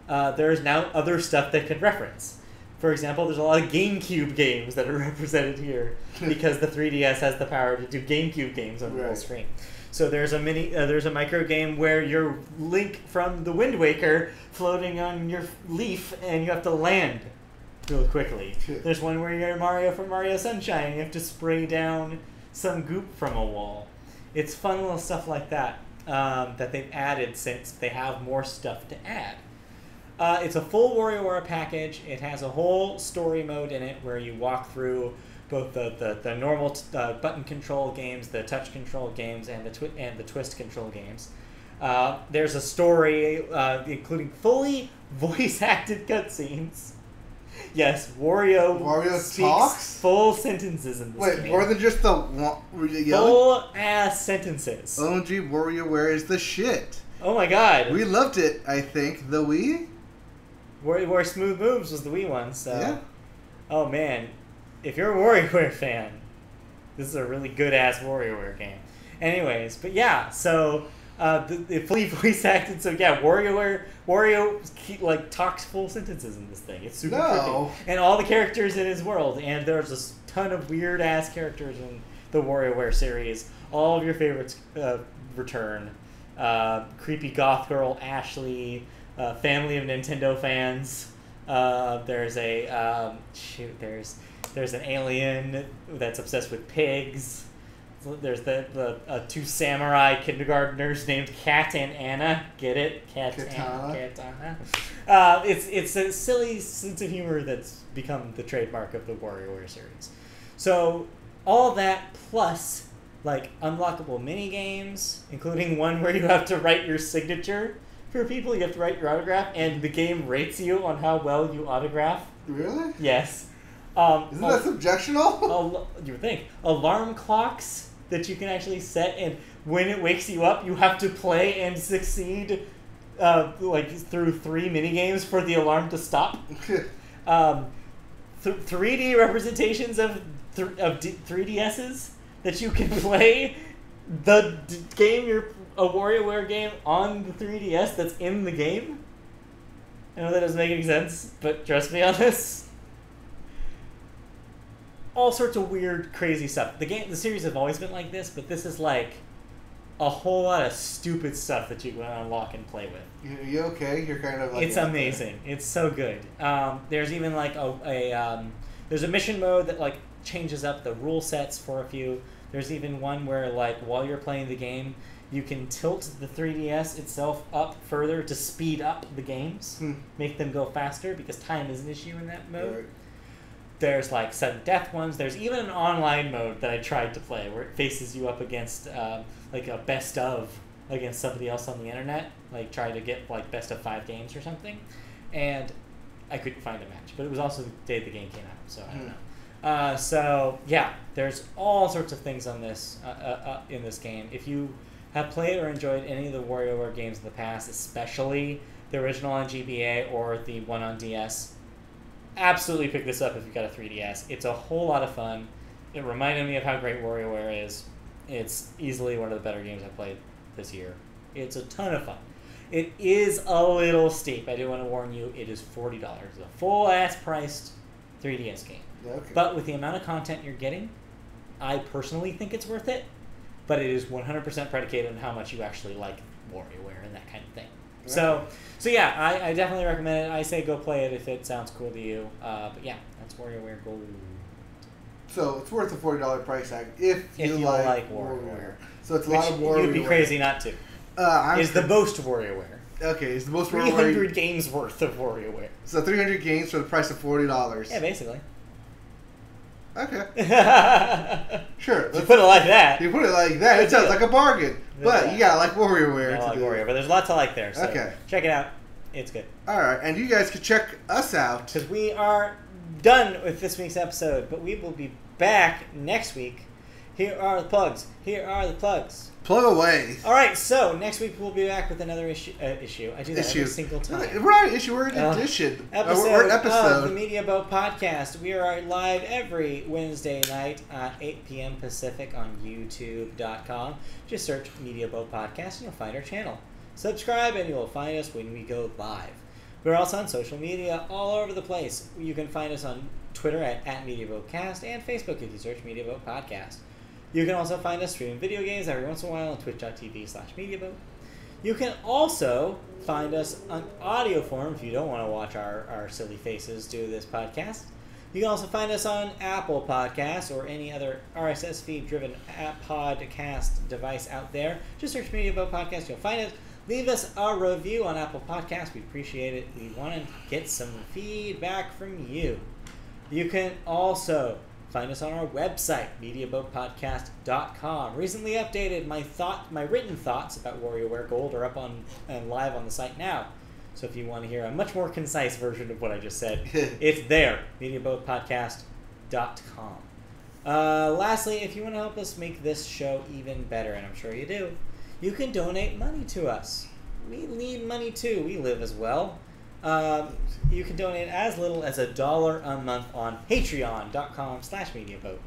There's now other stuff that can reference. For example, there's a lot of GameCube games that are represented here because the 3DS has the power to do GameCube games on the full screen. So there's a micro game where you're Link from the Wind Waker floating on your leaf and you have to land real quickly. There's one where you're Mario from Mario Sunshine and you have to spray down some goop from a wall. It's fun little stuff like that that they've added since they have more stuff to add. It's a full WarioWare package. It has a whole story mode in it where you walk through both the normal button control games, the touch control games, and the twist control games. There's a story including fully voice-acted cutscenes. Yes, Wario speaks talks? full sentences in this game. Wait, more than just the yelling? Full-ass sentences. OMG, WarioWare is the shit. Oh my god. We loved it, I think. The Wii? WarioWare Smooth Moves was the Wii one, so... Yeah. Oh man, if you're a WarioWare fan, this is a really good-ass WarioWare game. Anyways, but yeah, so... the fully voice acted, so yeah, Wario talks full sentences in this thing. It's super trippy. And all the characters in his world, and there's a ton of weird ass characters in the WarioWare series. All of your favorites return. Creepy goth girl Ashley, family of Nintendo fans. There's an alien that's obsessed with pigs. There's the 2 samurai kindergartners named Kat and Anna. Get it? Katana. It's a silly sense of humor that's become the trademark of the WarioWare series. So all that plus unlockable mini games, including one where you have to write your signature for people. You have to write your autograph, and the game rates you on how well you autograph. Really? Yes. Isn't that subjectional? You would think. Alarm clocks that you can actually set, and when it wakes you up, you have to play and succeed through 3 minigames for the alarm to stop. 3D representations of 3DSs that you can play the game, a WarioWare game on the 3DS that's in the game. I know that doesn't make any sense, but trust me on this. All sorts of weird, crazy stuff. The series have always been like this, but this is like a whole lot of stupid stuff that you can unlock and play with. You okay? You're kind of like... It's amazing. It's so good. There's even like there's a mission mode that like changes up the rule sets for a few. There's even one where like while you're playing the game, you can tilt the 3DS itself up further to speed up the games, make them go faster because time is an issue in that mode. Right. There's like sudden death ones. There's even an online mode that I tried to play where it faces you up against like a best of against somebody else on the internet, like try to get like best of 5 games or something, and I couldn't find a match. But it was also the day the game came out, so I don't know. So yeah, there's all sorts of things on this in this game. If you have played or enjoyed any of the WarioWare games in the past, especially the original on GBA or the one on DS, absolutely pick this up if you've got a 3DS. It's a whole lot of fun. It reminded me of how great WarioWare is. It's easily one of the better games I've played this year. It's a ton of fun. It is a little steep. I do want to warn you, it is $40. It's a full-ass priced 3DS game. Okay. But with the amount of content you're getting, I personally think it's worth it. But it is 100% predicated on how much you actually like WarioWare and that kind of thing. Okay. So yeah, I definitely recommend it. I say go play it if it sounds cool to you. But yeah, that's WarioWare Gold. So it's worth a $40 price tag if you like WarioWare. So it's a lot of WarioWare. You'd be crazy not to. It's the most WarioWare. Okay, it's the most 300 games worth of WarioWare. So 300 games for the price of $40. Yeah, basically. Okay. Sure. You put it like that. You put it like that. It sounds like a bargain. But you gotta like WarioWare. I like WarioWare. There's lots to like there. So okay. Check it out. It's good. Alright, and you guys can check us out. Because we are done with this week's episode, but we will be back next week. Here are the plugs. Here are the plugs. Plug away. Alright, so next week we'll be back with another issue. I do that every single time. We're not an issue, we're an edition. We're an episode of the Media Boat Podcast. We are live every Wednesday night at 8 p.m. Pacific on YouTube.com. Just search Media Boat Podcast and you'll find our channel. Subscribe and you'll find us when we go live. We're also on social media all over the place. You can find us on Twitter at MediaBoatCast and Facebook if you search Media Boat Podcast. You can also find us streaming video games every once in a while on twitch.tv/MediaBoat. You can also find us on audio form if you don't want to watch our silly faces do this podcast. You can also find us on Apple Podcasts or any other RSS feed-driven podcast device out there. Just search Media Boat Podcast, you'll find it. Leave us a review on Apple Podcasts. We appreciate it. We want to get some feedback from you. You can also find us on our website, MediaBoatPodcast.com. Recently updated. My written thoughts about WarioWare Gold are up on and live on the site now. So if you want to hear a much more concise version of what I just said, it's there, MediaBoatPodcast.com. Lastly, if you want to help us make this show even better, and I'm sure you do, you can donate money to us. We need money too. We live as well. You can donate as little as $1 a month on patreon.com/MediaBoat.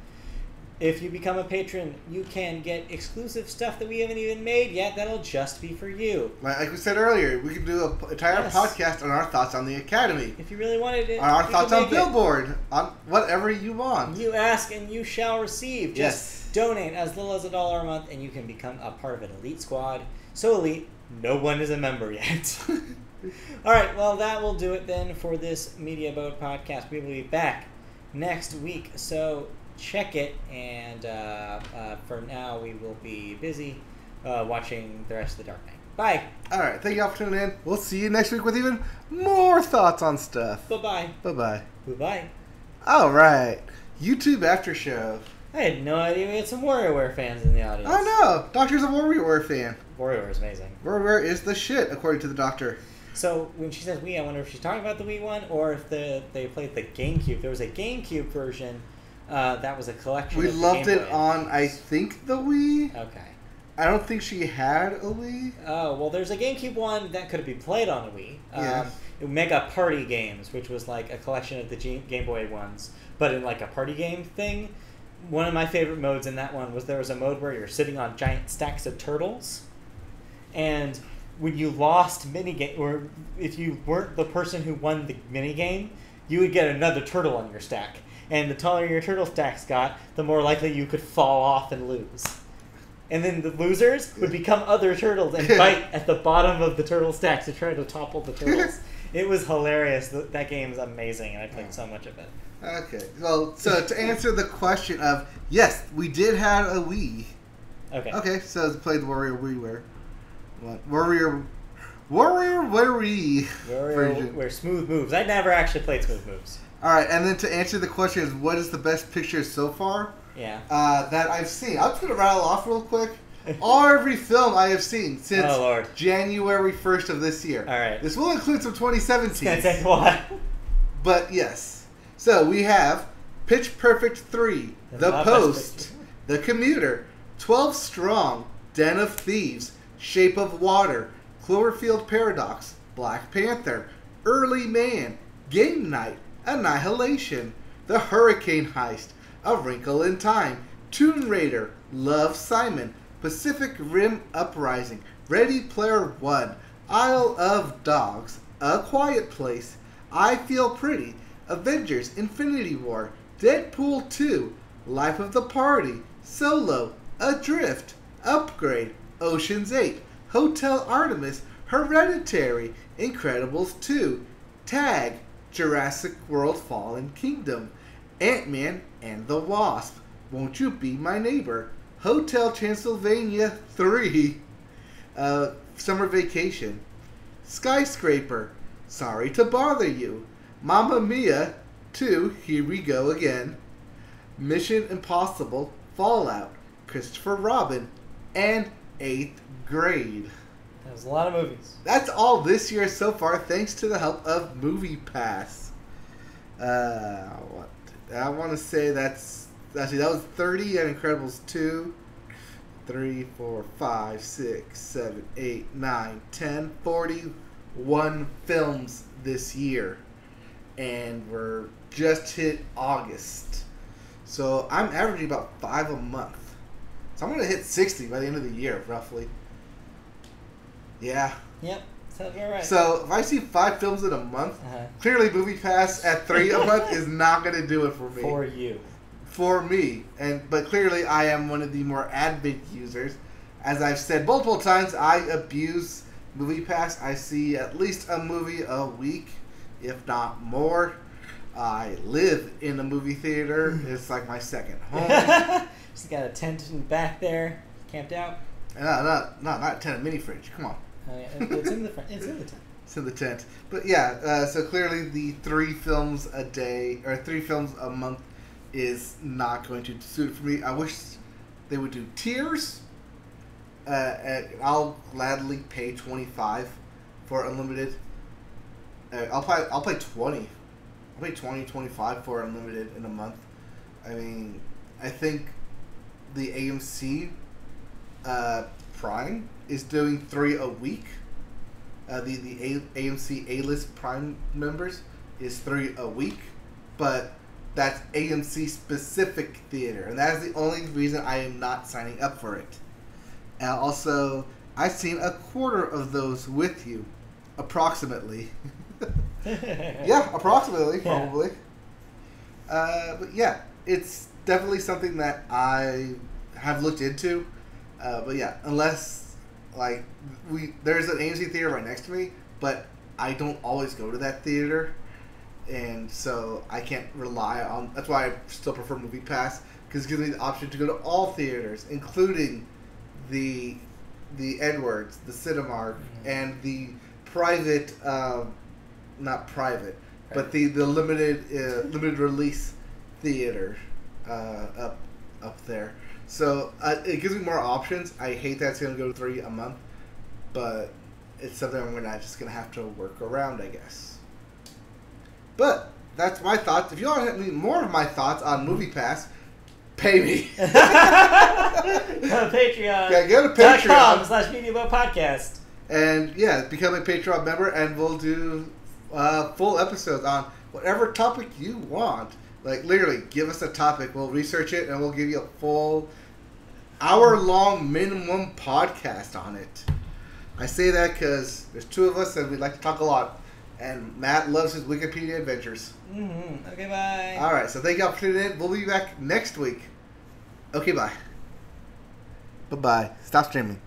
If you become a patron, you can get exclusive stuff that we haven't even made yet that'll just be for you. Like we said earlier, we can do an entire podcast on our thoughts on the Academy. If you really wanted it. On our thoughts on Billboard. On whatever you want. You ask and you shall receive. Just donate as little as $1 a month and you can become a part of an elite squad. So elite, no one is a member yet. Alright, well that will do it then for this Media Boat Podcast. We will be back next week, so check it, and for now we will be busy watching the rest of The Dark Knight. Bye! Alright, thank you all for tuning in. We'll see you next week with even more thoughts on stuff. Bye-bye. Bye-bye. Bye-bye. Alright, YouTube After Show. I had no idea we had some WarioWare fans in the audience. Oh no! Doctor's a WarioWare fan. WarioWare is amazing. WarioWare is the shit, according to the doctor. So when she says Wii, I wonder if she's talking about the Wii one or if they played the GameCube. There was a GameCube version that was a collection. We of loved it on, I think, the Wii. Okay. I don't think she had a Wii. Oh, well, there's a GameCube one that could be played on the Wii. Yes. Mega Party Games, which was like a collection of the Game Boy ones, but in like a party game thing. One of my favorite modes in that one was there was a mode where you're sitting on giant stacks of turtles, and when you lost minigame, or if you weren't the person who won the minigame, you would get another turtle on your stack. And the taller your turtle stacks got, the more likely you could fall off and lose. And then the losers would become other turtles and bite at the bottom of the turtle stacks to try to topple the turtles. It was hilarious. That game is amazing, and I played so much of it. Okay. Well, so to answer the question of, yes, we did have a Wii. Okay. Okay, so it's played Warrior WiiWare. What? Warrior Wii version. Where Smooth Moves. I never actually played Smooth Moves. Alright, and then to answer the question is, what is the best picture so far? Yeah. That I've seen. I'm just going to rattle off real quick. Every film I have seen since January 1st of this year. Alright. This will include some 2017. It's going to take a while. But yes. So we have Pitch Perfect 3, The Post, The Commuter, 12 Strong, Den of Thieves, Shape of Water, Cloverfield Paradox, Black Panther, Early Man, Game Night, Annihilation, The Hurricane Heist, A Wrinkle in Time, Tomb Raider, Love, Simon, Pacific Rim Uprising, Ready Player One, Isle of Dogs, A Quiet Place, I Feel Pretty, Avengers Infinity War, Deadpool 2, Life of the Party, Solo, Adrift, Upgrade, Ocean's 8, Hotel Artemis, Hereditary, Incredibles 2, Tag, Jurassic World Fallen Kingdom, Ant-Man and the Wasp, Won't You Be My Neighbor, Hotel Transylvania 3, Summer Vacation, Skyscraper, Sorry to Bother You, Mamma Mia 2, Here We Go Again, Mission Impossible, Fallout, Christopher Robin, and 8th Grade. That was a lot of movies. That's all this year so far, thanks to the help of MoviePass. What? I want to say that's... Actually, that was 30 and Incredibles 2. 3, 4, 5, 6, 7, 8, 9, 10, 41 films this year. And we're just hit August. So I'm averaging about 5 a month. So I'm going to hit 60 by the end of the year, roughly. Yeah. Yep. Sounds about right. So if I see 5 films in a month, clearly MoviePass at 3 a month is not going to do it for me. For you. For me. But clearly I am one of the more avid users. As I've said multiple times, I abuse MoviePass. I see at least a movie a week, if not more. I live in a movie theater. It's like my second home. Just got a tent in the back there, camped out. Not a tent, a mini fridge. Come on. Oh, yeah. It's in the front. It's in the tent. It's in the tent. But yeah, so clearly the 3 films a day, or 3 films a month is not going to suit it for me. I wish they would do tiers. I'll gladly pay $25 for unlimited. I'll pay $20. I'll pay $20, $25 for unlimited in a month. I mean, I think the AMC Prime is doing 3 a week. The AMC A-List Prime members is 3 a week, but that's AMC specific theater, and that is the only reason I am not signing up for it. And also, I've seen a quarter of those with you, approximately. Yeah, approximately, probably. But yeah, it's definitely something that I have looked into. But yeah, unless like there's an AMC theater right next to me, but I don't always go to that theater, and so I can't rely on. That's why I still prefer MoviePass, because it gives me the option to go to all theaters, including the Edwards, the Cinemark, and the private. Not private, but the limited release theater up there. So it gives me more options. I hate that it's going to go to 3 a month, but it's something I'm just going to have to work around, I guess. But that's my thoughts. If you want more of my thoughts on MoviePass, pay me. Go to Patreon. Yeah, go to Patreon.com/MediaBoatPodcast. And yeah, become a Patreon member, and we'll do full episodes on whatever topic you want. Like, literally, give us a topic. We'll research it, and we'll give you a full hour-long minimum podcast on it. I say that because there's two of us and we like to talk a lot. And Matt loves his Wikipedia adventures. Mm-hmm. Okay, bye. All right, so thank y'all for tuning in. We'll be back next week. Okay, bye. Bye-bye. Stop streaming.